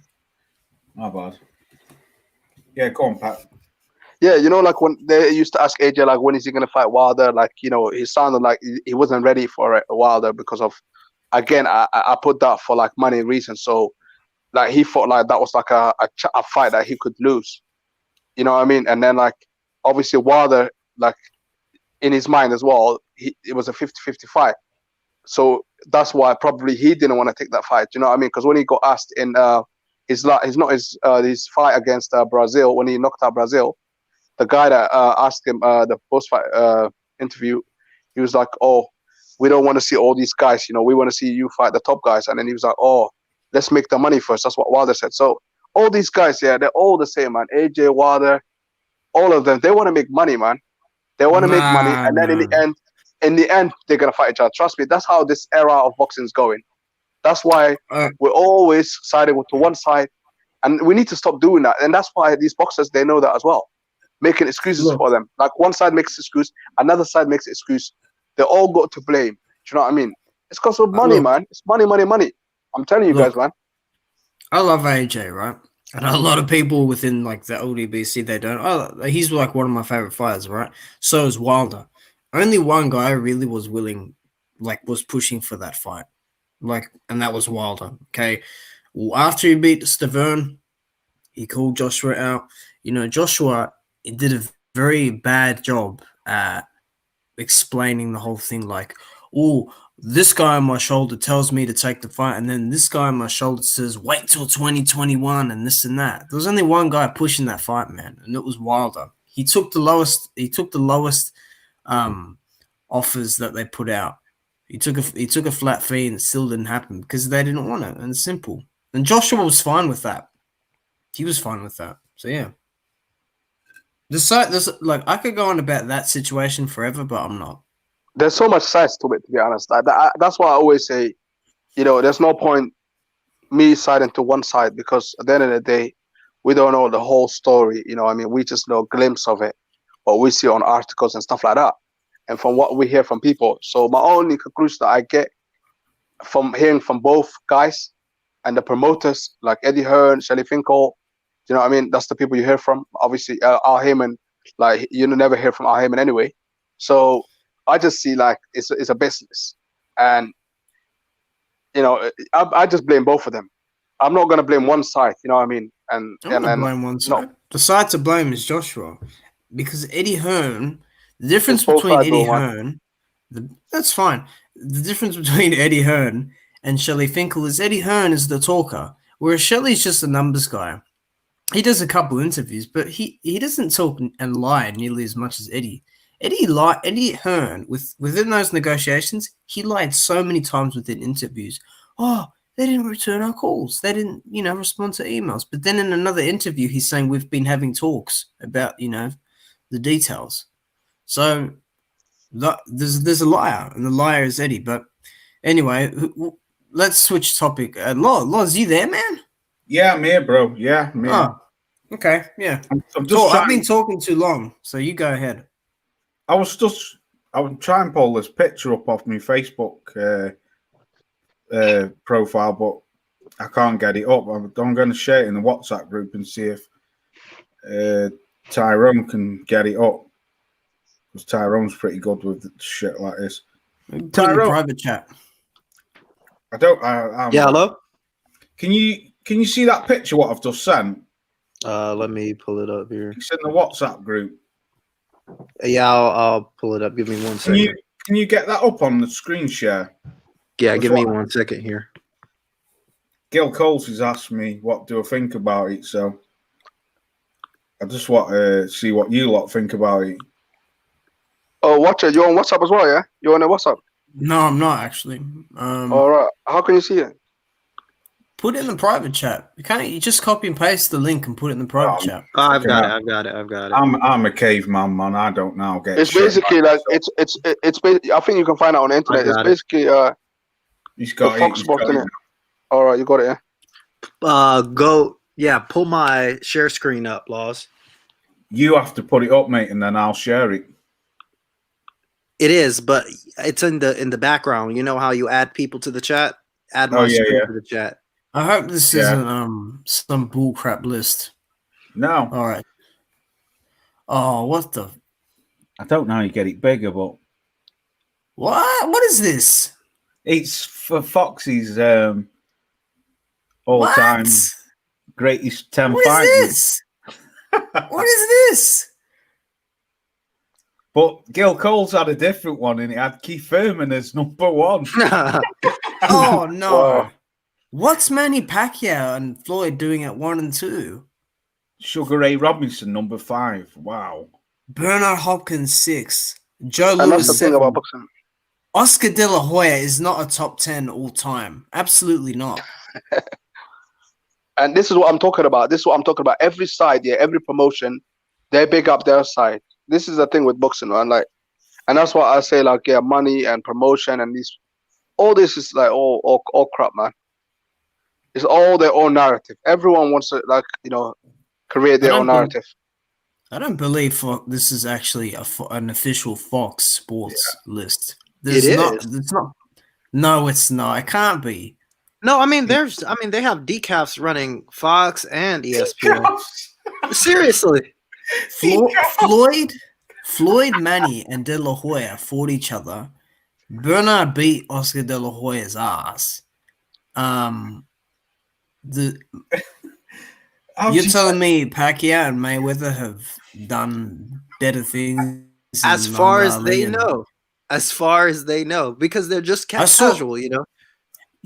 My bad. Yeah, go on, Pat. Yeah, like when they used to ask AJ like when is he gonna fight Wilder, like he sounded like he wasn't ready for Wilder because of, again, I put that for like money reasons. So like he thought like that was like a fight that he could lose. You know what I mean? And then like obviously Wilder, like in his mind as well, it was a 50-50 fight. So that's why probably he didn't want to take that fight. You know what I mean? Because when he got asked in his fight against Brazil, when he knocked out Brazil, the guy that asked him the post-fight interview, he was like, "Oh, we don't want to see all these guys. We want to see you fight the top guys." And then he was like, "Oh, let's make the money first." That's what Wilder said. So all these guys, they're all the same, man. AJ, Wilder, all of them, they want to make money, man. They want to make money, and then in the end, they're gonna fight each other. Trust me, that's how this era of boxing is going. That's why we're always siding to one side, and we need to stop doing that. And that's why these boxers, they know that as well, making excuses for them. Like one side makes excuse, another side makes excuse. They all got to blame. Do you know what I mean? It's because of money, man. It's money. I'm telling you guys, man. I love AJ, right? And a lot of people within like the LDBC, they don't. Oh, he's like one of my favorite fighters, right? So is Wilder. Only one guy really was willing, like was pushing for that fight, like, and that was Wilder. Okay, well, after he beat Stavern, he called Joshua out. Joshua did a very bad job at explaining the whole thing. Like, oh, this guy on my shoulder tells me to take the fight, and then this guy on my shoulder says, wait till 2021 and this and that. There was only one guy pushing that fight, man, and it was Wilder. He took the lowest offers that they put out. He took a flat fee, and it still didn't happen because they didn't want it, and it's simple. And Joshua was fine with that. He was fine with that. So yeah. There's like, I could go on about that situation forever, but I'm not. There's so much sides to it, to be honest. That's why I always say, there's no point me siding to one side, because at the end of the day, we don't know the whole story. I mean, we just know a glimpse of it, what we see on articles and stuff like that, and from what we hear from people. So my only conclusion that I get from hearing from both guys and the promoters, like Eddie Hearn, Shelly Finkel, you know what I mean? That's the people you hear from. Obviously, Al Heyman, like, you never hear from Al Heyman anyway. So I just see like it's a business, and I just blame both of them. I'm not gonna blame one side. You know what I mean? And blame one side. No. The side to blame is Joshua, because Eddie Hearn. The difference between Eddie Hearn, that's fine. The difference between Eddie Hearn and Shelly Finkel is Eddie Hearn is the talker, whereas Shelly's just a numbers guy. He does a couple interviews, but he doesn't talk and lie nearly as much as Eddie. Eddie Hearn, within those negotiations, he lied so many times within interviews. Oh, they didn't return our calls. They didn't, respond to emails. But then in another interview, he's saying we've been having talks about, the details. So there's a liar, and the liar is Eddie. But anyway, let's switch topic. Loz, you there, man? Yeah, I'm here, bro. Yeah, man. Oh, okay, yeah. I've been talking too long, so you go ahead. I was trying to pull this picture up off my Facebook profile, but I can't get it up. I'm going to share it in the WhatsApp group and see if Tyrone can get it up, because Tyrone's pretty good with shit like this. Tyrone, private chat. I don't. Yeah, hello. Can you Can you see that picture? What I've just sent? Let me pull it up here. It's in the WhatsApp group. Yeah, I'll pull it up. Give me 1 second. Can you get that up on the screen share? Yeah, give me 1 second here. Gil Coles has asked me what do I think about it, so I just want to see what you lot think about it. Oh, watch it. You're on WhatsApp as well, yeah? You're on the WhatsApp? No, I'm not actually. All right. How can you see it? Put it in the private chat. You just copy and paste the link and put it in the private chat. Oh, I've got it. I'm a caveman, man. I don't know. It's basically like it's I think you can find it on the internet. It's basically he's got Fox Sports in it. All right, you got it, yeah. Pull my share screen up, Laws. You have to put it up, mate, and then I'll share it. It is, but it's in the background. You know how you add people to the chat? Add my screen to the chat. I hope this isn't some bullcrap list. No. All right. Oh, what the? I don't know how you get it bigger, but what? What is this? It's for Foxy's all-time greatest 10 What fight. is this? What is this? But Gil Coles had a different one, and it had Keith Thurman as number 1. Oh no! Wow. What's Manny Pacquiao and Floyd doing at 1 and 2? Sugar Ray Robinson number 5. Wow. Bernard Hopkins 6. Joe and Louis that's the 7. thing about boxing. Oscar De La Hoya is not a top 10 all time. Absolutely not. And this is what I'm talking about. Every side, every promotion, they big up their side. This is the thing with boxing, man. Like, and that's why I say, like, money and promotion and all this is like all crap, man. It's all their own narrative. Everyone wants to, like, create their own narrative. I don't believe this is actually an official Fox Sports list. It's not. No, it's not. It can't be. No, I mean, they have decafs running Fox and ESPN. Seriously. Floyd, Manny, and De La Hoya fought each other. Bernard beat Oscar De La Hoya's ass. You're telling me Pacquiao and Mayweather have done better things as far as they know. As far as they know, because they're just casual, you know.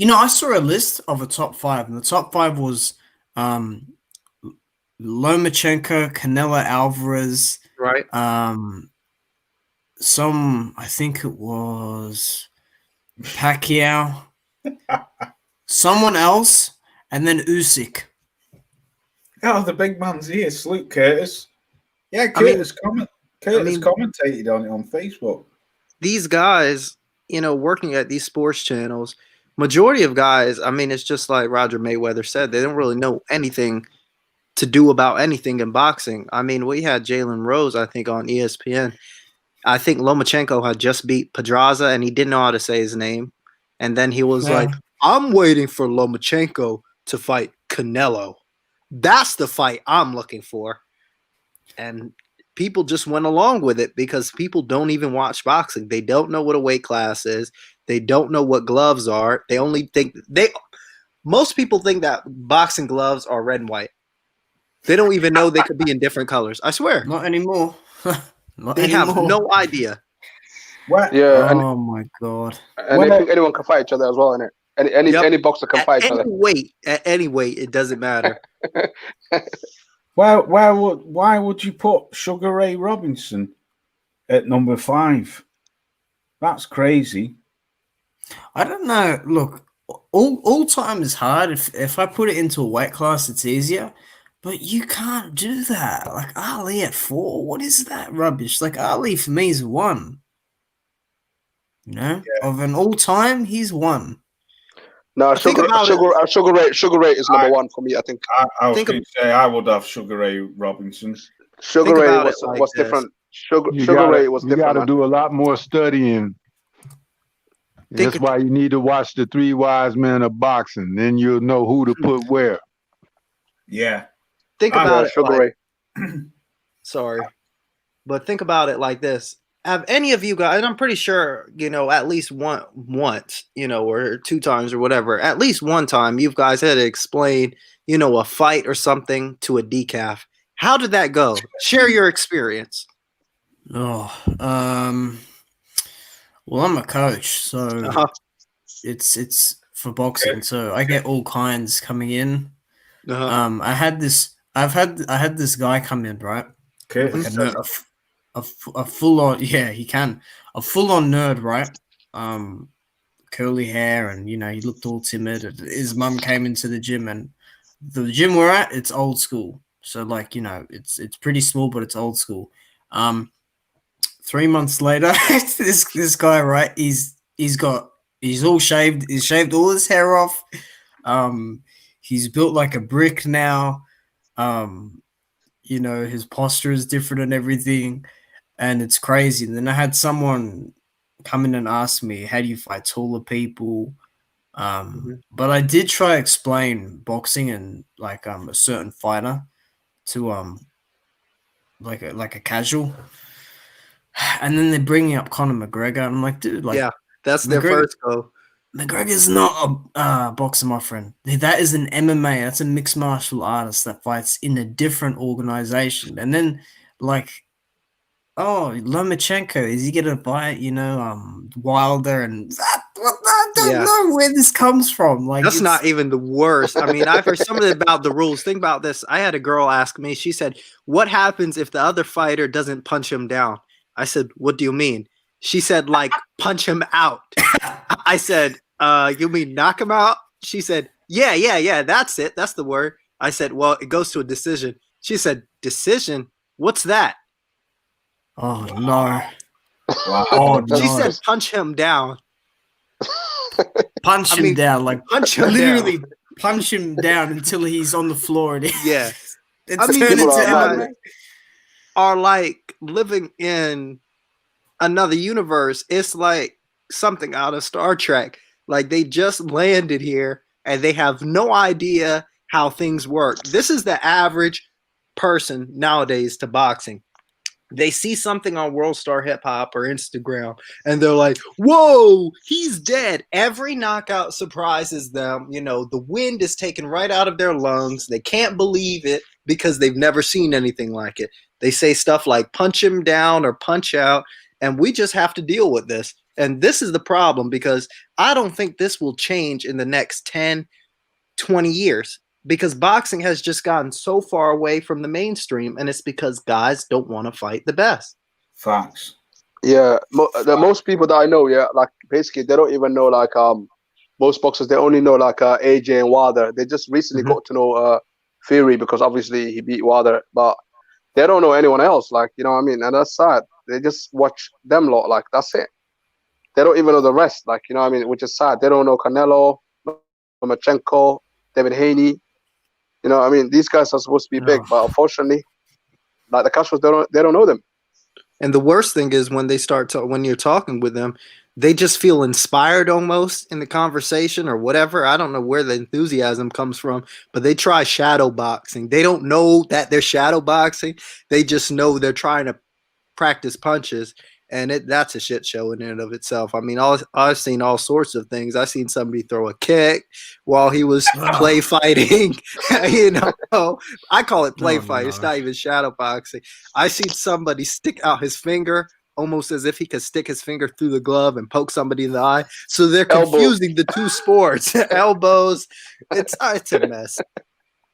I saw a list of a top 5, and the top 5 was Lomachenko, Canelo Alvarez, right? I think it was Pacquiao, someone else, and then Usyk. Oh, the big man's here, Luke Curtis. Yeah, Curtis commentated on it on Facebook. These guys, working at these sports channels, majority of guys, I mean, it's just like Roger Mayweather said, they don't really know anything to do about anything in boxing. I mean, we had Jalen Rose, I think, on ESPN. I think Lomachenko had just beat Pedraza, and he didn't know how to say his name. And then he was like, I'm waiting for Lomachenko to fight Canelo. That's the fight I'm looking for. And people just went along with it because people don't even watch boxing. They don't know what a weight class is. They don't know what gloves are. They only think most people think that boxing gloves are red and white. They don't even know they could be in different colors. I swear. Not anymore. They have no idea. What? Yeah. Oh my god. And they think anyone can fight each other as well, innit? Any boxer can fight each other. At any weight, it doesn't matter. Why would you put Sugar Ray Robinson at number 5? That's crazy. I don't know. Look, all time is hard. If I put it into a weight class, it's easier. But you can't do that. Like Ali at 4, what is that rubbish? Like Ali for me is 1. Of an all time, he's 1. No, Sugar Ray is number 1 for me. I think. I was going to say I would have Sugar Ray Robinson. Sugar Ray was different. Sugar Ray was different. You got to do a lot more studying. That's why you need to watch the 3 Wise Men of Boxing. Then you'll know who to put where. Yeah. Think about it. Sugar Ray. Sorry. But think about it like this. have any of you guys, and I'm pretty sure, at least once, or 2 times or whatever, at least one time you guys had to explain, a fight or something to a decaf. How did that go? Share your experience. Well, I'm a coach, so it's for boxing. So I get all kinds coming in. I had this guy come in, right? Okay. Like a full on, he can, a full on nerd, right? Curly hair, and he looked all timid. His mum came into the gym, and the gym we're at, it's old school. So like, it's pretty small, but it's old school. 3 months later, this guy, right? He's all shaved. He's shaved all his hair off. He's built like a brick now. His posture is different and everything, and it's crazy. And then I had someone come in and ask me, how do you fight taller people? But I did try to explain boxing and like a certain fighter to like a casual. And then they're bringing up Conor McGregor. I'm like, dude, like, yeah, that's their first go. McGregor's not a boxer, my friend. That is an MMA. That's a mixed martial artist that fights in a different organization. And then, like, Lomachenko, is he gonna fight? Wilder and I don't know where this comes from. Like, that's not even the worst. I mean, I've heard something about the rules. Think about this. I had a girl ask me. She said, "What happens if the other fighter doesn't punch him down?" I said, "What do you mean?" She said, "Like, punch him out." I said, "You mean knock him out?" She said, yeah, that's it. That's the word. I said, "Well, it goes to a decision." She said, "Decision? What's that?" Oh, no. Wow. Oh, no. She said, "Punch him down." Punch him down. Like, punch him literally down. Punch him down until he's on the floor. And Yeah. it's turned into MMA. Are like living in another universe. It's like something out of Star Trek. Like, they just landed here and they have no idea how things work. This is the average person nowadays to boxing. They see something on World Star Hip Hop or Instagram and they're like, "Whoa, he's dead." Every knockout surprises them. The wind is taken right out of their lungs. They can't believe it because they've never seen anything like it. They say stuff like punch him down or punch out, and we just have to deal with this. And this is the problem, because I don't think this will change in the next 10, 20 years, because boxing has just gotten so far away from the mainstream, and it's because guys don't want to fight the best. Facts. Yeah, most people that I know, like basically they don't even know like most boxers. They only know like AJ and Wilder. They just recently got to know Fury because obviously he beat Wilder, but they don't know anyone else. Like, you know what I mean? And that's sad. They just watch them lot. Like, that's it. They don't even know the rest. Like, you know what I mean? Which is sad. They don't know Canelo, Lomachenko, David Haney. You know what I mean? These guys are supposed to be big, but unfortunately, like the casuals, they don't know them. And the worst thing is when they start when you're talking with them, they just feel inspired almost in the conversation or whatever. I don't know where the enthusiasm comes from, but they try shadow boxing. They don't know that they're shadow boxing. They just know they're trying to practice punches, and that's a shit show in and of itself. I mean, I've seen all sorts of things. I've seen somebody throw a kick while he was play fighting. I call it play fight. It's not even shadow boxing. I've seen somebody stick out his finger almost as if he could stick his finger through the glove and poke somebody in the eye. So they're confusing the two sports. Elbows. It's a mess.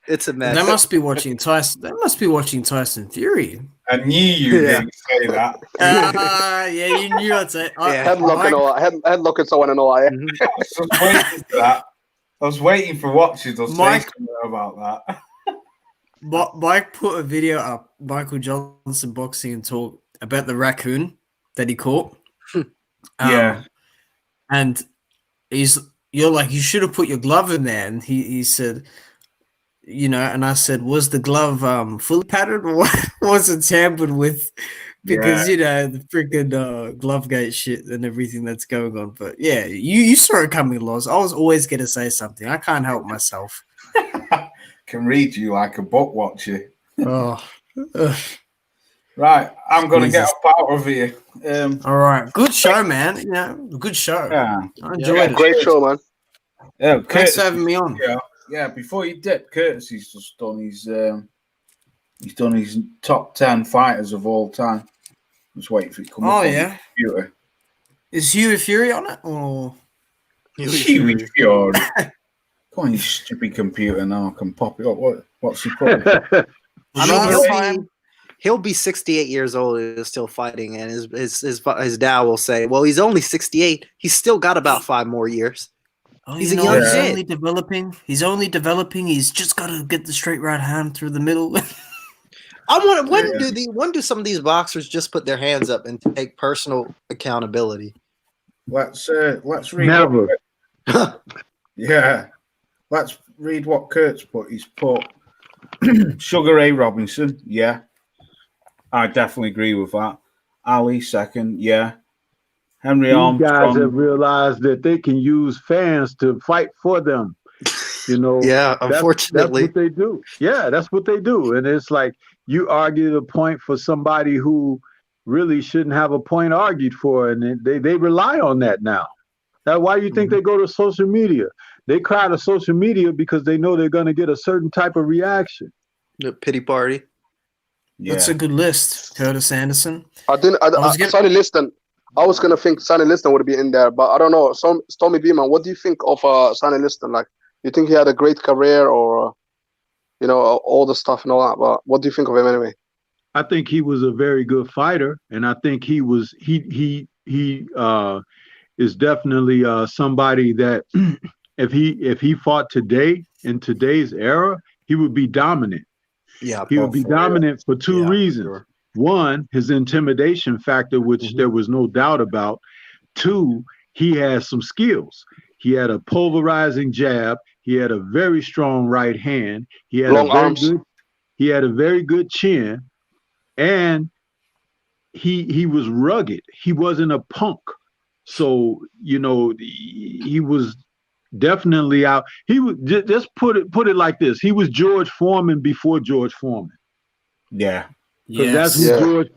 It's a mess. They must be watching Tyson. They must be watching Tyson Fury. I knew you didn't say that. Yeah, you knew I'd say. Headlocking someone in the eye. I was waiting for that. I was waiting for watchers to say something about that. Mike put a video up, Michael Johnson boxing and talk about the raccoon that he caught. And you're like, you should have put your glove in there. And he said, and I said, was the glove fully padded or was it tampered with? Because, the freaking Glovegate shit and everything that's going on. But yeah, you saw it coming, Loz. I was always going to say something. I can't help myself. Can read you like a book watcher. Right, I'm gonna get up out of here. All right, good show, man. Yeah, good show. Yeah, I enjoyed it. Great show, man. Yeah, Thanks for having me on. Yeah, before you dip, Curtis, just done he's done his top 10 fighters of all time. Just waiting for it to come up on the computer. Is Huey Fury on it or Huey Fury? Come on, you stupid computer! Now I can pop it up. What's he put? I mean, he'll be 68 years old and still fighting, and his dad will say, "Well, he's only 68. He's still got about 5 more years." Oh, he's he's a young kid. only developing. He's only developing. He's just got to get the straight right hand through the middle. I want. When do some of these boxers just put their hands up and take personal accountability? Let's read. Never. Yeah. Let's read what Kurt's put. He's put Sugar Ray Robinson. Yeah. I definitely agree with that. Ali second. Yeah. Henry Armstrong. These guys have realized that they can use fans to fight for them. You know. Yeah, unfortunately. That's what they do. Yeah, that's what they do. And it's like you argue the point for somebody who really shouldn't have a point argued for, and they rely on that now. That's why you think they go to social media. They cry to social media because they know they're going to get a certain type of reaction. The pity party. Yeah. That's a good list. Curtis Anderson. Sonny Liston. I was gonna think Sonny Liston would be in there, but I don't know. Tommy Beeman, what do you think of Sonny Liston? Like, you think he had a great career, or all the stuff and all that? But what do you think of him anyway? I think he was a very good fighter, and I think he is definitely somebody that if he fought today in today's era, he would be dominant. Yeah, he would be dominant for two reasons. Sure. One, his intimidation factor, which there was no doubt about. Two, he has some skills. He had a pulverizing jab. He had a very strong right hand. He had long arms. He had a very good chin, and he was rugged. He wasn't a punk. So, he was definitely out. He was just put it like this. He was George Foreman before George Foreman. Yeah. Because that's what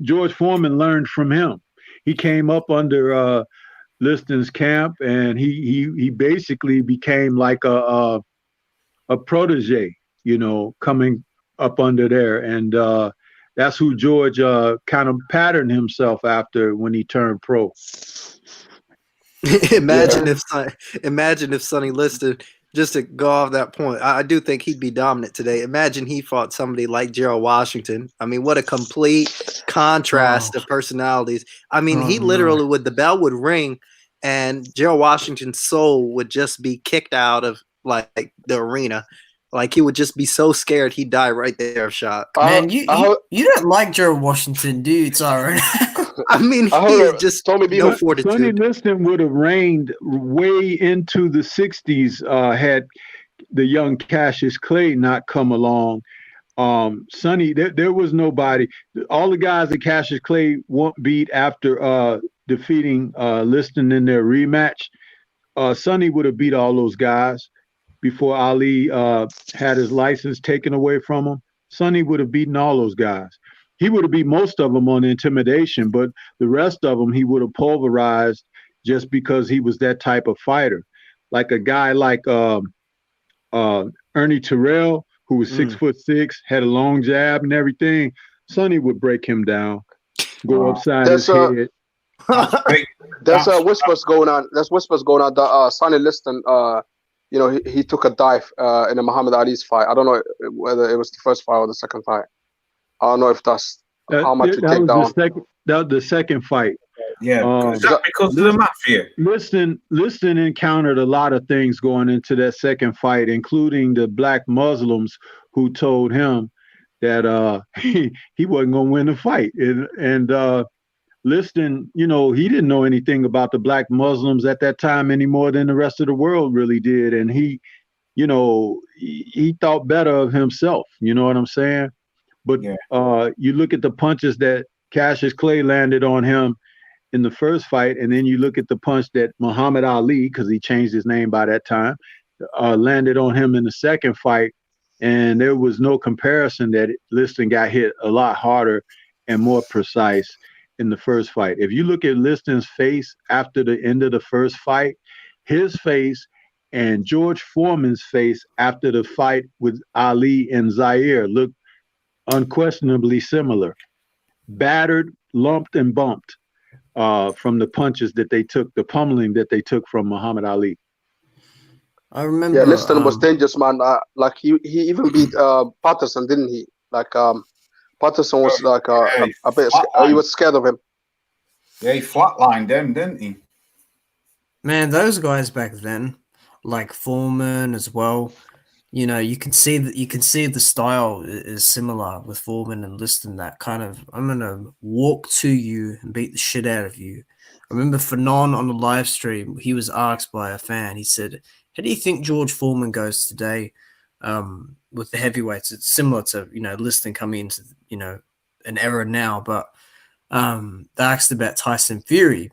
George Foreman learned from him. He came up under Liston's camp, and he basically became like a protege, coming up under there. And that's who George kind of patterned himself after when he turned pro. Imagine if Sonny Liston, just to go off that point, I do think he'd be dominant today. Imagine he fought somebody like Gerald Washington. I mean, what a complete contrast of personalities. I mean, he literally the bell would ring and Gerald Washington's soul would just be kicked out of like the arena. Like, he would just be so scared he'd die right there of shock. Man, you don't like Gerald Washington, do you, Tyron? I mean, he is just no fortitude. Sonny Liston would have reigned way into the 60s had the young Cassius Clay not come along. Sonny, there was nobody. All the guys that Cassius Clay beat after defeating Liston in their rematch, Sonny would have beat all those guys before Ali had his license taken away from him. Sonny would have beaten all those guys. He would have beat most of them on intimidation, but the rest of them he would have pulverized just because he was that type of fighter. Like a guy like Ernie Terrell, who was 6'6", had a long jab and everything. Sonny would break him down, go upside his head. There's whispers going on. There's whispers going on that Sonny Liston, he took a dive in a Muhammad Ali's fight. I don't know whether it was the first fight or the second fight. I don't know if that's how much it take down. That was the second fight. Yeah, is that because of the mafia? Liston encountered a lot of things going into that second fight, including the black Muslims who told him that he wasn't going to win the fight. And Liston, he didn't know anything about the black Muslims at that time any more than the rest of the world really did. And he thought better of himself. You know what I'm saying? But you look at the punches that Cassius Clay landed on him in the first fight, and then you look at the punch that Muhammad Ali, because he changed his name by that time, landed on him in the second fight, and there was no comparison that Liston got hit a lot harder and more precise in the first fight. If you look at Liston's face after the end of the first fight, his face and George Foreman's face after the fight with Ali and Zaire look unquestionably similar. Battered, lumped, and bumped from the punches that they took, the pummeling that they took from Muhammad Ali. I remember. Yeah, Liston was dangerous, man. Like he even beat Patterson, didn't he? Like Patterson was like a bit. He was scared of him. Yeah, he flatlined them, didn't he? Man, those guys back then, like Foreman as well. You know, you can see that the style is similar with Foreman and Liston. That kind of, I'm gonna walk to you and beat the shit out of you. I remember Fanon on the live stream, he was asked by a fan. He said, "How do you think George Foreman goes today with the heavyweights?" It's similar to Liston coming into an era now, but they asked about Tyson Fury,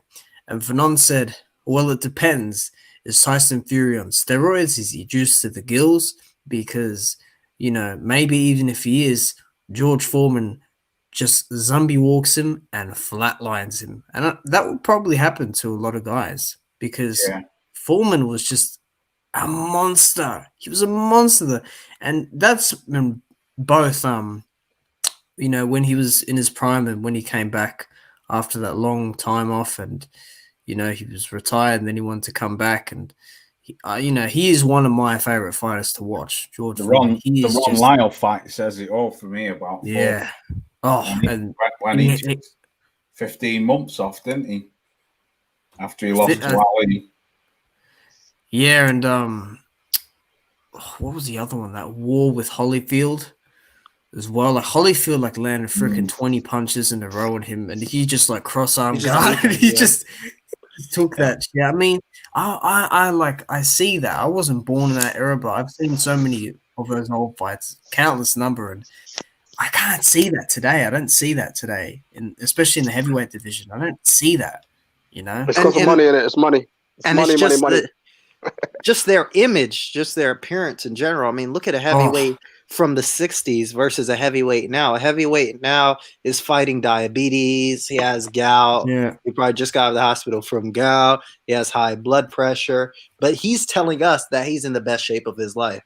and Fanon said, "Well, it depends. Is Tyson Fury on steroids? Is he juiced to the gills? Because, maybe even if he is, George Foreman just zombie walks him and flatlines him." And that would probably happen to a lot of guys because Foreman was just a monster. He was a monster. And that's when both, when he was in his prime and when he came back after that long time off and, he was retired and then he wanted to come back and he is one of my favorite fighters to watch. George Foreman. The Ron Lyle fight says it all for me about. Yeah. When he took 15 months off, didn't he? After he lost to Ali. Yeah, and what was the other one? That war with Holyfield as well. Like Holyfield landed freaking 20 punches in a row on him, and he just cross-arm guard. He just took that. Yeah, I mean, I see that. I wasn't born in that era, but I've seen so many of those old fights, countless number, and I can't see that today. I don't see that today, especially in the heavyweight division. I don't see that. It's because of money in it. It's money. It's money. Just their image, just their appearance in general. I mean, look at a heavyweight from the 60s versus a heavyweight now. A heavyweight now is fighting diabetes. He has gout. Yeah. He probably just got out of the hospital from gout. He has high blood pressure. But he's telling us that he's in the best shape of his life.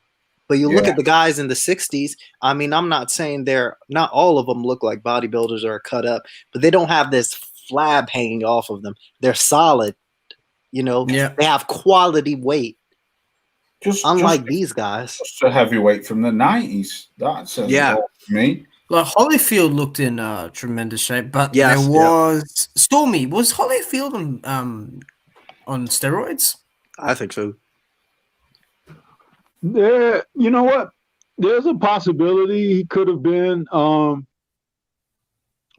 But you look at the guys in the 60s. I mean, I'm not saying not all of them look like bodybuilders or cut up, but they don't have this flab hanging off of them. They're solid. They have quality weight. Unlike these guys. Just a heavyweight from the 90s. That's to me. Like Holyfield looked in tremendous shape, but there was Stormy. Was Holyfield on steroids? I think so. There, you know what? There's a possibility he could have been,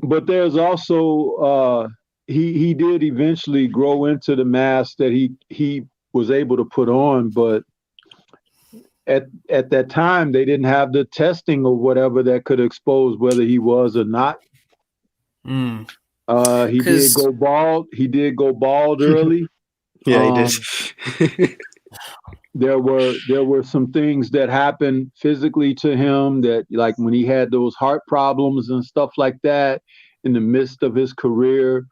but there's also he did eventually grow into the mass that he was able to put on, but at that time they didn't have the testing or whatever that could expose whether he was or not. He did go bald. He did go bald early. Yeah, he did. There were some things that happened physically to him that, like when he had those heart problems and stuff like that in the midst of his career,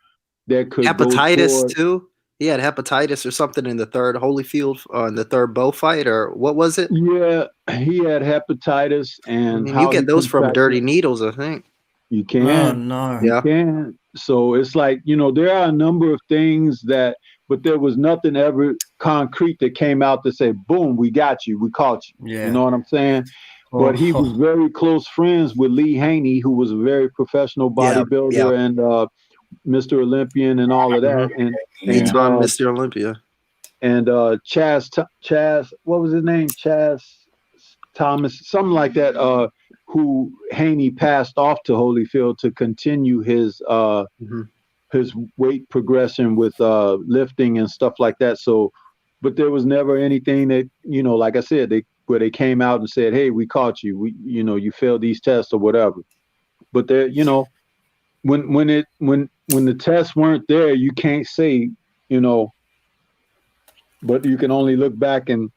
that could hepatitis too. He had hepatitis or something in the third Holyfield in the third Bowe fight, or what was it? Yeah, he had hepatitis, and you get those from dirty needles, I think. You can. Oh, no. You can. So it's like, there are a number of things that, but there was nothing ever concrete that came out to say, boom, we got you, we caught you. Yeah. You know what I'm saying? But he was very close friends with Lee Haney, who was a very professional bodybuilder and Mr. Olympian and all of that. And Mr. Olympia. And Chaz, what was his name? Chaz Thomas, something like that, who Haney passed off to Holyfield to continue his weight progression with lifting and stuff like that. So, but there was never anything that, like I said, where they came out and said, hey, we caught you. You failed these tests or whatever. But there, when the tests weren't there, you can't say, but you can only look back and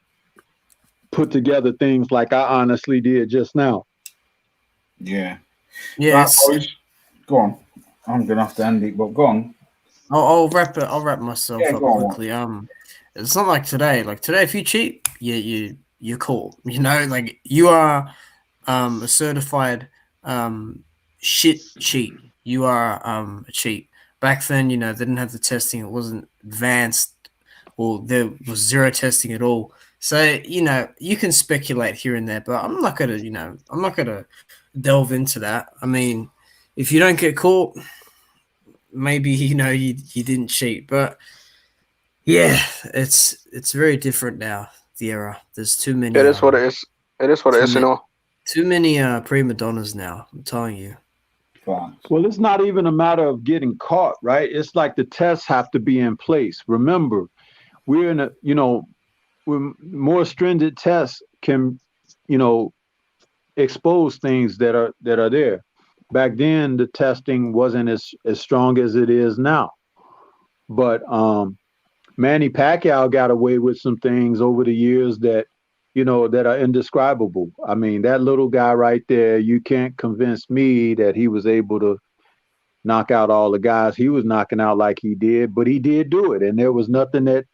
put together things like I honestly did just now. Yeah. Yes. Go on. I'm gonna have to end it, but go on. I'll wrap it. I'll wrap myself Yeah, up go on. quickly. It's not like today. Like today, if you cheat, you're caught. You know, like you are a certified shit cheat. You are a cheat. Back then, you know, they didn't have the testing. It wasn't advanced, or there was zero testing at all. So, you know, you can speculate here and there, but I'm not gonna delve into that. I mean, if you don't get caught, maybe you didn't cheat. But yeah, it's very different now. The era. There's too many. It is what it is. It is what it is. You know. Too many prima donnas now. I'm telling you. Well, it's not even a matter of getting caught, right? It's like the tests have to be in place. Remember, we're in a, more stringent tests can, expose things that are there. Back then, the testing wasn't as strong as it is now. But Manny Pacquiao got away with some things over the years that, that are indescribable. I mean, that little guy right there, you can't convince me that he was able to knock out all the guys he was knocking out like he did, but he did do it. And there was nothing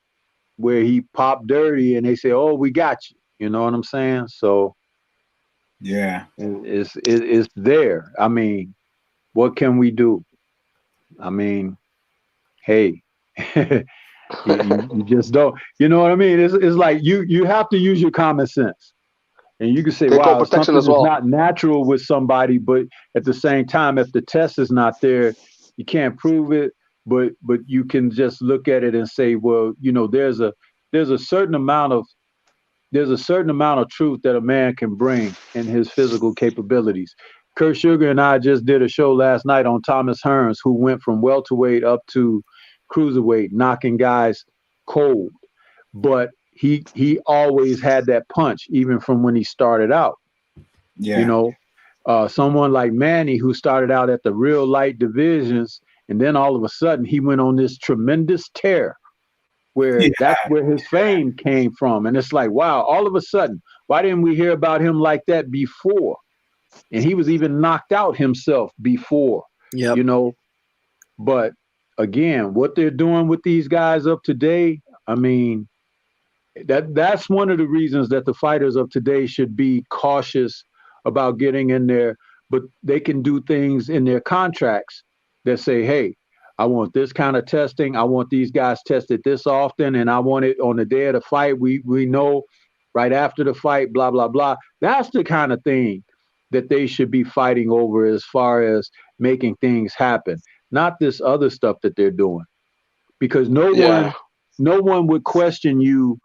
where he popped dirty and they say, oh, we got you. You know what I'm saying? So yeah, it's there. I mean, what can we do? I mean, hey, you just don't, you know what I mean? It's like you have to use your common sense. And you can say, wow, something is not natural with somebody, but at the same time, if the test is not there, you can't prove it, but you can just look at it and say, well, there's a certain amount of truth that a man can bring in his physical capabilities. Kurt Sugar and I just did a show last night on Thomas Hearns, who went from welterweight up to cruiserweight, knocking guys cold, but he always had that punch, even from when he started out. Yeah, someone like Manny, who started out at the real light divisions, and then all of a sudden he went on this tremendous tear, where that's where his fame came from. And it's like, wow, all of a sudden, why didn't we hear about him like that before? And he was even knocked out himself before. Yeah, but again, what they're doing with these guys of today, I mean, that's one of the reasons that the fighters of today should be cautious about getting in there. But they can do things in their contracts that say, hey, I want this kind of testing. I want these guys tested this often, and I want it on the day of the fight. We know right after the fight, blah, blah, blah. That's the kind of thing that they should be fighting over as far as making things happen. Not this other stuff that they're doing, because no one would question you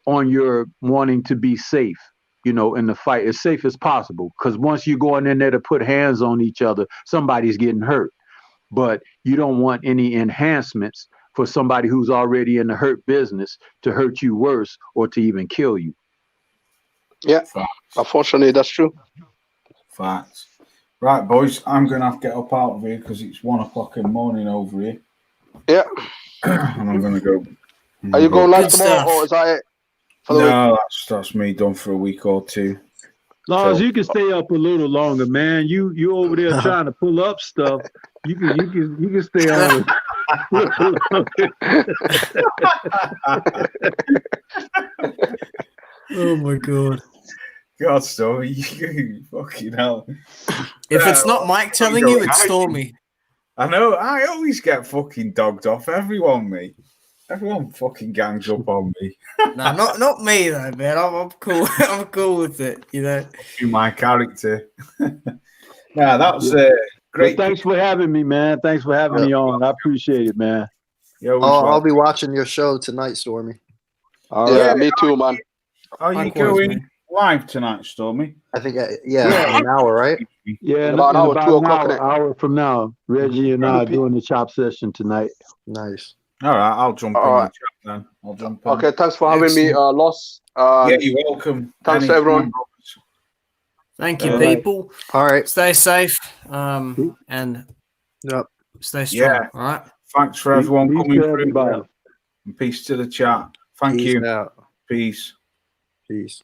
on your wanting to be safe, in the fight, as safe as possible. Because once you're going in there to put hands on each other, somebody's getting hurt. But you don't want any enhancements for somebody who's already in the hurt business to hurt you worse or to even kill you. Yeah, unfortunately, that's true. Facts. Right, boys, I'm going to have to get up out of here because it's 1 o'clock in the morning over here. Yeah. And I'm going to go. Are you going live tomorrow, or is that it? No, that's me done for a week or two. Lars, you can stay up a little longer, man. You over there trying to pull up stuff. You can stay on. Oh my god. God, Stormy, you fucking hell. If it's not Mike telling you, it's Stormy. I know, I always get fucking dogged off everyone, mate. Everyone fucking gangs up on me. No, not me though, man. I'm cool. I'm cool with it, In my character. Nah, that was great. Well, thanks for having me, man. Thanks for having me on. I appreciate it, man. I'll be watching your show tonight, Stormy. All right, me too, man. Are you going live tonight, Stormy? I think, in an hour, right? Yeah, in about an hour from now. Reggie and I are doing the chop session tonight. Nice. All right, I'll jump in the chat then. I'll jump in. Okay, thanks for having me, Loss. Yeah, you're welcome. Thanks, everyone. Thank you, people. All right. Stay safe. And stay strong. Yeah. All right. Thanks for everyone coming through. Everybody. And peace to the chat. Thank Peace you. out. Peace. Peace.